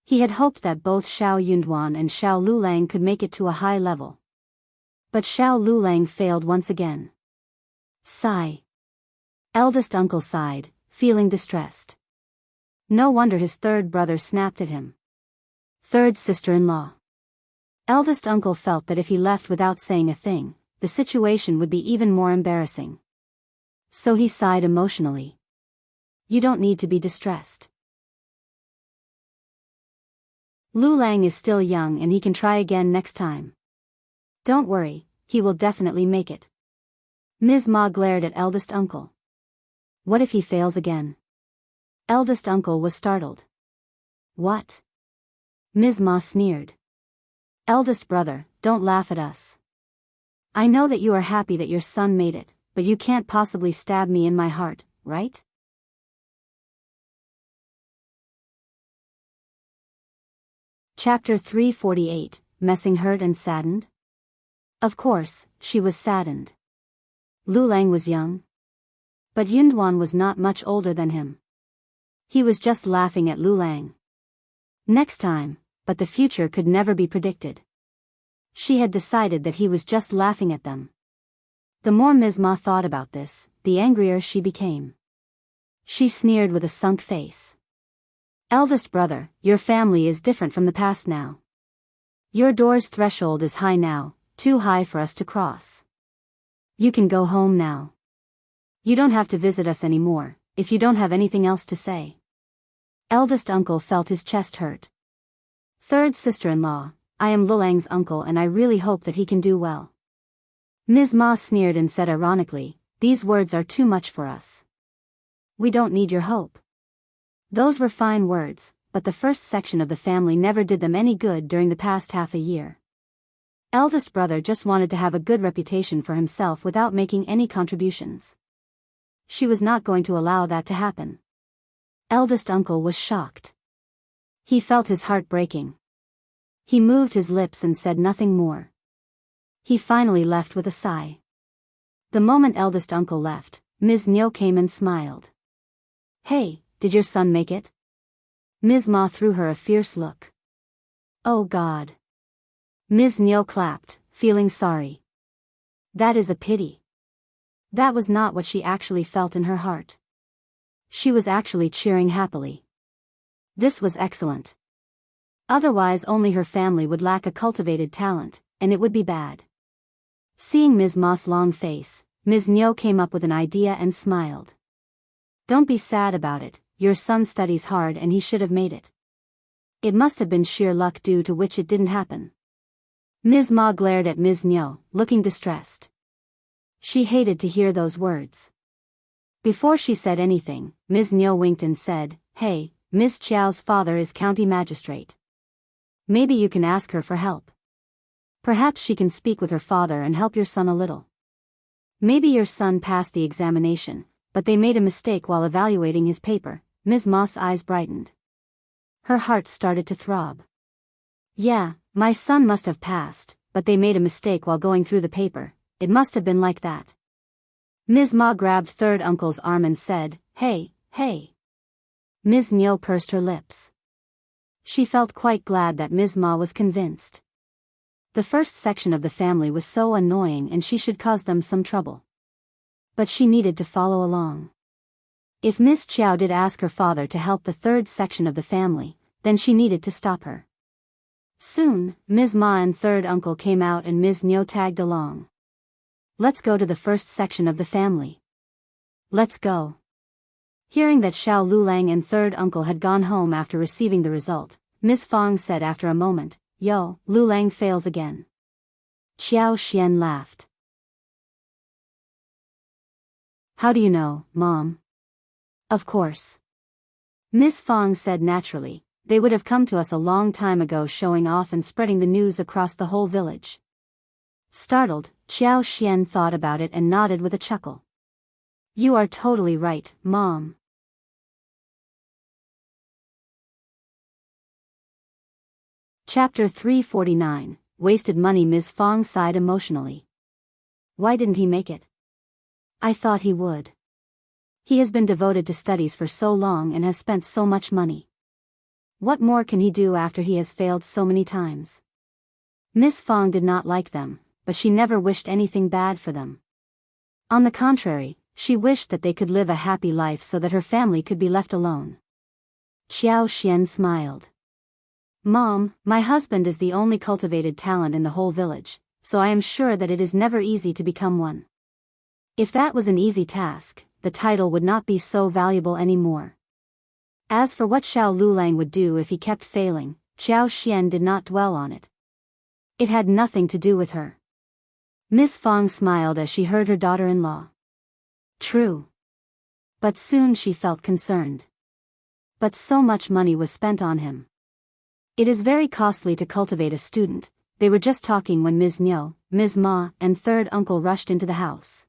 He had hoped that both Xiao Yunduan and Xiao Liulang could make it to a high level. But Xiao Liulang failed once again. Sigh. Eldest uncle sighed, feeling distressed. No wonder his third brother snapped at him. Third sister-in-law. Eldest uncle felt that if he left without saying a thing, the situation would be even more embarrassing. So he sighed emotionally. "You don't need to be distressed. Liulang is still young and he can try again next time. Don't worry, he will definitely make it." Ms. Ma glared at eldest uncle. "What if he fails again?" Eldest uncle was startled. "What?" Ms. Ma sneered. "Eldest brother, don't laugh at us. I know that you are happy that your son made it, but you can't possibly stab me in my heart, right?" Chapter 348, Messing hurt and saddened? Of course, she was saddened. Liulang was young. But Yunduan was not much older than him. He was just laughing at Liulang. Next time, but the future could never be predicted. She had decided that he was just laughing at them. The more Ms. Ma thought about this, the angrier she became. She sneered with a sunk face. "Eldest brother, your family is different from the past now. Your door's threshold is high now, too high for us to cross. You can go home now. You don't have to visit us anymore, if you don't have anything else to say." Eldest uncle felt his chest hurt. Third sister-in-law, I am Liulang's uncle and I really hope that he can do well. Ms. Ma sneered and said ironically, these words are too much for us. We don't need your hope. Those were fine words, but the first section of the family never did them any good during the past half a year. Eldest brother just wanted to have a good reputation for himself without making any contributions. She was not going to allow that to happen. Eldest uncle was shocked. He felt his heart breaking. He moved his lips and said nothing more. He finally left with a sigh. The moment eldest uncle left, Ms. Niu came and smiled. Hey, did your son make it? Ms. Ma threw her a fierce look. Oh God. Ms. Niu clapped, feeling sorry. That is a pity. That was not what she actually felt in her heart. She was actually cheering happily. This was excellent. Otherwise only her family would lack a cultivated talent, and it would be bad. Seeing Ms. Ma's long face, Ms. Niu came up with an idea and smiled. Don't be sad about it, your son studies hard and he should have made it. It must have been sheer luck due to which it didn't happen. Ms. Ma glared at Ms. Niu, looking distressed. She hated to hear those words. Before she said anything, Ms. Niu winked and said, Hey, Ms. Qiao's father is county magistrate. Maybe you can ask her for help. Perhaps she can speak with her father and help your son a little. Maybe your son passed the examination, but they made a mistake while evaluating his paper. Ms. Ma's eyes brightened. Her heart started to throb. Yeah, my son must have passed, but they made a mistake while going through the paper. It must have been like that. Ms. Ma grabbed third uncle's arm and said, Hey, hey. Ms. Niu pursed her lips. She felt quite glad that Ms. Ma was convinced. The first section of the family was so annoying and she should cause them some trouble. But she needed to follow along. If Miss Qiao did ask her father to help the third section of the family, then she needed to stop her. Soon, Ms. Ma and third uncle came out and Ms. Niu tagged along. Let's go to the first section of the family. Let's go. Hearing that Shao Liulang and third uncle had gone home after receiving the result, Ms. Fong said after a moment, Yo, Liulang fails again. Xiao Xian laughed. How do you know, Mom? Of course. Ms. Fong said naturally, they would have come to us a long time ago showing off and spreading the news across the whole village. Startled, Xiao Xian thought about it and nodded with a chuckle. You are totally right, Mom. Chapter 349, Wasted Money. Ms. Fong sighed emotionally. Why didn't he make it? I thought he would. He has been devoted to studies for so long and has spent so much money. What more can he do after he has failed so many times? Ms. Fong did not like them, but she never wished anything bad for them. On the contrary, she wished that they could live a happy life so that her family could be left alone. Xiao Xian smiled. Mom, my husband is the only cultivated talent in the whole village, so I am sure that it is never easy to become one. If that was an easy task, the title would not be so valuable anymore. As for what Shao Liulang would do if he kept failing, Xiao Xian did not dwell on it. It had nothing to do with her. Miss Fong smiled as she heard her daughter-in-law. True. But soon she felt concerned. But so much money was spent on him. It is very costly to cultivate a student. They were just talking when Ms. Niu, Ms. Ma, and third uncle rushed into the house.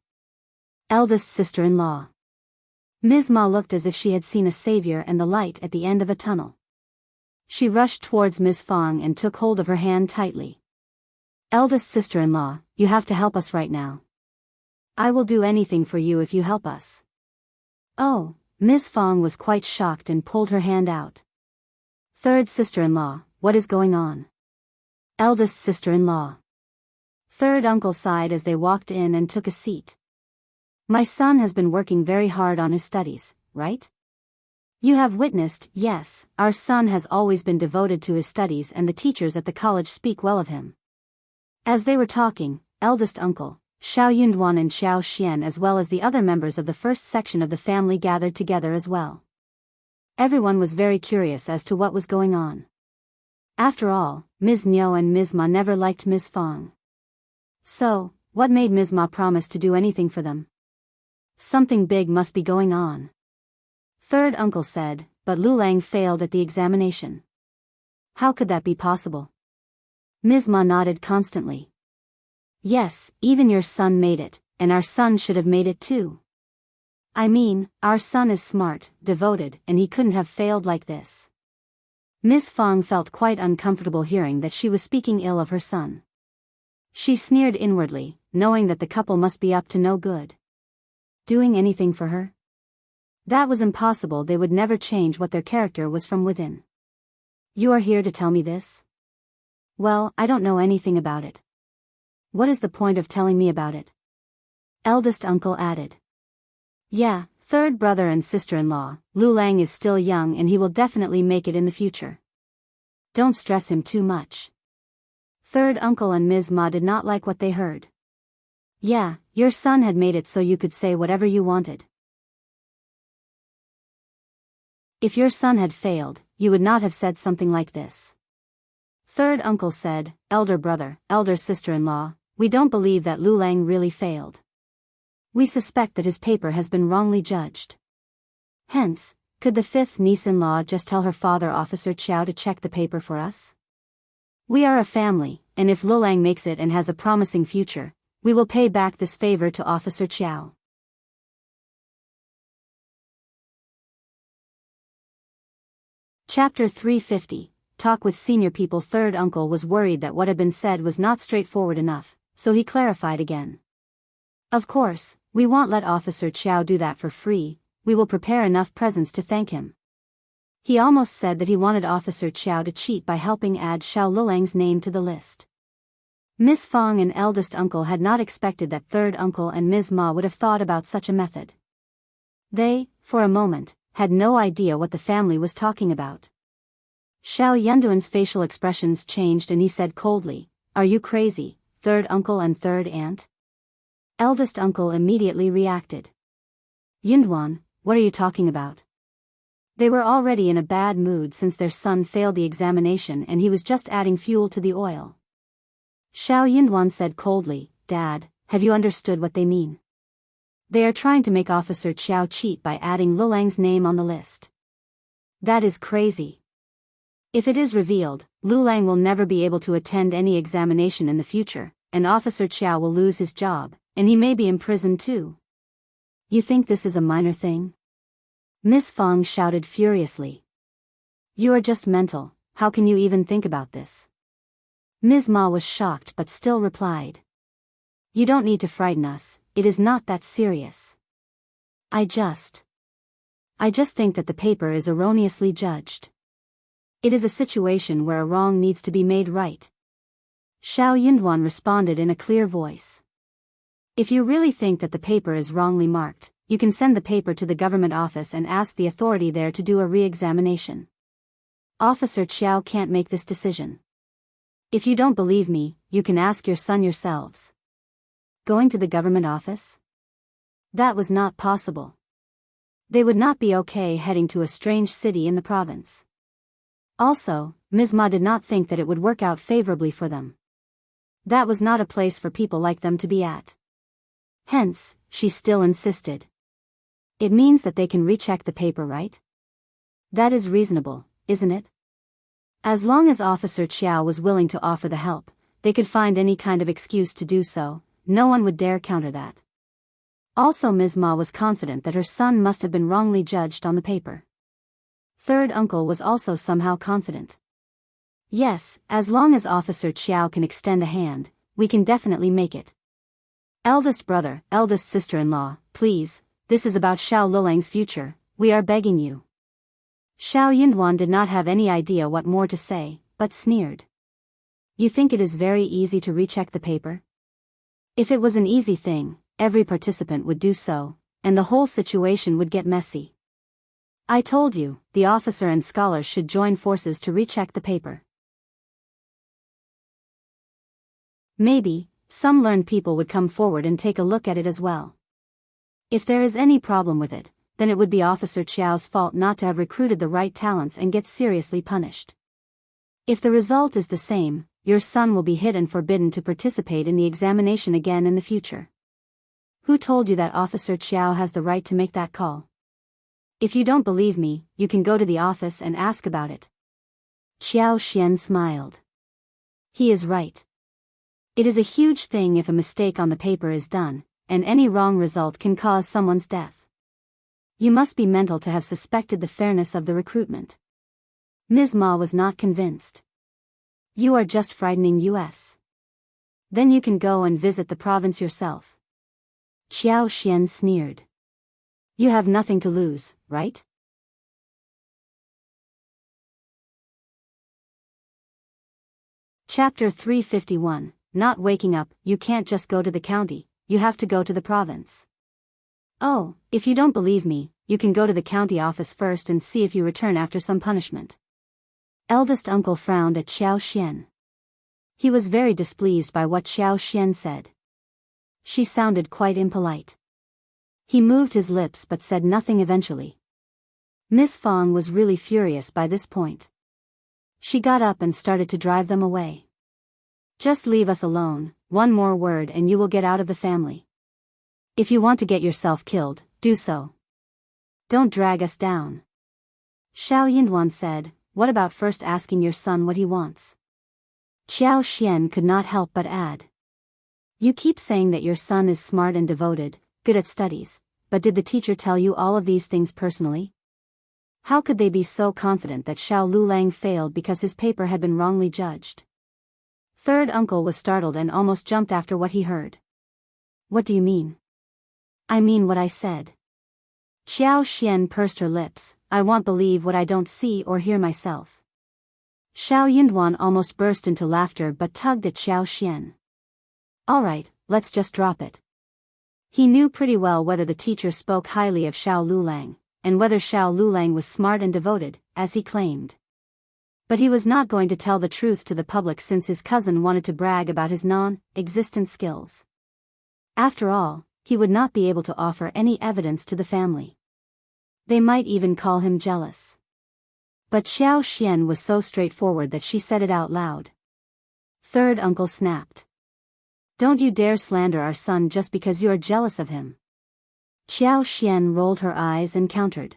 Eldest sister-in-law. Ms. Ma looked as if she had seen a savior and the light at the end of a tunnel. She rushed towards Ms. Fong and took hold of her hand tightly. Eldest sister-in-law, you have to help us right now. I will do anything for you if you help us. Oh, Ms. Fong was quite shocked and pulled her hand out. Third sister-in-law, what is going on? Eldest sister-in-law. Third uncle sighed as they walked in and took a seat. My son has been working very hard on his studies, right? You have witnessed, yes, our son has always been devoted to his studies and the teachers at the college speak well of him. As they were talking, eldest uncle, Shao Yunduan and Xiao Xian as well as the other members of the first section of the family gathered together as well. Everyone was very curious as to what was going on. After all, Ms. Niu and Ms. Ma never liked Ms. Fong. So, what made Ms. Ma promise to do anything for them? Something big must be going on. Third uncle said, but Liulang failed at the examination. How could that be possible? Ms. Ma nodded constantly. Yes, even your son made it, and our son should have made it too. I mean, our son is smart, devoted, and he couldn't have failed like this. Ms. Fong felt quite uncomfortable hearing that she was speaking ill of her son. She sneered inwardly, knowing that the couple must be up to no good. Doing anything for her? That was impossible. They would never change what their character was from within. You are here to tell me this? Well, I don't know anything about it. What is the point of telling me about it? Eldest uncle added. Yeah, third brother and sister-in-law, Liulang is still young and he will definitely make it in the future. Don't stress him too much. Third uncle and Ms. Ma did not like what they heard. Yeah, your son had made it so you could say whatever you wanted. If your son had failed, you would not have said something like this. Third uncle said, elder brother, elder sister-in-law, we don't believe that Liulang really failed. We suspect that his paper has been wrongly judged. Hence, could the fifth niece-in-law just tell her father Officer Qjao to check the paper for us? We are a family, and if Liulang makes it and has a promising future, we will pay back this favor to Officer Qjao. Chapter 350, Talk with Senior People. Third uncle was worried that what had been said was not straightforward enough, so he clarified again. Of course, we won't let Officer Qjao do that for free, we will prepare enough presents to thank him. He almost said that he wanted Officer Qjao to cheat by helping add Xiao Lilang's name to the list. Miss Fong and eldest uncle had not expected that third uncle and Ms. Ma would have thought about such a method. They, for a moment, had no idea what the family was talking about. Xiao Yunduan's facial expressions changed and he said coldly, Are you crazy, third uncle and third aunt? Eldest uncle immediately reacted. Yunduan, what are you talking about? They were already in a bad mood since their son failed the examination and he was just adding fuel to the oil. Xiao Yunduan said coldly, Dad, have you understood what they mean? They are trying to make Officer Qjao cheat by adding Liulang's name on the list. That is crazy. If it is revealed, Liulang will never be able to attend any examination in the future, and Officer Qjao will lose his job, and he may be imprisoned too. You think this is a minor thing? Miss Fong shouted furiously. You are just mental, how can you even think about this? Ms. Ma was shocked but still replied. You don't need to frighten us, it is not that serious. I just think that the paper is erroneously judged. It is a situation where a wrong needs to be made right. Xiao Yunduan responded in a clear voice. If you really think that the paper is wrongly marked, you can send the paper to the government office and ask the authority there to do a re-examination. Officer Qjao can't make this decision. If you don't believe me, you can ask your son yourselves. Going to the government office? That was not possible. They would not be okay heading to a strange city in the province. Also, Ms. Ma did not think that it would work out favorably for them. That was not a place for people like them to be at. Hence, she still insisted. It means that they can recheck the paper, right? That is reasonable, isn't it? As long as Officer Qjao was willing to offer the help, they could find any kind of excuse to do so, no one would dare counter that. Also Ms. Ma was confident that her son must have been wrongly judged on the paper. Third uncle was also somehow confident. Yes, as long as Officer Qjao can extend a hand, we can definitely make it. Eldest brother, eldest sister-in-law, please, this is about Xiao Lilang's future, we are begging you. Xiao Yunduan did not have any idea what more to say, but sneered. You think it is very easy to recheck the paper? If it was an easy thing, every participant would do so, and the whole situation would get messy. I told you, the officer and scholars should join forces to recheck the paper. Maybe, some learned people would come forward and take a look at it as well. If there is any problem with it, then it would be Officer Qiao's fault not to have recruited the right talents and get seriously punished. If the result is the same, your son will be hit and forbidden to participate in the examination again in the future. Who told you that Officer Qjao has the right to make that call? If you don't believe me, you can go to the office and ask about it. Xiao Xian smiled. He is right. It is a huge thing if a mistake on the paper is done, and any wrong result can cause someone's death. You must be mental to have suspected the fairness of the recruitment. Ms. Ma was not convinced. You are just frightening us. Then you can go and visit the province yourself. Xiao Xian sneered. You have nothing to lose, right? Chapter 351, Not Waking Up. You can't just go to the county, you have to go to the province. Oh, if you don't believe me, you can go to the county office first and see if you return after some punishment. Eldest uncle frowned at Xiao Xian. He was very displeased by what Xiao Xian said. She sounded quite impolite. He moved his lips but said nothing eventually. Miss Fong was really furious by this point. She got up and started to drive them away. Just leave us alone, one more word and you will get out of the family. If you want to get yourself killed, do so. Don't drag us down. Shao Yinduan said, what about first asking your son what he wants? Xiao Xian could not help but add. You keep saying that your son is smart and devoted, good at studies, but did the teacher tell you all of these things personally? How could they be so confident that Liulang failed because his paper had been wrongly judged? Third uncle was startled and almost jumped after what he heard. What do you mean? I mean what I said. Xiao Xian pursed her lips, I won't believe what I don't see or hear myself. Shao Yinduan almost burst into laughter but tugged at Xiao Xian. Alright, let's just drop it. He knew pretty well whether the teacher spoke highly of Shao Liulang, and whether Shao Liulang was smart and devoted, as he claimed. But he was not going to tell the truth to the public since his cousin wanted to brag about his non-existent skills. After all, he would not be able to offer any evidence to the family. They might even call him jealous. But Xiao Xian was so straightforward that she said it out loud. Third uncle snapped. Don't you dare slander our son just because you are jealous of him. Xiao Xian rolled her eyes and countered.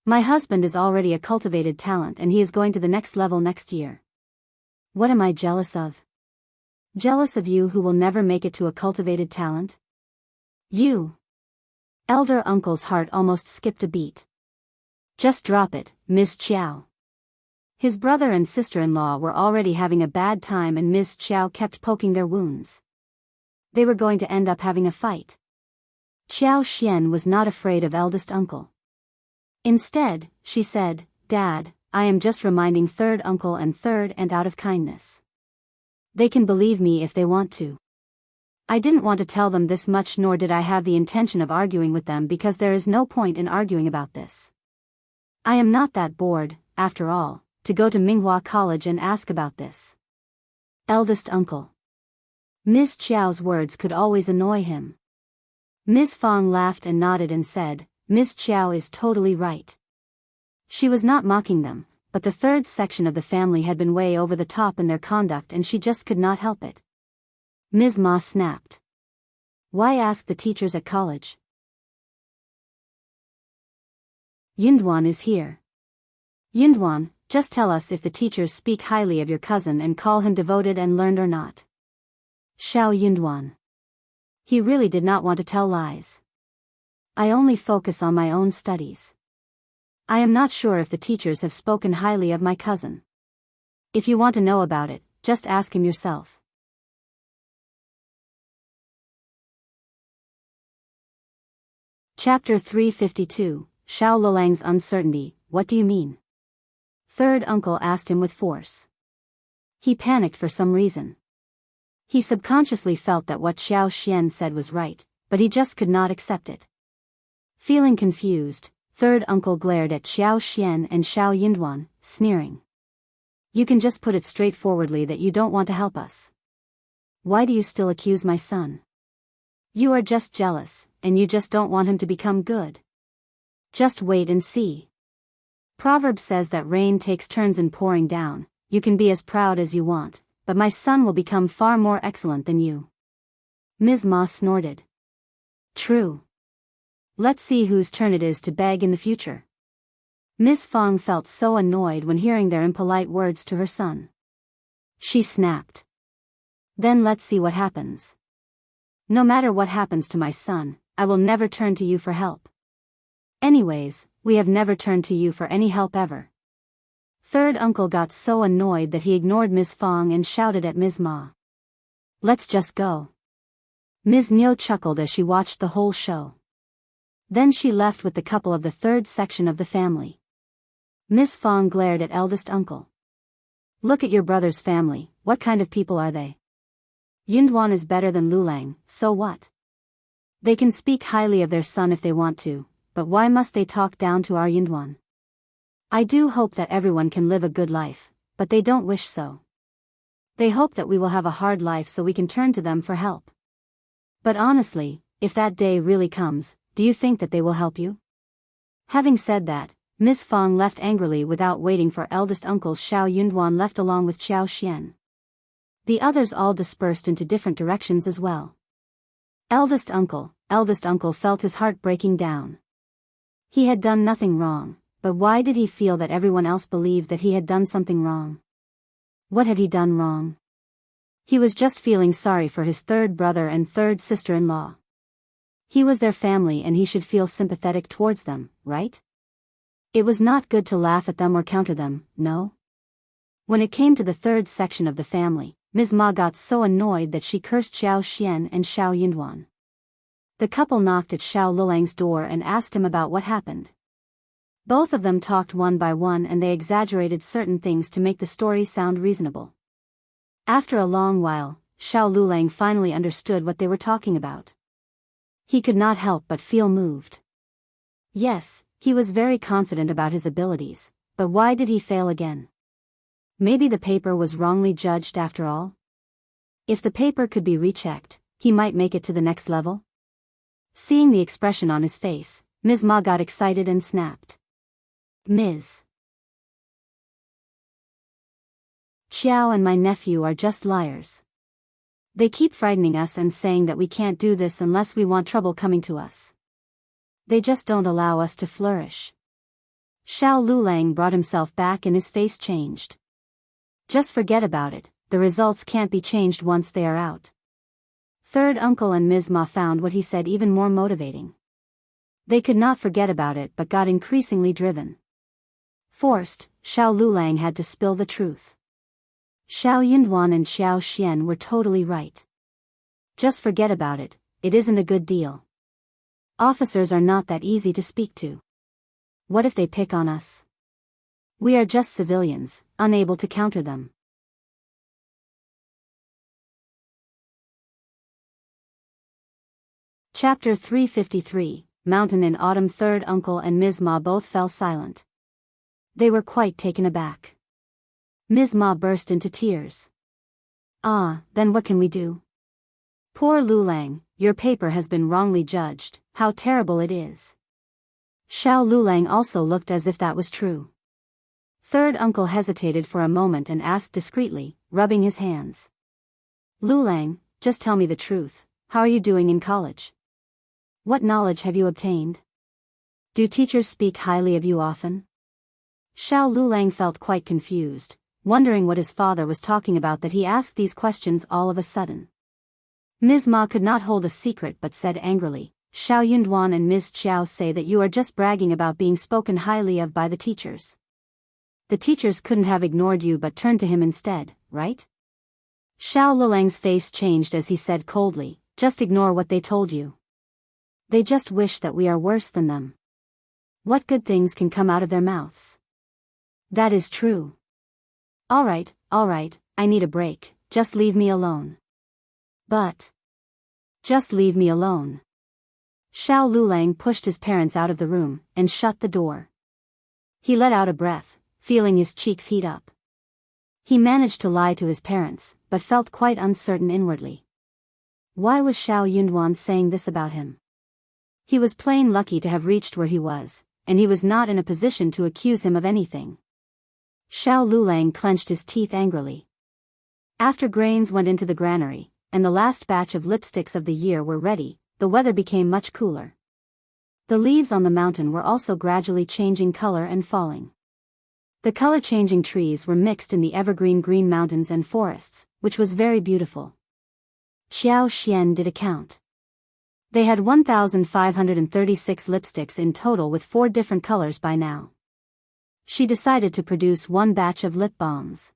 My husband is already a cultivated talent and he is going to the next level next year. What am I jealous of? Jealous of you who will never make it to a cultivated talent? You. Elder uncle's heart almost skipped a beat. Just drop it, Miss Qiao. His brother and sister-in-law were already having a bad time and Miss Qiao kept poking their wounds. They were going to end up having a fight. Xiao Xian was not afraid of eldest uncle. Instead, she said, Dad, I am just reminding third uncle and third aunt out of kindness. They can believe me if they want to. I didn't want to tell them this much nor did I have the intention of arguing with them because there is no point in arguing about this. I am not that bored, after all, to go to Minghua College and ask about this. Eldest uncle. Ms. Qiao's words could always annoy him. Ms. Fong laughed and nodded and said, Ms. Qiao is totally right. She was not mocking them, but the third section of the family had been way over the top in their conduct and she just could not help it. Ms. Ma snapped. Why ask the teachers at college? Yinduan is here. Yinduan, just tell us if the teachers speak highly of your cousin and call him devoted and learned or not. Shao Yinduan. He really did not want to tell lies. I only focus on my own studies. I am not sure if the teachers have spoken highly of my cousin. If you want to know about it, just ask him yourself. Chapter 352, Shao Liulang's uncertainty. What do you mean? Third uncle asked him with force. He panicked for some reason. He subconsciously felt that what Xiao Xian said was right, but he just could not accept it. Feeling confused, third uncle glared at Xiao Xian and Shao Yinduan, sneering. You can just put it straightforwardly that you don't want to help us. Why do you still accuse my son? You are just jealous, and you just don't want him to become good. Just wait and see. Proverb says that rain takes turns in pouring down, you can be as proud as you want, but my son will become far more excellent than you. Ms. Ma snorted. True. Let's see whose turn it is to beg in the future. Ms. Fong felt so annoyed when hearing their impolite words to her son. She snapped. Then let's see what happens. No matter what happens to my son, I will never turn to you for help. Anyways, we have never turned to you for any help ever. Third uncle got so annoyed that he ignored Ms. Fong and shouted at Ms. Ma. Let's just go. Ms. Niu chuckled as she watched the whole show. Then she left with the couple of the third section of the family. Ms. Fong glared at eldest uncle. Look at your brother's family, what kind of people are they? Yunduan is better than Liulang, so what? They can speak highly of their son if they want to, but why must they talk down to our Yunduan? I do hope that everyone can live a good life, but they don't wish so. They hope that we will have a hard life so we can turn to them for help. But honestly, if that day really comes, do you think that they will help you? Having said that, Ms. Fong left angrily without waiting for eldest uncles Shao Yunduan left along with Xiao Xian. The others all dispersed into different directions as well. Eldest uncle felt his heart breaking down. He had done nothing wrong, but why did he feel that everyone else believed that he had done something wrong? What had he done wrong? He was just feeling sorry for his third brother and third sister-in-law. He was their family and he should feel sympathetic towards them, right? It was not good to laugh at them or counter them, no? When it came to the third section of the family, Ms. Ma got so annoyed that she cursed Xiao Xian and Xiao Yunduan. The couple knocked at Xiao Lulang's door and asked him about what happened. Both of them talked one by one and they exaggerated certain things to make the story sound reasonable. After a long while, Xiao Lulang finally understood what they were talking about. He could not help but feel moved. Yes, he was very confident about his abilities, but why did he fail again? Maybe the paper was wrongly judged after all? If the paper could be rechecked, he might make it to the next level? Seeing the expression on his face, Ms. Ma got excited and snapped. Ms. Qjao and my nephew are just liars. They keep frightening us and saying that we can't do this unless we want trouble coming to us. They just don't allow us to flourish. Xiao Lulang brought himself back and his face changed. Just forget about it, the results can't be changed once they are out. Third uncle and Ms. Ma found what he said even more motivating. They could not forget about it but got increasingly driven. Forced, Xiao Lulang had to spill the truth. Xiao Yunduan and Xiao Xian were totally right. Just forget about it, it isn't a good deal. Officers are not that easy to speak to. What if they pick on us? We are just civilians, unable to counter them. Chapter 353, Mountain in Autumn. Third uncle and Ms. Ma both fell silent. They were quite taken aback. Ms. Ma burst into tears. Then what can we do? Poor Liulang, your paper has been wrongly judged, how terrible it is. Xiao Lulang also looked as if that was true. Third uncle hesitated for a moment and asked discreetly, rubbing his hands. Liulang, just tell me the truth, how are you doing in college? What knowledge have you obtained? Do teachers speak highly of you often? Xiao Lulang felt quite confused, wondering what his father was talking about that he asked these questions all of a sudden. Ms. Ma could not hold a secret but said angrily, Xiao Yunduan and Ms. Qjao say that you are just bragging about being spoken highly of by the teachers. The teachers couldn't have ignored you but turned to him instead, right? Xiao Lulang's face changed as he said coldly, just ignore what they told you. They just wish that we are worse than them. What good things can come out of their mouths? That is true. Alright, I need a break, just leave me alone. But. Just leave me alone. Xiao Lulang pushed his parents out of the room, and shut the door. He let out a breath, feeling his cheeks heat up. He managed to lie to his parents, but felt quite uncertain inwardly. Why was Xiao Yunduan saying this about him? He was plain lucky to have reached where he was, and he was not in a position to accuse him of anything. Xiao Liulang clenched his teeth angrily. After grains went into the granary, and the last batch of lipsticks of the year were ready, the weather became much cooler. The leaves on the mountain were also gradually changing color and falling. The color-changing trees were mixed in the evergreen green mountains and forests, which was very beautiful. Xiao Xian did a count. They had 1,536 lipsticks in total with 4 different colors by now. She decided to produce 1 batch of lip balms.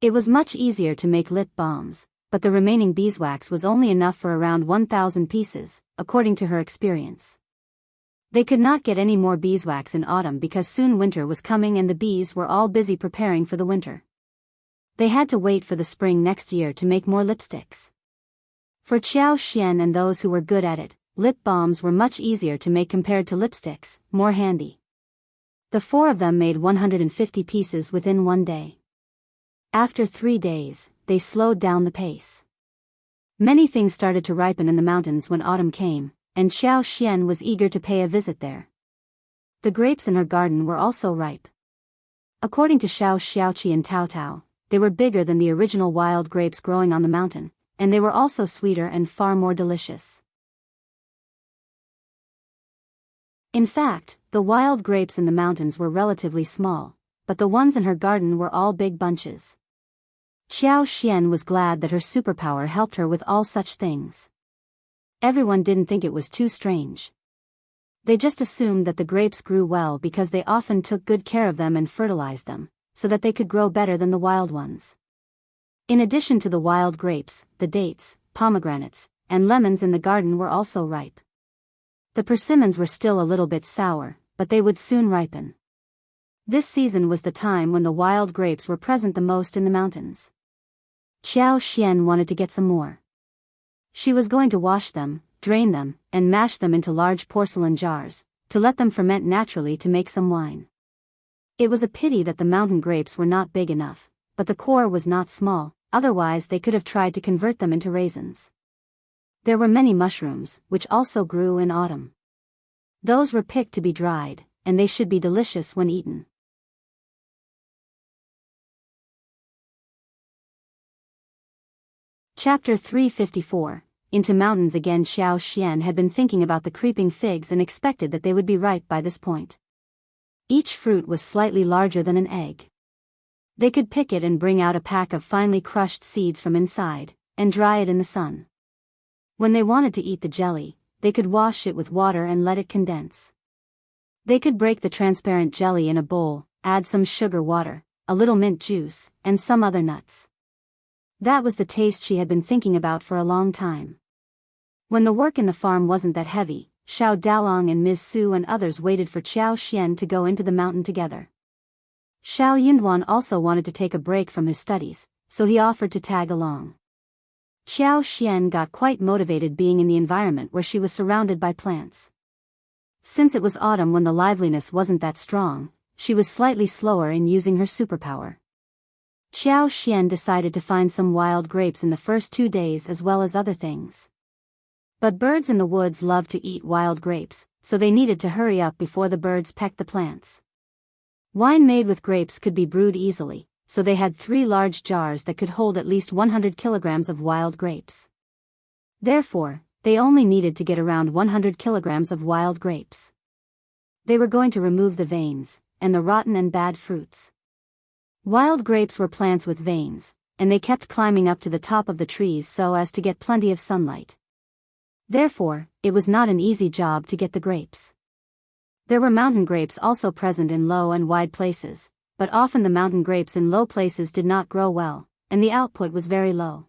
It was much easier to make lip balms, but the remaining beeswax was only enough for around 1,000 pieces, according to her experience. They could not get any more beeswax in autumn because soon winter was coming and the bees were all busy preparing for the winter. They had to wait for the spring next year to make more lipsticks. For Xiao Xian and those who were good at it, lip balms were much easier to make compared to lipsticks, more handy. The 4 of them made 150 pieces within 1 day. After 3 days, they slowed down the pace. Many things started to ripen in the mountains when autumn came, and Xiao Xian was eager to pay a visit there. The grapes in her garden were also ripe. According to Shao Xiaoqi and Tao Tao, they were bigger than the original wild grapes growing on the mountain, and they were also sweeter and far more delicious. In fact, the wild grapes in the mountains were relatively small, but the ones in her garden were all big bunches. Xiao Xian was glad that her superpower helped her with all such things. Everyone didn't think it was too strange. They just assumed that the grapes grew well because they often took good care of them and fertilized them, so that they could grow better than the wild ones. In addition to the wild grapes, the dates, pomegranates, and lemons in the garden were also ripe. The persimmons were still a little bit sour, but they would soon ripen. This season was the time when the wild grapes were present the most in the mountains. Xiao Xian wanted to get some more. She was going to wash them, drain them, and mash them into large porcelain jars, to let them ferment naturally to make some wine. It was a pity that the mountain grapes were not big enough, but the core was not small, otherwise they could have tried to convert them into raisins. There were many mushrooms, which also grew in autumn. Those were picked to be dried, and they should be delicious when eaten. Chapter 354. Into mountains again. Xiao Xian had been thinking about the creeping figs and expected that they would be ripe by this point. Each fruit was slightly larger than an egg. They could pick it and bring out a pack of finely crushed seeds from inside, and dry it in the sun. When they wanted to eat the jelly, they could wash it with water and let it condense. They could break the transparent jelly in a bowl, add some sugar water, a little mint juice, and some other nuts. That was the taste she had been thinking about for a long time. When the work in the farm wasn't that heavy, Shao Dalong and Ms. Su and others waited for Xiao Xian to go into the mountain together. Shao Yunduan also wanted to take a break from his studies, so he offered to tag along. Xiao Xian got quite motivated being in the environment where she was surrounded by plants. Since it was autumn when the liveliness wasn't that strong, she was slightly slower in using her superpower. Xiao Xian decided to find some wild grapes in the first 2 days as well as other things. But birds in the woods love to eat wild grapes, so they needed to hurry up before the birds pecked the plants. Wine made with grapes could be brewed easily, so they had 3 large jars that could hold at least 100 kilograms of wild grapes. Therefore, they only needed to get around 100 kilograms of wild grapes. They were going to remove the veins, and the rotten and bad fruits. Wild grapes were plants with veins, and they kept climbing up to the top of the trees so as to get plenty of sunlight. Therefore, it was not an easy job to get the grapes. There were mountain grapes also present in low and wide places, but often the mountain grapes in low places did not grow well, and the output was very low.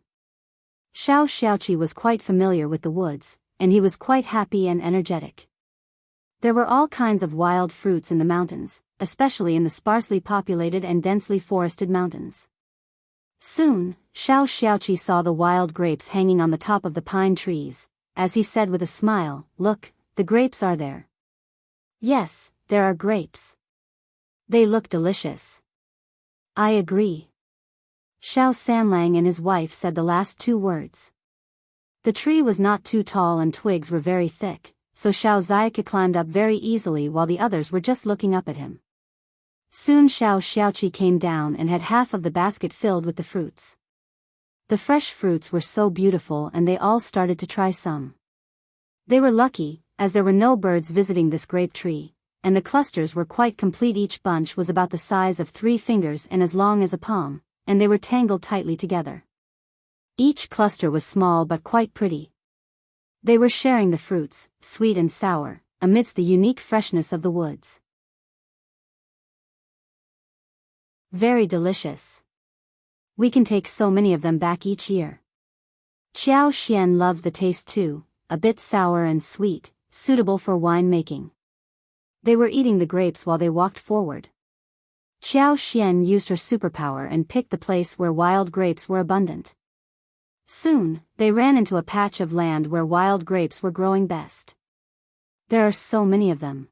Shao Xiaoqi was quite familiar with the woods, and he was quite happy and energetic. There were all kinds of wild fruits in the mountains, especially in the sparsely populated and densely forested mountains. Soon, Shao Xiaoqi saw the wild grapes hanging on the top of the pine trees, as he said with a smile, "Look, the grapes are there." "Yes, there are grapes. They look delicious." "I agree." Shao Sanlang and his wife said the last 2 words. The tree was not too tall and twigs were very thick, so Shao Ziyake climbed up very easily while the others were just looking up at him. Soon Xiaoqi came down and had half of the basket filled with the fruits. The fresh fruits were so beautiful and they all started to try some. They were lucky, as there were no birds visiting this grape tree, and the clusters were quite complete. Each bunch was about the size of 3 fingers and as long as a palm, and they were tangled tightly together. Each cluster was small but quite pretty. They were sharing the fruits, sweet and sour, amidst the unique freshness of the woods. Very delicious. We can take so many of them back each year. Qiao Xian loved the taste too, a bit sour and sweet, suitable for wine making. They were eating the grapes while they walked forward. Qiao Xian used her superpower and picked the place where wild grapes were abundant. Soon, they ran into a patch of land where wild grapes were growing best. There are so many of them.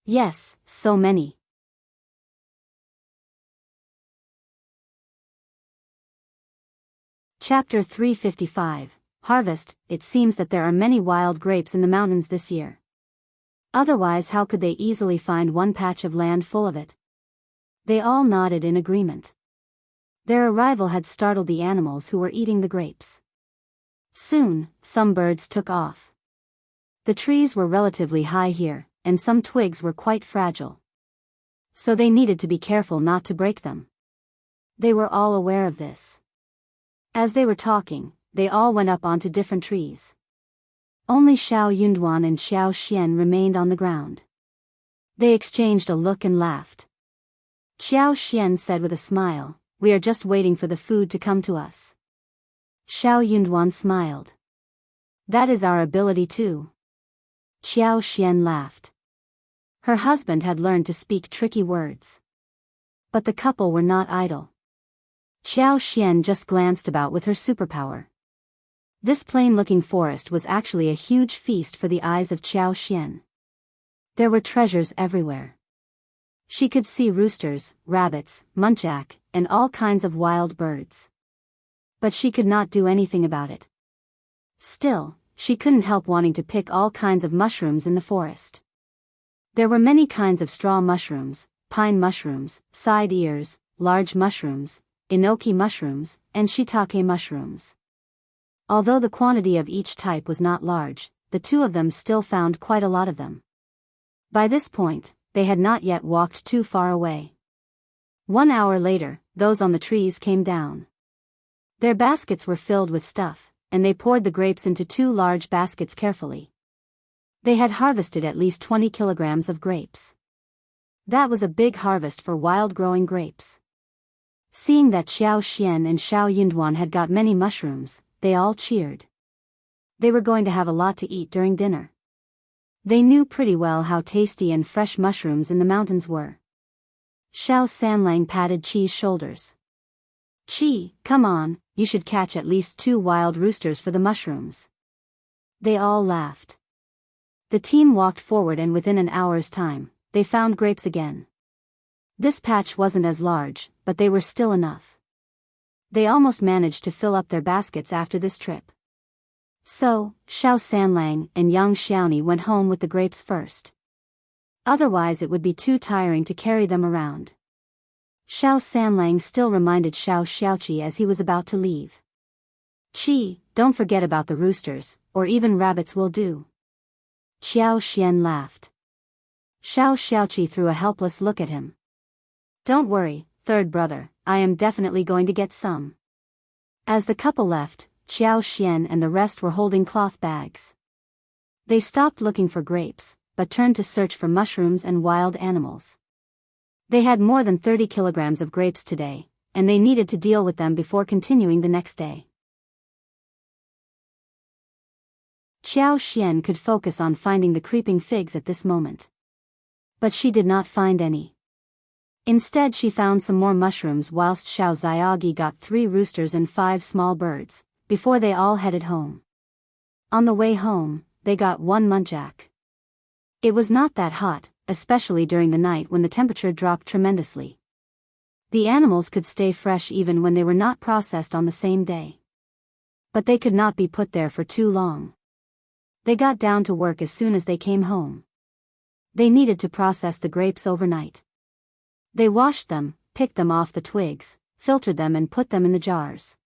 Yes, so many. Chapter 355, Harvest. It seems that there are many wild grapes in the mountains this year. Otherwise, how could they easily find one patch of land full of it? They all nodded in agreement. Their arrival had startled the animals who were eating the grapes. Soon, some birds took off. The trees were relatively high here, and some twigs were quite fragile. So they needed to be careful not to break them. They were all aware of this. As they were talking, they all went up onto different trees. Only Shao Yunduan and Xiao Xian remained on the ground. They exchanged a look and laughed. Xiao Xian said with a smile, "We are just waiting for the food to come to us." Shao Yunduan smiled. "That is our ability too." Xiao Xian laughed. Her husband had learned to speak tricky words. But the couple were not idle. Xiao Xian just glanced about with her superpower. This plain-looking forest was actually a huge feast for the eyes of Xiao Xian. There were treasures everywhere. She could see roosters, rabbits, muntjac, and all kinds of wild birds. But she could not do anything about it. Still, she couldn't help wanting to pick all kinds of mushrooms in the forest. There were many kinds of straw mushrooms, pine mushrooms, side ears, large mushrooms, enoki mushrooms, and shiitake mushrooms. Although the quantity of each type was not large, the two of them still found quite a lot of them. By this point, they had not yet walked too far away. 1 hour later, those on the trees came down. Their baskets were filled with stuff, and they poured the grapes into 2 large baskets carefully. They had harvested at least 20 kilograms of grapes. That was a big harvest for wild-growing grapes. Seeing that Xiao Xian and Shao Yunduan had got many mushrooms, they all cheered. They were going to have a lot to eat during dinner. They knew pretty well how tasty and fresh mushrooms in the mountains were. Shao Sanlang patted Qi's shoulders. "Qi, come on, you should catch at least 2 wild roosters for the mushrooms." They all laughed. The team walked forward and within an hour's time, they found grapes again. This patch wasn't as large, but they were still enough. They almost managed to fill up their baskets after this trip. So, Shao Sanlang and Yang Xiaoni went home with the grapes first. Otherwise it would be too tiring to carry them around. Shao Sanlang still reminded Shao Xiaoqi as he was about to leave. "Qi, don't forget about the roosters, or even rabbits will do." Xiao Xian laughed. Shao Xiaoqi threw a helpless look at him. "Don't worry, third brother, I am definitely going to get some." As the couple left, Xiao Xian and the rest were holding cloth bags. They stopped looking for grapes, but turned to search for mushrooms and wild animals. They had more than 30 kilograms of grapes today, and they needed to deal with them before continuing the next day. Xiao Xian could focus on finding the creeping figs at this moment. But she did not find any. Instead she found some more mushrooms whilst Xiao Xiaogi got 3 roosters and 5 small birds, before they all headed home. On the way home, they got 1 muntjac. It was not that hot, especially during the night when the temperature dropped tremendously. The animals could stay fresh even when they were not processed on the same day. But they could not be put there for too long. They got down to work as soon as they came home. They needed to process the grapes overnight. They washed them, picked them off the twigs, filtered them and put them in the jars.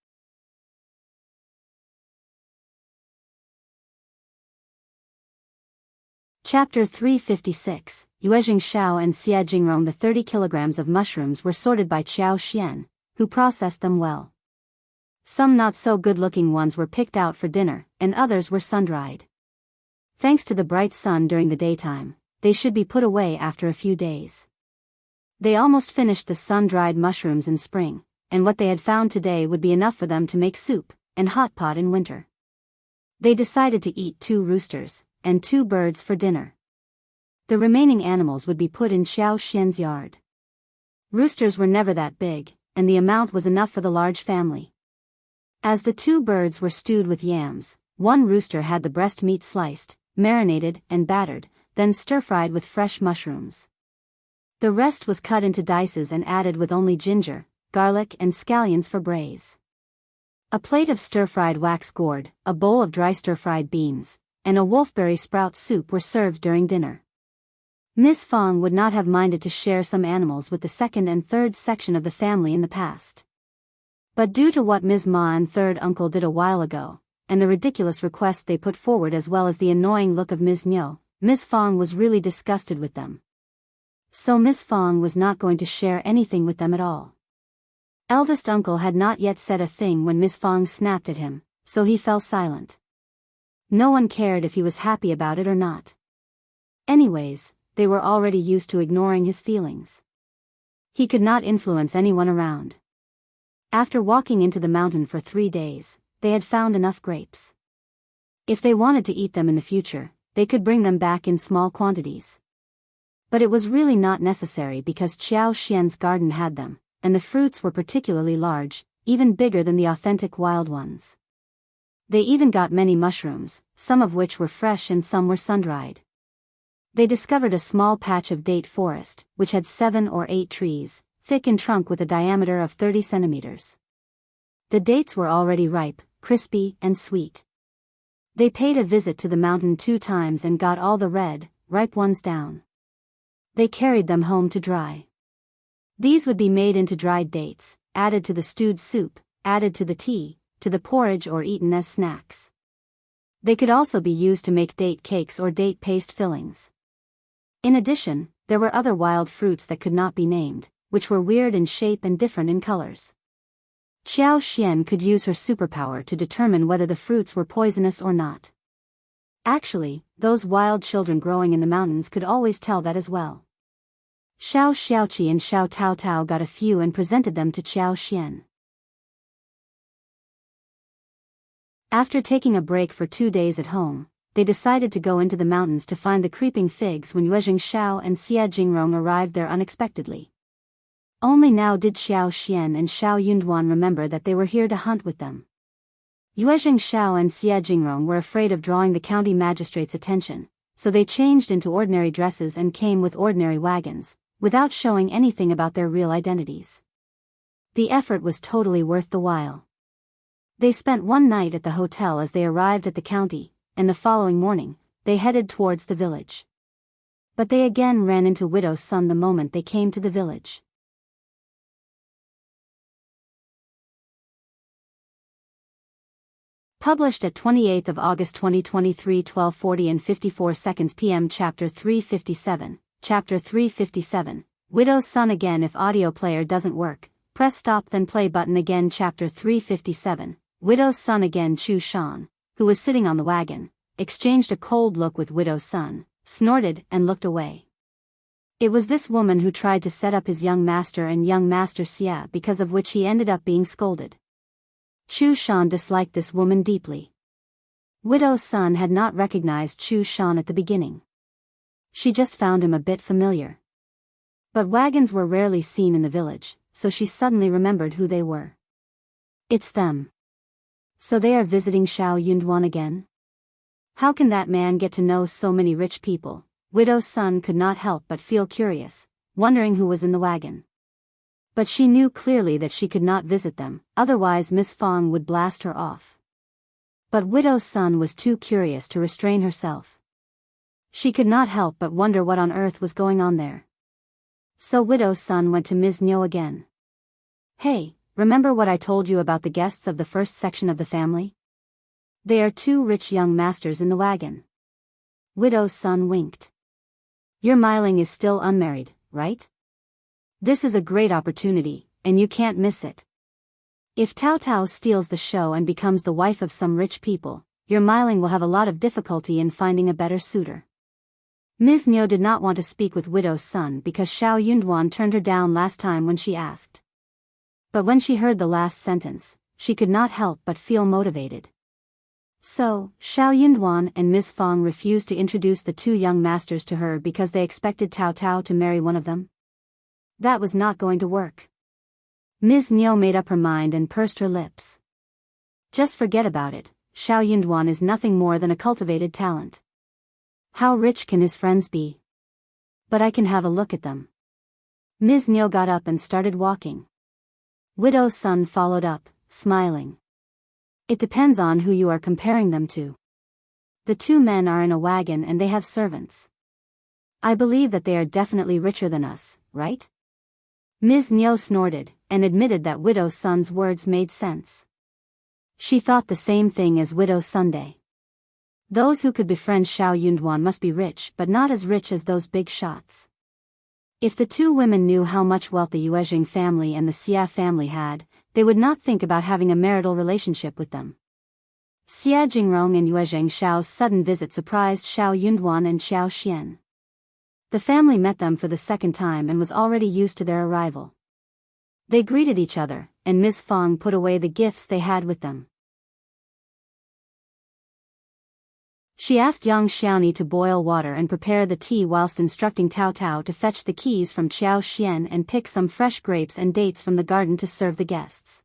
Chapter 356, Yuezheng Shao and Xia Jingrong. The 30 kilograms of mushrooms were sorted by Xiao, who processed them well. Some not so good-looking ones were picked out for dinner, and others were sun-dried. Thanks to the bright sun during the daytime, they should be put away after a few days. They almost finished the sun-dried mushrooms in spring, and what they had found today would be enough for them to make soup and hot pot in winter. They decided to eat 2 roosters and 2 birds for dinner. The remaining animals would be put in Xiao's yard. Roosters were never that big, and the amount was enough for the large family. As the 2 birds were stewed with yams, 1 rooster had the breast meat sliced, marinated and battered, then stir-fried with fresh mushrooms. The rest was cut into dices and added with only ginger, garlic and scallions for braise. A plate of stir-fried wax gourd, a bowl of dry stir-fried beans, and a wolfberry sprout soup were served during dinner. Miss Fong would not have minded to share some animals with the 2nd and 3rd section of the family in the past. But due to what Ms. Ma and 3rd uncle did a while ago, and the ridiculous request they put forward as well as the annoying look of Ms. Niu, Ms. Fong was really disgusted with them. So Miss Fong was not going to share anything with them at all. Eldest uncle had not yet said a thing when Miss Fong snapped at him, so he fell silent. No one cared if he was happy about it or not. Anyways, they were already used to ignoring his feelings. He could not influence anyone around. After walking into the mountain for 3 days, they had found enough grapes. If they wanted to eat them in the future, they could bring them back in small quantities. But it was really not necessary because Xiao's garden had them, and the fruits were particularly large, even bigger than the authentic wild ones. They even got many mushrooms, some of which were fresh and some were sun-dried. They discovered a small patch of date forest, which had 7 or 8 trees, thick in trunk with a diameter of 30 centimeters. The dates were already ripe, crispy, and sweet. They paid a visit to the mountain 2 times and got all the red, ripe ones down. They carried them home to dry. These would be made into dried dates, added to the stewed soup, added to the tea, to the porridge or eaten as snacks. They could also be used to make date cakes or date paste fillings. In addition, there were other wild fruits that could not be named, which were weird in shape and different in colors. Xiao could use her superpower to determine whether the fruits were poisonous or not. Actually, those wild children growing in the mountains could always tell that as well. Shao Xiaoqi and Shao Taotao got a few and presented them to Xiao. After taking a break for 2 days at home, they decided to go into the mountains to find the creeping figs when Yuezheng Shao and Xia Jingrong arrived there unexpectedly. Only now did Xiao and Shao Yunduan remember that they were here to hunt with them. Yuezheng Shao and Xia Jingrong were afraid of drawing the county magistrate's attention, so they changed into ordinary dresses and came with ordinary wagons, without showing anything about their real identities. The effort was totally worth the while. They spent 1 night at the hotel as they arrived at the county, and the following morning, they headed towards the village. But they again ran into Widow's son the moment they came to the village. Published at 28th of August 2023, 12:40 and 54 seconds p.m. Chapter 357, Chapter 357, Widow's son again. If audio player doesn't work, press stop then play button again. Chapter 357, Widow's son again. Chu Shan, who was sitting on the wagon, exchanged a cold look with Widow's son, snorted and looked away. It was this woman who tried to set up his young master and young master Xia, because of which he ended up being scolded. Chu Shan disliked this woman deeply. Widow's son had not recognized Chu Shan at the beginning. She just found him a bit familiar. But wagons were rarely seen in the village, so she suddenly remembered who they were. It's them. So they are visiting Shao Yunduan again? How can that man get to know so many rich people? Widow's son could not help but feel curious, wondering who was in the wagon. But she knew clearly that she could not visit them, otherwise Miss Fong would blast her off. But Widow's son was too curious to restrain herself. She could not help but wonder what on earth was going on there. So Widow's son went to Ms. Niu again. Hey, remember what I told you about the guests of the first section of the family? They are two rich young masters in the wagon. Widow's son winked. Your Miling is still unmarried, right? This is a great opportunity, and you can't miss it. If Tao Tao steals the show and becomes the wife of some rich people, your Miling will have a lot of difficulty in finding a better suitor. Ms. Niu did not want to speak with Widow's son because Shao Yunduan turned her down last time when she asked. But when she heard the last sentence, she could not help but feel motivated. So, Shao Yunduan and Ms. Fong refused to introduce the two young masters to her because they expected Tao Tao to marry one of them. That was not going to work. Ms. Niu made up her mind and pursed her lips. Just forget about it, Shao Yunduan is nothing more than a cultivated talent. How rich can his friends be? But I can have a look at them. Ms. Niu got up and started walking. Widow's son followed up, smiling. It depends on who you are comparing them to. The two men are in a wagon and they have servants. I believe that they are definitely richer than us, right? Ms. Niu snorted, and admitted that Widow's son's words made sense. She thought the same thing as Widow Sunday. Those who could befriend Shao Yunduan must be rich but not as rich as those big shots. If the two women knew how much wealth the Yuezheng family and the Xia family had, they would not think about having a marital relationship with them. Xia Jingrong and Yuezheng Shao's sudden visit surprised Shao Yunduan and Xiao Xian. The family met them for the second time and was already used to their arrival. They greeted each other, and Ms. Fong put away the gifts they had with them. She asked young Xiaoni to boil water and prepare the tea whilst instructing Tao Tao to fetch the keys from Qiao Xian and pick some fresh grapes and dates from the garden to serve the guests.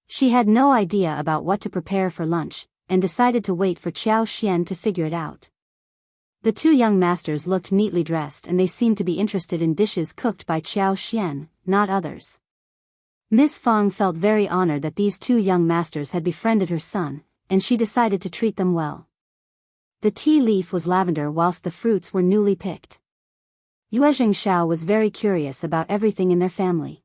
She had no idea about what to prepare for lunch, and decided to wait for Qiao Xian to figure it out. The two young masters looked neatly dressed and they seemed to be interested in dishes cooked by Qiao Xian, not others. Ms. Fong felt very honored that these two young masters had befriended her son, and she decided to treat them well. The tea leaf was lavender whilst the fruits were newly picked. Yuezheng Shao was very curious about everything in their family.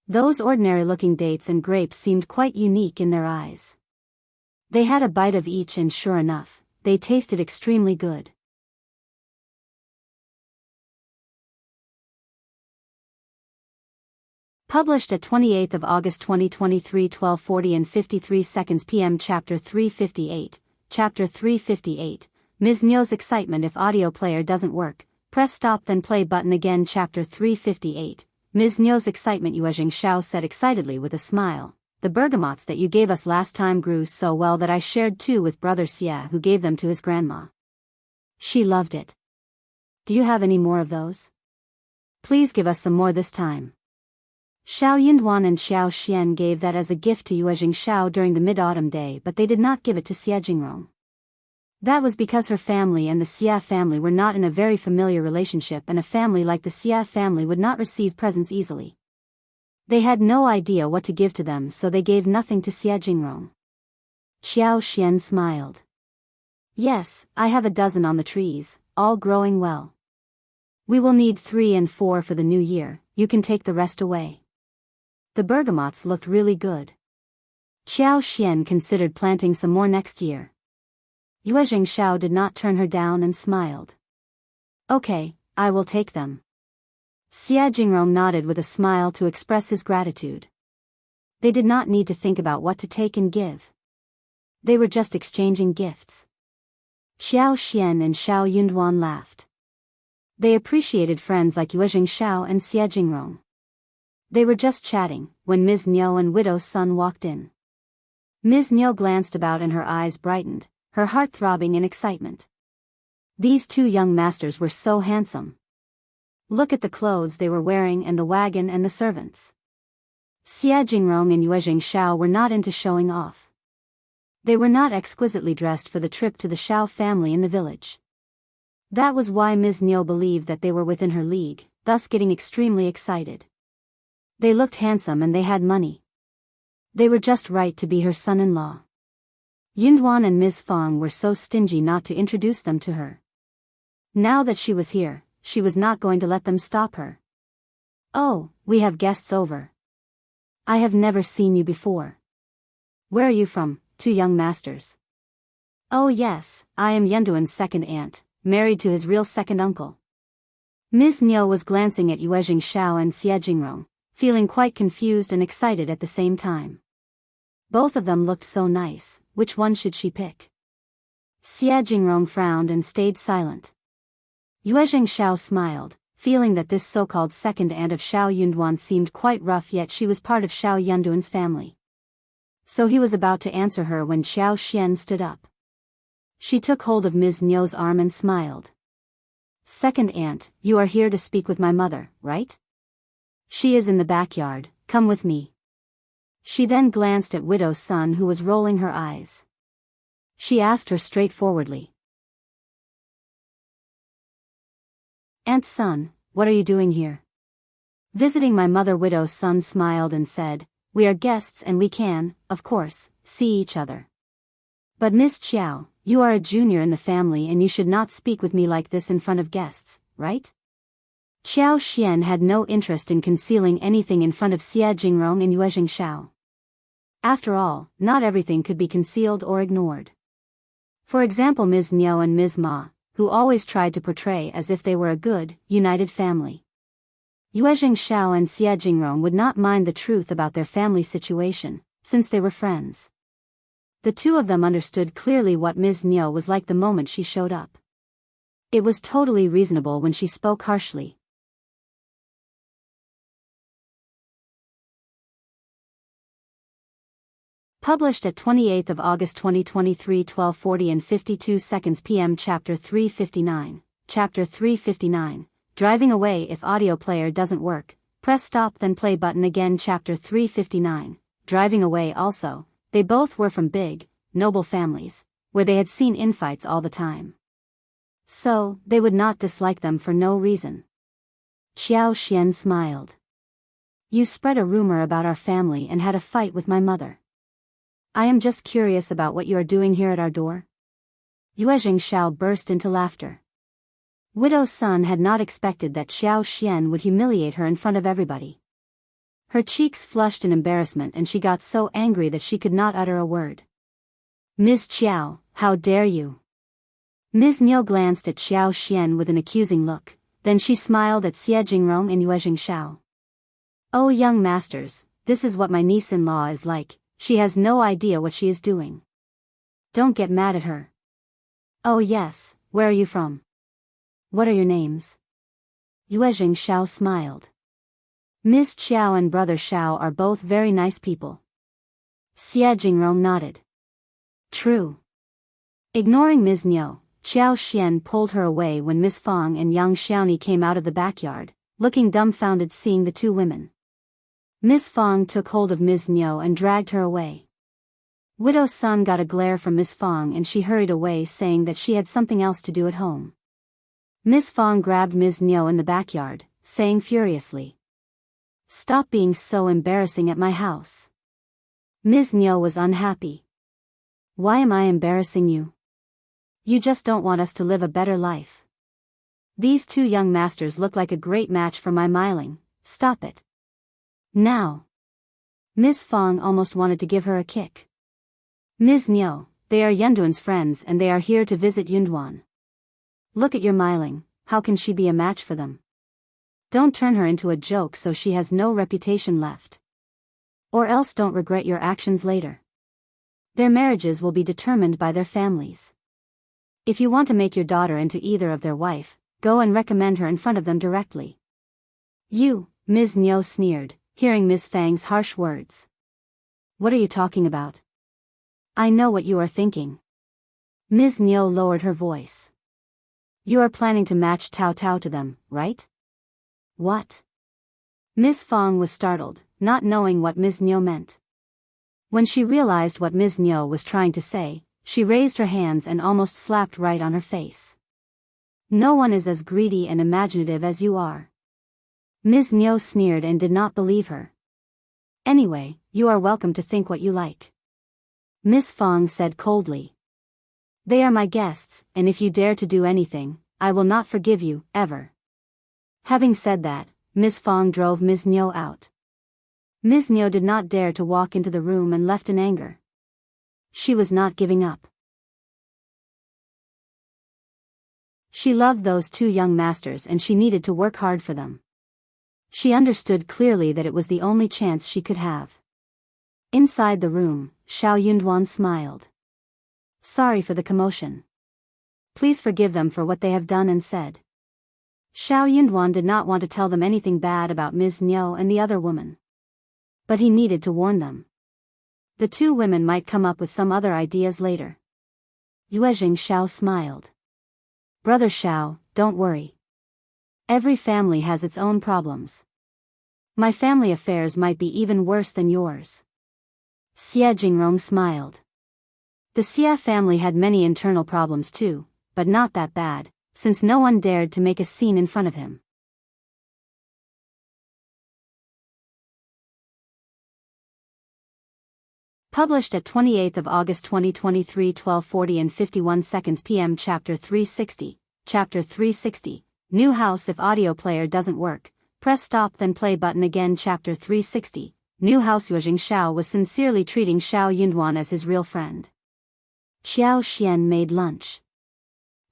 Those ordinary-looking dates and grapes seemed quite unique in their eyes. They had a bite of each and sure enough, they tasted extremely good. Published at 28th of August 2023 12:40 and 53 seconds p.m. Chapter 358. Chapter 358, Ms. Niu's excitement. If audio player doesn't work, press stop then play button again. Chapter 358, Ms. Niu's excitement. Yuezheng Shao said excitedly with a smile, the bergamots that you gave us last time grew so well that I shared two with brother Xia who gave them to his grandma. She loved it. Do you have any more of those? Please give us some more this time. Shao Yunduan and Xiao Xian gave that as a gift to Yuezheng Shao during the mid-autumn day, but they did not give it to Xia Jingrong. That was because her family and the Xia family were not in a very familiar relationship, and a family like the Xia family would not receive presents easily. They had no idea what to give to them, so they gave nothing to Xia Jingrong. Xiao Xian smiled. Yes, I have a dozen on the trees, all growing well. We will need 3 and 4 for the new year, you can take the rest away. The bergamots looked really good. Xiao Xian considered planting some more next year. Yuezheng Shao did not turn her down and smiled. Okay, I will take them. Xia Jingrong nodded with a smile to express his gratitude. They did not need to think about what to take and give. They were just exchanging gifts. Xiao Xian and Shao Yunduan laughed. They appreciated friends like Yuezheng Shao and Xia Jingrong. They were just chatting, when Ms. Niu and Widow's son walked in. Ms. Niu glanced about and her eyes brightened, her heart throbbing in excitement. These two young masters were so handsome. Look at the clothes they were wearing and the wagon and the servants. Xia Jingrong and Yuezheng Shao were not into showing off. They were not exquisitely dressed for the trip to the Shao family in the village. That was why Ms. Niu believed that they were within her league, thus getting extremely excited. They looked handsome and they had money. They were just right to be her son-in-law. Yunduan and Ms. Fong were so stingy not to introduce them to her. Now that she was here, she was not going to let them stop her. Oh, we have guests over. I have never seen you before. Where are you from, two young masters? Oh yes, I am Yenduan's second aunt, married to his real second uncle. Ms. Niu was glancing at Yuezheng, Xiao and Jingrong, feeling quite confused and excited at the same time. Both of them looked so nice, which one should she pick? Jingrong frowned and stayed silent. Yuezheng Xiao smiled, feeling that this so-called second aunt of Shao Yunduan seemed quite rough, yet she was part of Shao Yunduan's family. So he was about to answer her when Xiao Xian stood up. She took hold of Ms. Niu's arm and smiled. Second aunt, you are here to speak with my mother, right? She is in the backyard, come with me. She then glanced at Widow's son, who was rolling her eyes. She asked her straightforwardly. Aunt's son, what are you doing here? Visiting my mother. Widow's son smiled and said, we are guests and we can, of course, see each other. But Miss Qjao, you are a junior in the family and you should not speak with me like this in front of guests, right? Xiao Xian had no interest in concealing anything in front of Jingrong and Yuezheng Xiao. After all, not everything could be concealed or ignored. For example, Ms. Niu and Ms. Ma, who always tried to portray as if they were a good, united family. Yuezheng Xiao and Jingrong would not mind the truth about their family situation, since they were friends. The two of them understood clearly what Ms. Niu was like the moment she showed up. It was totally reasonable when she spoke harshly. Published at 28th of August 2023, 12:40 and 52 seconds p.m. Chapter 359. Chapter 359. Driving away. If audio player doesn't work, press stop then play button again. Chapter 359. Driving away. Also, they both were from big, noble families, where they had seen infights all the time. So, they would not dislike them for no reason. Xiao Xian smiled. You spread a rumor about our family and had a fight with my mother. I am just curious about what you are doing here at our door. Yuezheng Xiao burst into laughter. Widow's son had not expected that Xiao Xian would humiliate her in front of everybody. Her cheeks flushed in embarrassment and she got so angry that she could not utter a word. Ms. Qiao, how dare you? Ms. Niu glanced at Xiao Xian with an accusing look, then she smiled at Jingrong and Yuezheng Xiao. Oh young masters, this is what my niece-in-law is like. She has no idea what she is doing. Don't get mad at her. Oh yes, where are you from? What are your names? Yuezheng Xiao smiled. Ms. Qiao and brother Shao are both very nice people. Jingrong nodded. True. Ignoring Ms. Niu, Xiao Xian pulled her away when Miss Fang and Yang Xiaoni came out of the backyard, looking dumbfounded seeing the two women. Miss Fang took hold of Ms. Niu and dragged her away. Widow's son got a glare from Miss Fang and she hurried away saying that she had something else to do at home. Miss Fang grabbed Ms. Niu in the backyard, saying furiously, Stop being so embarrassing at my house. Ms. Niu was unhappy. Why am I embarrassing you? You just don't want us to live a better life. These two young masters look like a great match for my Miling. Stop it. Now. Ms. Fang almost wanted to give her a kick. Ms. Niu, they are Yunduan's friends and they are here to visit Yunduan. Look at your Miling, how can she be a match for them? Don't turn her into a joke so she has no reputation left. Or else don't regret your actions later. Their marriages will be determined by their families. If you want to make your daughter into either of their wife, go and recommend her in front of them directly. You, Ms. Niu sneered, hearing Ms. Fang's harsh words. What are you talking about? I know what you are thinking. Ms. Niu lowered her voice. You are planning to match Tao Tao to them, right? What? Ms. Fang was startled, not knowing what Ms. Niu meant. When she realized what Ms. Niu was trying to say, she raised her hands and almost slapped right on her face. No one is as greedy and imaginative as you are. Ms. Niu sneered and did not believe her. Anyway, you are welcome to think what you like. Miss Fang said coldly. They are my guests, and if you dare to do anything, I will not forgive you, ever. Having said that, Ms. Fong drove Ms. Niu out. Ms. Niu did not dare to walk into the room and left in anger. She was not giving up. She loved those two young masters and she needed to work hard for them. She understood clearly that it was the only chance she could have. Inside the room, Xiao Yunduan smiled. Sorry for the commotion. Please forgive them for what they have done and said. Xiao Yunduan did not want to tell them anything bad about Ms. Niu and the other woman. But he needed to warn them. The two women might come up with some other ideas later. Yuezheng Xiao smiled. Brother Xiao, don't worry. Every family has its own problems. My family affairs might be even worse than yours. Xie Jingrong smiled. The Xie family had many internal problems too, but not that bad, since no one dared to make a scene in front of him. Published at 28th of August 2023, 12:40 and 51 seconds p.m. Chapter 360. Chapter 360. New house. If audio player doesn't work, press stop then play button again. Chapter 360. New house. Yuezheng Xiao was sincerely treating Xiao Yunduan as his real friend. Xiao Xian made lunch.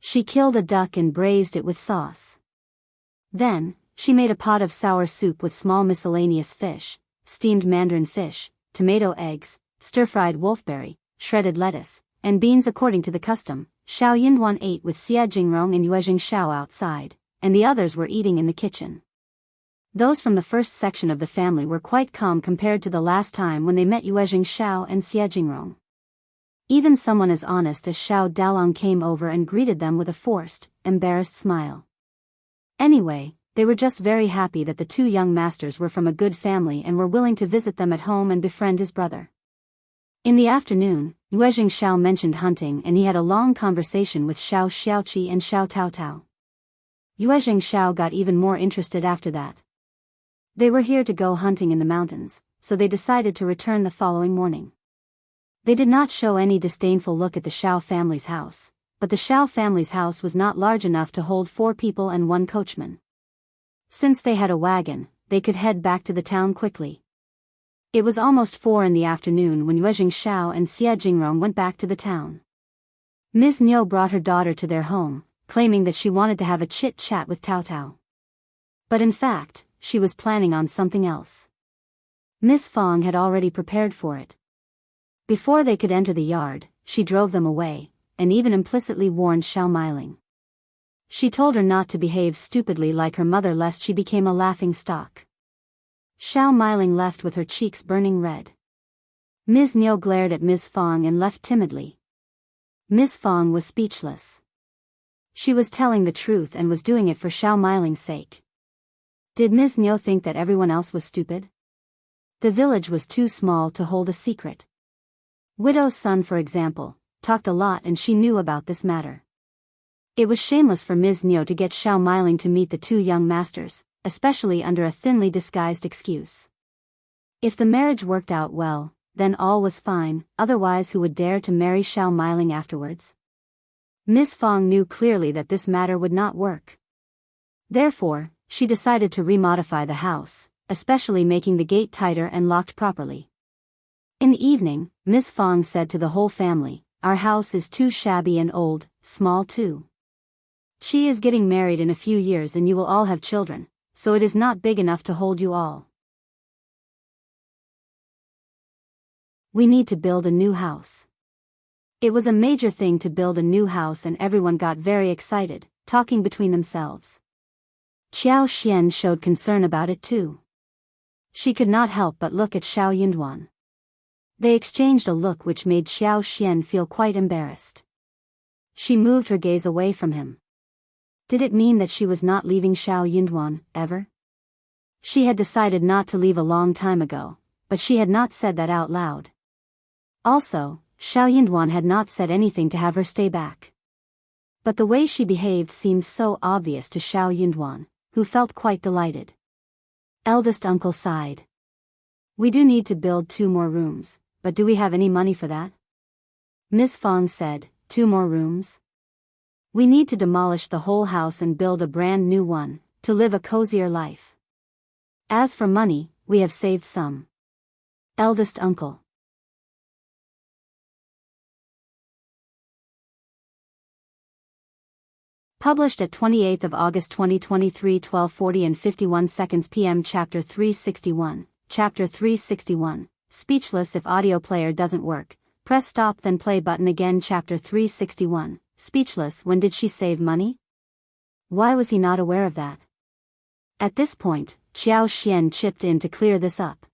She killed a duck and braised it with sauce. Then, she made a pot of sour soup with small miscellaneous fish, steamed mandarin fish, tomato eggs, stir-fried wolfberry, shredded lettuce, and beans according to the custom. Xiao Yunduan ate with Xie Jingrong and Yuezheng Xiao outside, and the others were eating in the kitchen. Those from the first section of the family were quite calm compared to the last time when they met Yuezheng Xiao and Xie Jingrong. Even someone as honest as Shao Dalong came over and greeted them with a forced, embarrassed smile. Anyway, they were just very happy that the two young masters were from a good family and were willing to visit them at home and befriend his brother. In the afternoon, Yuezheng Xiao mentioned hunting and he had a long conversation with Shao Xiaoqi and Shao Taotao. Yuezheng Xiao got even more interested after that. They were here to go hunting in the mountains, so they decided to return the following morning. They did not show any disdainful look at the Shao family's house, but the Shao family's house was not large enough to hold 4 people and 1 coachman. Since they had a wagon, they could head back to the town quickly. It was almost 4 in the afternoon when Yuezheng Xiao and Xie Jingrong went back to the town. Ms. Niu brought her daughter to their home, claiming that she wanted to have a chit-chat with Taotao. But in fact, she was planning on something else. Ms. Fong had already prepared for it. Before they could enter the yard, she drove them away, and even implicitly warned Xiao Meiling. She told her not to behave stupidly like her mother lest she became a laughing stock. Xiao Meiling left with her cheeks burning red. Ms. Niu glared at Ms. Fong and left timidly. Ms. Fong was speechless. She was telling the truth and was doing it for Xiao Meiling's sake. Did Ms. Niu think that everyone else was stupid? The village was too small to hold a secret. Widow's son, for example, talked a lot and she knew about this matter. It was shameless for Ms. Niu to get Xiao Meiling to meet the two young masters, especially under a thinly disguised excuse. If the marriage worked out well, then all was fine, otherwise who would dare to marry Xiao Meiling afterwards? Ms. Fong knew clearly that this matter would not work. Therefore, she decided to remodify the house, especially making the gate tighter and locked properly. In the evening, Ms. Fong said to the whole family, "Our house is too shabby and old, small too. She is getting married in a few years and you will all have children, so it is not big enough to hold you all. We need to build a new house." It was a major thing to build a new house and everyone got very excited, talking between themselves. Xiao Xian showed concern about it too. She could not help but look at Xiao Yunduan. They exchanged a look which made Xiao Xian feel quite embarrassed. She moved her gaze away from him. Did it mean that she was not leaving Xiao Yunduan, ever? She had decided not to leave a long time ago, but she had not said that out loud. Also, Xiao Yunduan had not said anything to have her stay back. But the way she behaved seemed so obvious to Xiao Yunduan, who felt quite delighted. Eldest uncle sighed. "We do need to build 2 more rooms, but do we have any money for that?" Ms. Fong said, 2 more rooms? We need to demolish the whole house and build a brand new one, to live a cozier life. As for money, we have saved some. Eldest uncle. Published at 28th of August 2023, 12:40 and 51 seconds p.m. Chapter 361. Chapter 361. Speechless. If audio player doesn't work, press stop then play button again. Chapter 361. Speechless. When did she save money? Why was he not aware of that? At this point, Xiao Xian chipped in to clear this up.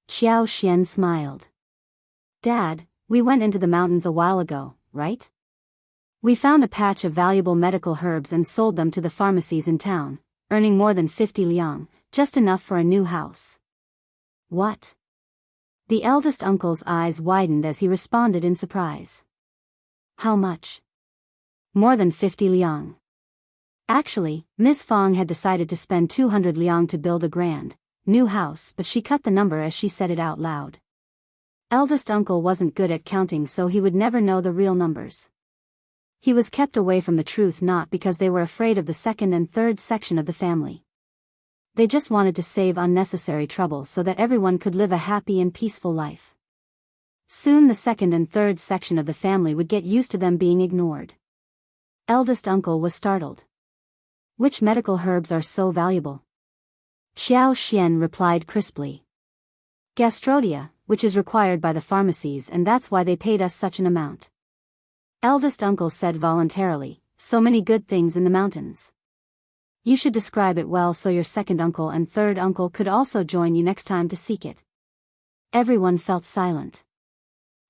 Xiao Xian smiled. Dad, we went into the mountains a while ago, right? We found a patch of valuable medical herbs and sold them to the pharmacies in town, earning more than 50 liang, just enough for a new house. What? The eldest uncle's eyes widened as he responded in surprise. How much? More than 50 liang. Actually, Miss Fong had decided to spend 200 liang to build a grand, new house, but she cut the number as she said it out loud. Eldest uncle wasn't good at counting, so he would never know the real numbers. He was kept away from the truth not because they were afraid of the second and third section of the family. They just wanted to save unnecessary trouble so that everyone could live a happy and peaceful life. Soon the second and third section of the family would get used to them being ignored. Eldest uncle was startled. Which medical herbs are so valuable? Xiao Xian replied crisply. Gastrodia, which is required by the pharmacies, and that's why they paid us such an amount. Eldest uncle said voluntarily, so many good things in the mountains. You should describe it well so your second uncle and third uncle could also join you next time to seek it. Everyone felt silent.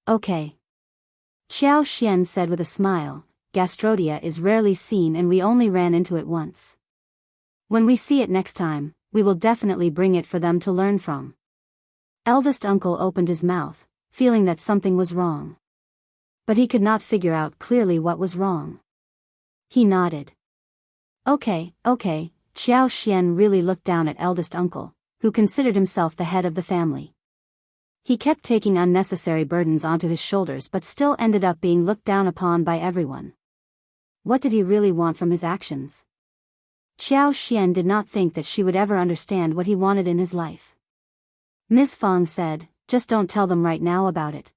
Okay. Xiao Xian said with a smile, Gastrodia is rarely seen and we only ran into it once. When we see it next time, we will definitely bring it for them to learn from. Eldest uncle opened his mouth, feeling that something was wrong. But he could not figure out clearly what was wrong. He nodded. Okay. Xiao Xian really looked down at eldest uncle, who considered himself the head of the family. He kept taking unnecessary burdens onto his shoulders but still ended up being looked down upon by everyone. What did he really want from his actions? Xiao Xian did not think that she would ever understand what he wanted in his life. Ms. Fong said, just don't tell them right now about it.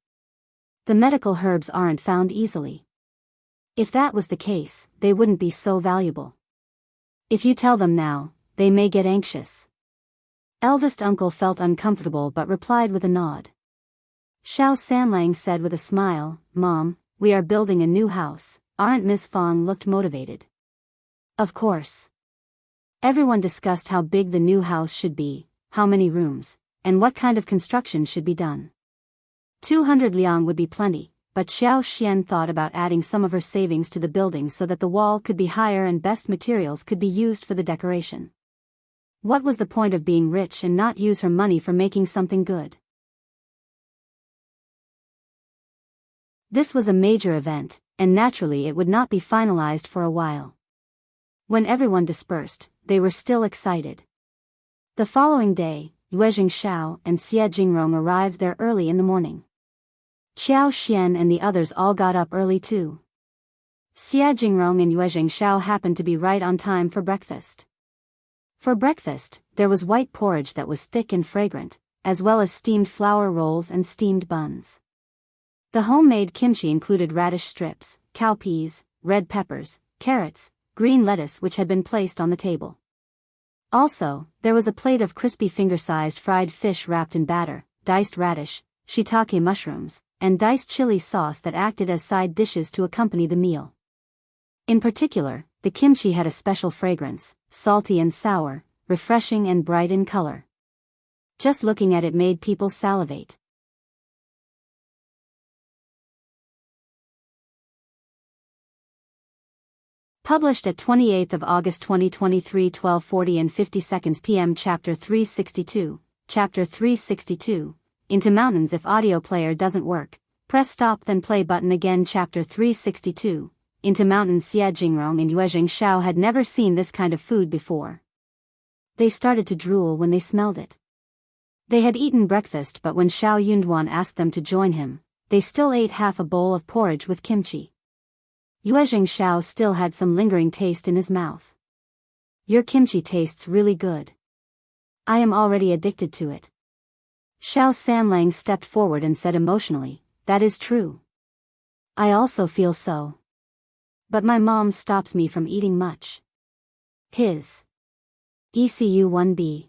The medical herbs aren't found easily. If that was the case, they wouldn't be so valuable. If you tell them now, they may get anxious. Eldest uncle felt uncomfortable but replied with a nod. Shao Sanlang said with a smile, Mom, we are building a new house, aren't Ms. Fong looked motivated? Of course. Everyone discussed how big the new house should be, how many rooms, and what kind of construction should be done. 200 liang would be plenty, but Xiao Xian thought about adding some of her savings to the building so that the wall could be higher and best materials could be used for the decoration. What was the point of being rich and not use her money for making something good? This was a major event, and naturally it would not be finalized for a while. When everyone dispersed, they were still excited. The following day, Yuezheng Shao and Jingrong arrived there early in the morning. Xiao Xian and the others all got up early too. Jingrong and Yuezheng Shao happened to be right on time for breakfast. For breakfast, there was white porridge that was thick and fragrant, as well as steamed flour rolls and steamed buns. The homemade kimchi included radish strips, cowpeas, red peppers, carrots, green lettuce which had been placed on the table. Also, there was a plate of crispy finger-sized fried fish wrapped in batter, diced radish, shiitake mushrooms, and diced chili sauce that acted as side dishes to accompany the meal. In particular, the kimchi had a special fragrance, salty and sour, refreshing and bright in color. Just looking at it made people salivate. Published at 28th of August 2023, 12:40 and 50 seconds p.m. Chapter 362. Chapter 362. Into mountains. If audio player doesn't work, press stop then play button again. Chapter 362. Into mountains. Jingrong and Yuezheng Shao had never seen this kind of food before. They started to drool when they smelled it. They had eaten breakfast, but when Shao Yunduan asked them to join him, they still ate half a bowl of porridge with kimchi. Yuezheng Shao still had some lingering taste in his mouth. Your kimchi tastes really good. I am already addicted to it. Xiao Sanlang stepped forward and said emotionally, that is true. I also feel so. But my mom stops me from eating much. His ECU 1B.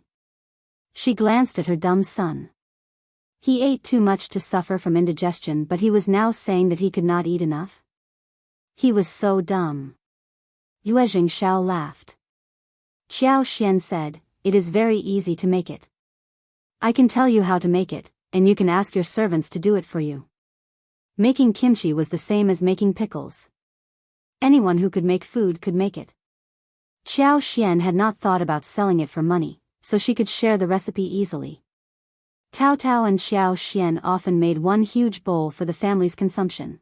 She glanced at her dumb son. He ate too much to suffer from indigestion, but he was now saying that he could not eat enough. He was so dumb. Yuezheng Xiao laughed. Qiao Xian said, it is very easy to make it. I can tell you how to make it, and you can ask your servants to do it for you. Making kimchi was the same as making pickles. Anyone who could make food could make it. Qiao Xian had not thought about selling it for money, so she could share the recipe easily. Tao Tao and Xiao Xian often made one huge bowl for the family's consumption.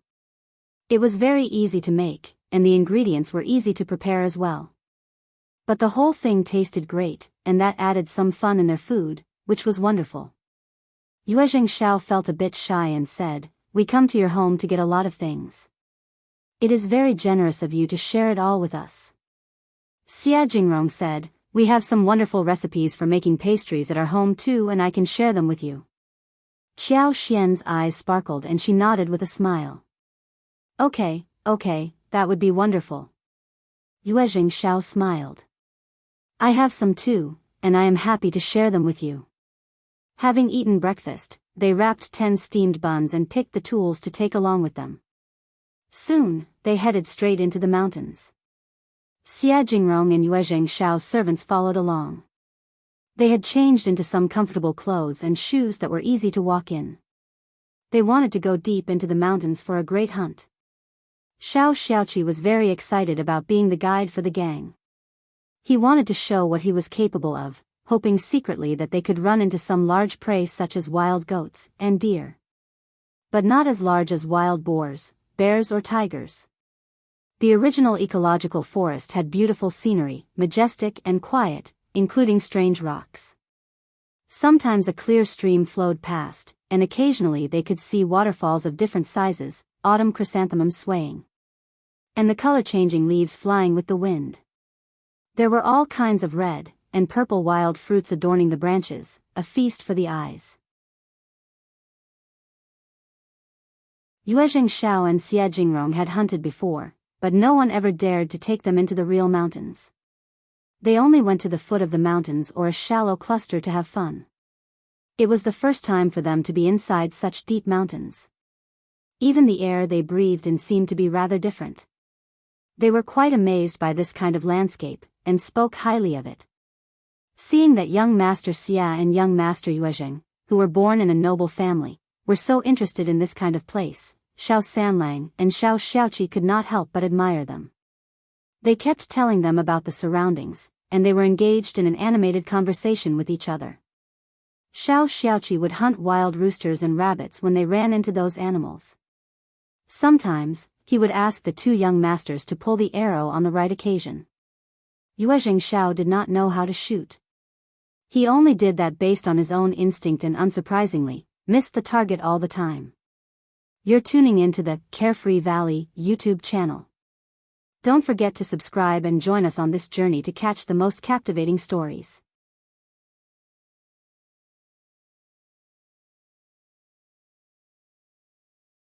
It was very easy to make, and the ingredients were easy to prepare as well. But the whole thing tasted great, and that added some fun in their food, which was wonderful. Yuezheng Xiao felt a bit shy and said, we come to your home to get a lot of things. It is very generous of you to share it all with us. Jingrong said, we have some wonderful recipes for making pastries at our home too, and I can share them with you. Xiao Xian's eyes sparkled and she nodded with a smile. Okay, that would be wonderful. Yuezheng Xiao smiled. I have some too, and I am happy to share them with you. Having eaten breakfast, they wrapped 10 steamed buns and picked the tools to take along with them. Soon, they headed straight into the mountains. Jingrong and Yuezheng Xiao's servants followed along. They had changed into some comfortable clothes and shoes that were easy to walk in. They wanted to go deep into the mountains for a great hunt. Shao Xiaoqi was very excited about being the guide for the gang. He wanted to show what he was capable of, hoping secretly that they could run into some large prey such as wild goats and deer. But not as large as wild boars, bears or tigers. The original ecological forest had beautiful scenery, majestic and quiet, including strange rocks. Sometimes a clear stream flowed past, and occasionally they could see waterfalls of different sizes, autumn chrysanthemums swaying, and the color-changing leaves flying with the wind. There were all kinds of red and purple wild fruits adorning the branches, a feast for the eyes. Yuezheng Xiao and Jingrong had hunted before, but no one ever dared to take them into the real mountains. They only went to the foot of the mountains or a shallow cluster to have fun. It was the first time for them to be inside such deep mountains. Even the air they breathed in seemed to be rather different. They were quite amazed by this kind of landscape, and spoke highly of it. Seeing that young Master Xia and young Master Yuezheng, who were born in a noble family, were so interested in this kind of place, Xiao Sanlang and Xiao Xiaoqi could not help but admire them. They kept telling them about the surroundings, and they were engaged in an animated conversation with each other. Xiao Xiaoqi would hunt wild roosters and rabbits when they ran into those animals. Sometimes, he would ask the two young masters to pull the arrow on the right occasion. Yuezheng Xiao did not know how to shoot. He only did that based on his own instinct and unsurprisingly, missed the target all the time. You're tuning into the Carefree Valley YouTube channel. Don't forget to subscribe and join us on this journey to catch the most captivating stories.